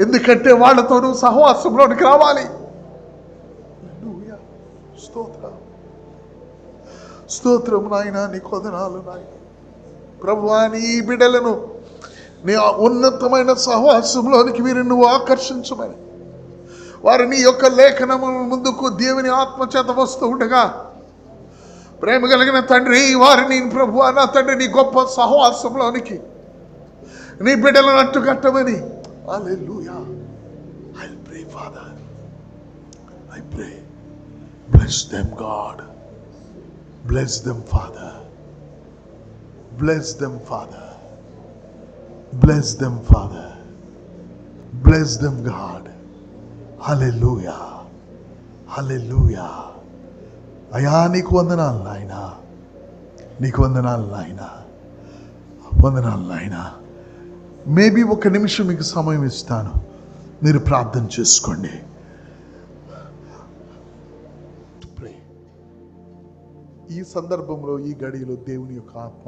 ఎందుకంటే వాళ్ళతో నువ్వు సహవాసంలోనికి రావాలి. స్తోత్రం, స్తోత్రం నాయన, నీకు వందనాలు నాయన. ప్రభువా నీ బిడ్డలను నీ ఉన్నతమైన సహవాసంలోనికి వీరిని నువ్వు ఆకర్షించమని, వారు నీ యొక్క లేఖనము ముందుకు దేవుని ఆత్మచేత వస్తూ ఉండగా, ప్రేమ కలిగిన తండ్రి వారిని ప్రభువా నా తండ్రి నీ గొప్ప సహవాసంలోనికి నీ బిడ్డలను అట్టుకట్టమని. హల్లెలూయా. I pray Father, I pray, bless them God, bless them Father, bless them Father, bless them Father, bless them God. హల్లెలూయా, హల్లెలూయా. అయా నీకు వందనాలు నాయనా, నీకు వందనాలు నాయనా, వందనాలు నాయనా. మేబీ ఒక నిమిషం మీకు సమయం ఇస్తాను, మీరు ప్రార్థన చేసుకోండి. ఈ సందర్భంలో ఈ గడియలో దేవుని యొక్క ఆత్మ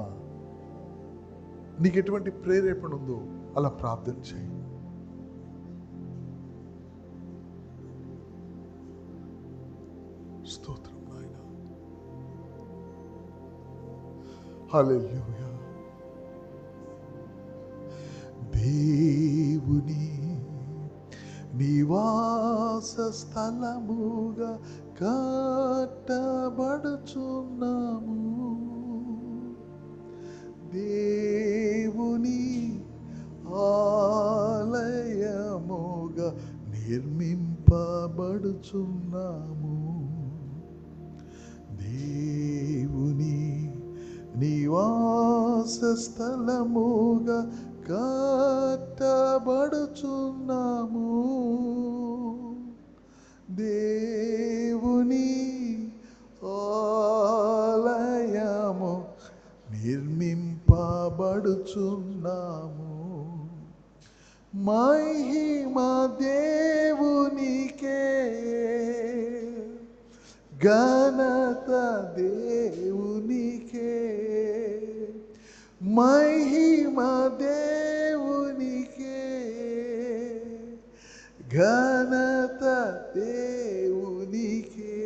నీకు ఎటువంటి ప్రేరేపణ ఉందో అలా ప్రార్థన చేయి. స్తోత్రం నాయనా. హల్లెలూయా. దేవుని నివాస స్థలముగా కట్టబడుచున్నాము, దేవుని ఆలయముగా నిర్మింపబడుచున్నాము, దేవుని నివాస స్థలముగా కట్టబడుచున్నాము, దేవుని ఆలయము నిర్మింపబడుచున్నాము. మహిమ దేవునికే, ఘనత దేవునికే, మహిమ దేవునికే, ఘనత దేవునికే.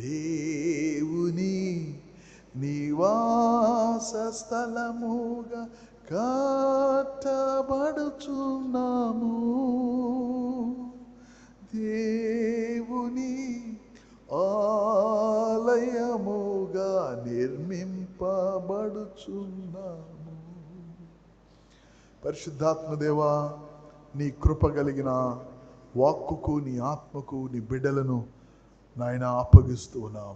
దేవుని నివాస స్థలముగా కట్టబడుచున్నాము, దేవుని ఆలయముగా నిర్మింపబడుచున్నాము. పరిశుద్ధాత్మ దేవా, నీ కృప కలిగిన వాక్కుకు, నీ ఆత్మకు నీ బిడ్డలను నాయన అప్పగిస్తూ ఉన్నాం.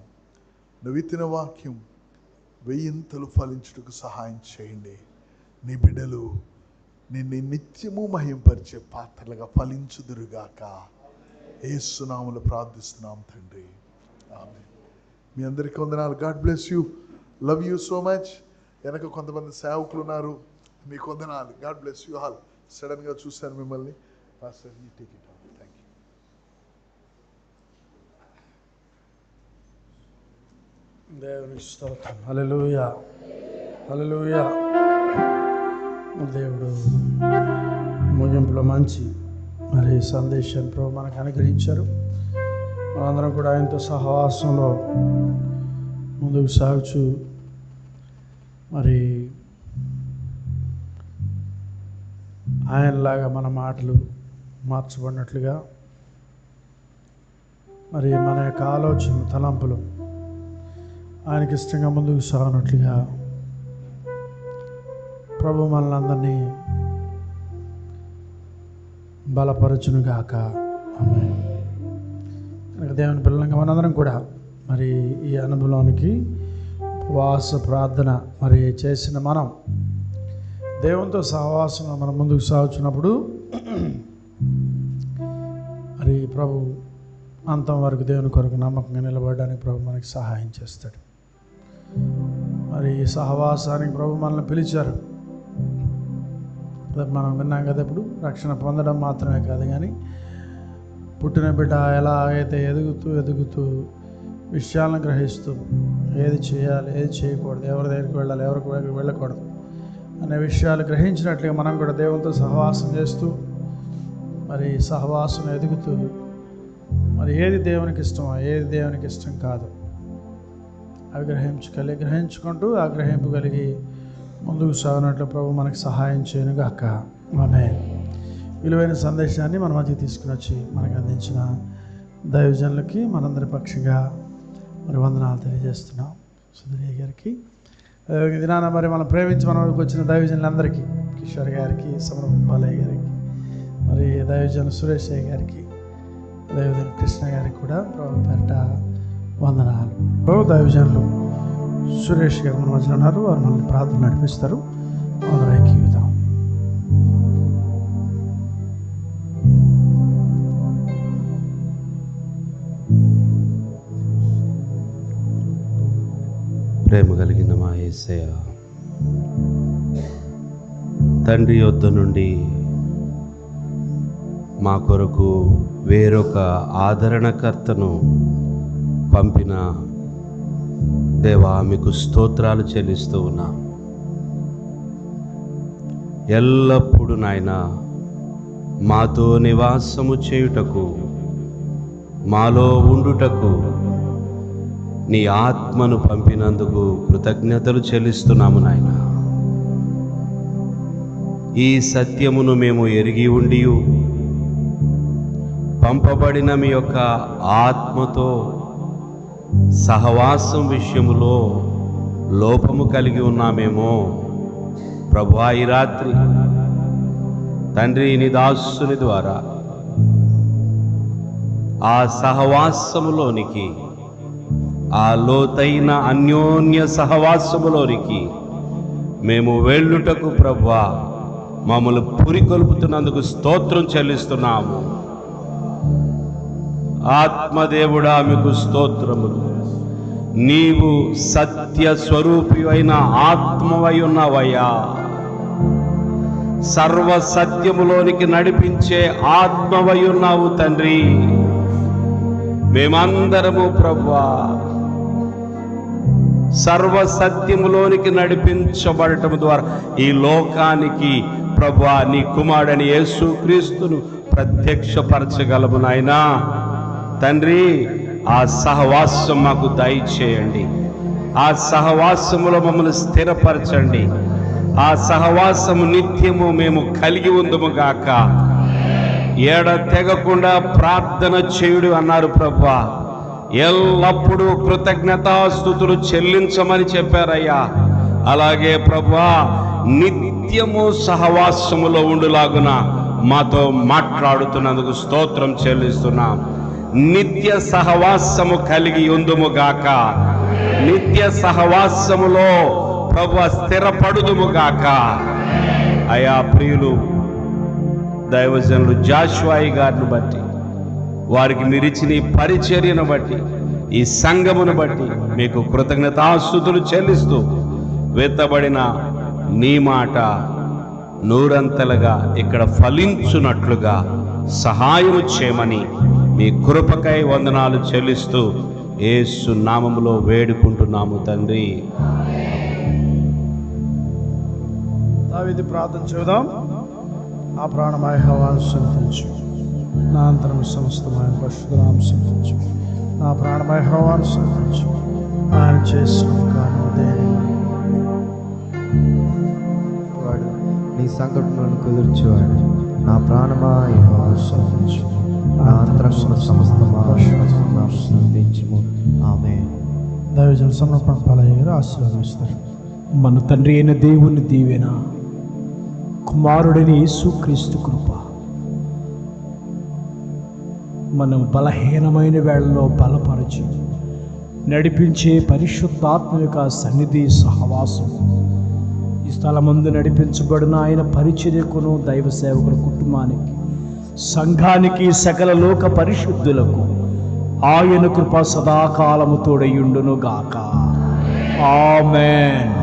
నువ్వు ఇచ్చిన వాక్యం వెయ్యింతలు ఫలించుటకు సహాయం చేయండి. నీ బిడ్డలు నిన్ను నిత్యము మహింపరిచే పాత్రలుగా ఫలించుదురుగాక. యేసు నామములో ప్రార్థిస్తున్నాం తండ్రి, ఆమేన్. మీ అందరికీ వందనాలు. God bless you, love you so much. వెనక కొంతమంది సేవకులు ఉన్నారు, మీకు వందనాలు. God bless you all. సడన్గా చూశాను మిమ్మల్ని. Pastor, you take it. Thank you. దేవునికి స్తోత్రం. హల్లెలూయా, హల్లెలూయా. దేవుడు ముగింపులో మంచి సందేశాన్ని ప్రభు మనకు అనుగ్రహించారు. మనందరం కూడా ఆయనతో సహవాసంలో ముందుకు సాగుచు ఆయనలాగా మన మాటలు మార్చబడినట్లుగా మన యొక్క ఆలోచన తలంపులు ఆయనకి ఇష్టంగా ముందుకు సాగినట్లుగా ప్రభు మనల్ని అందరినీ బలపరచునుగాక. ఆమేన్. దేవుని పిల్లలంగా మనందరం కూడా ఈ అనుభవానికి ఉపవాస ప్రార్థన చేసిన మనం దేవునితో సహవాసంగా మనం ముందుకు సాగుతున్నప్పుడు ప్రభు అంతం వరకు దేవుని కొరకు నమ్మకంగా నిలబడడానికి ప్రభు మనకి సహాయం చేస్తాడు. ఈ సహవాసానికి ప్రభు మనల్ని పిలిచారు. మనం విన్నాం కదా, ఇప్పుడు రక్షణ పొందడం మాత్రమే కాదు, కానీ పుట్టిన బిడ్డ ఎలా అయితే ఎదుగుతూ విషయాలను గ్రహిస్తూ ఏది చేయాలి, ఏది చేయకూడదు, ఎవరి దగ్గరికి వెళ్ళాలి, ఎవరికి వెళ్ళకూడదు అనే విషయాలు గ్రహించినట్లుగా మనం కూడా దేవునితో సహవాసం చేస్తూ సహవాసం ఎదుగుతూ ఏది దేవునికి ఇష్టమో, ఏది దేవునికి ఇష్టం కాదు అవి గ్రహించుకుంటూ ఆ గ్రహింపు కలిగి ముందుకు సాగినట్లు ప్రభు మనకు సహాయం చేయనుగాక. ఆమేన్. విలువైన సందేశాన్ని మన మధ్య తీసుకుని వచ్చి మనకు అందించిన దైవజనులకి మనందరి పక్షంగా వందనాలు తెలియజేస్తున్నాం. సుధీరయ్య గారికి, దినాన మనం ప్రేమించి మన వరకు వచ్చిన దైవజనులందరికీ, కిషోర్ గారికి, సమరం బాలయ్య గారికి, దైవజనులు సురేష్ గారికి, దైవజనులు కృష్ణ గారికి కూడా ప్రభు పేరిట వందనాలు. దైవజనులు సురేష్ గారు మన మధ్యలో ఉన్నారు. వారు మనల్ని ప్రార్థన నడిపిస్తారు. అందరికీ విధాం. ప్రేమ కలిగిన మా యేసయ్య, తండ్రి యొద్ద నుండి మా కొరకు వేరొక ఆదరణకర్తను పంపిన దేవా, మీకు స్తోత్రాలు చెల్లిస్తూ ఉన్నా. ఎల్లప్పుడూ నాయన మాతో నివాసము చేయుటకు, మాలో ఉండుటకు నీ ఆత్మను పంపినందుకు కృతజ్ఞతలు చెల్లిస్తున్నాము నాయన. ఈ సత్యమును మేము ఎరిగి ఉండి పంపబడిన మీ యొక్క ఆత్మతో సహవాసం విషయములో లోపము కలిగి ఉన్నామేమో ప్రభువా. ఈ రాత్రి తండ్రి నీ దాసుని ద్వారా ఆ సహవాసములోనికి, ఆ లోతైన అన్యోన్య సహవాసములోనికి మేము వెళ్ళుటకు ప్రభువా మమ్మల్ని పురికొల్పుతున్నందుకు స్తోత్రం చెల్లిస్తున్నాము. ఆత్మదేవుడా మీకు స్తోత్రములు. నీవు సత్య స్వరూపి అయిన ఆత్మవై ఉన్నావయ్యా. సర్వ సత్యములోనికి నడిపించే ఆత్మవై ఉన్నావు తండ్రి. మేమందరము ప్రభువా సర్వ సత్యములోనికి నడిపించబడటం ద్వారా ఈ లోకానికి ప్రభువా నీ కుమారుడైన యేసుక్రీస్తును ప్రత్యక్షపరచగలము నాయనా. తండ్రి, ఆ సహవాసం మాకు దయచేయండి. ఆ సహవాసములో మమ్మల్ని స్థిరపరచండి. ఆ సహవాసము నిత్యము మేము కలిగి ఉందుము గాక. ఏడ తెగకుండా ప్రార్థన చేయుడు అన్నారు ప్రభువా. ఎల్లప్పుడూ కృతజ్ఞతాస్తుతులు చెల్లించమని చెప్పారయ్యా. అలాగే ప్రభువా నిత్యము సహవాసములో ఉండులాగున మాతో మాట్లాడుతున్నందుకు స్తోత్రం చెల్లిస్తున్నాం. నిత్య సహవాసము కలిగి ఉందుముగాక. నిత్య సహవాసములో ప్రభువా స్థిరపడుదుముగాక. అయా ప్రియులు దైవజనులు జాషువాయి గారిని బట్టి, వారికి మీరిచ్చిన ఈ పరిచర్యను బట్టి, ఈ సంఘమును బట్టి మీకు కృతజ్ఞతాస్తుతులు చెల్లిస్తూ వెత్తబడిన నీ మాట నూరంతలుగా ఇక్కడ ఫలించున్నట్లుగా సహాయము చేయమని మీ కృపకై వందనాలు చెల్లిస్తూ యేసు నామములో వేడుకుంటున్నాము తండ్రి. దావీదు ప్రార్థన చేద్దాం. నా ప్రాణమయ యెహోవాను స్తుతించు, నా అంతరం సమస్తమైన పరిశుద్ధనామం స్తుతించు. నా ప్రాణమయ యెహోవాను స్తుతించు, ఆయన చేసిన ఉపకారము దేనిని. వాడు నీ సంకటములను కుదుర్చువాడు. నా ప్రాణమా యెహోవాను స్తుతించు, నా అంతరంగమున సమస్తమా పరిశుద్ధనామం స్తుతించుము. ఆమేన్. దైవజన సమర్పణ పాలయ్య గారు ఆశీర్వదిస్తారు. మన తండ్రి అయిన దేవుని దీవెన, కుమారుడైన యేసుక్రీస్తు కృప, మనం బలహీనమైన వేళలో బలపరిచి నడిపించే పరిశుద్ధాత్మ యొక్క సన్నిధి సహవాసం, ఈ స్థలమందు నడిపించబడిన ఆయన పరిచర్యకును దైవ సేవకుల కుటుంబానికి, సంఘానికి, సకల లోక పరిశుద్ధులకు ఆయన కృప సదాకాలము తోడయుండును గాక. ఆమేన్.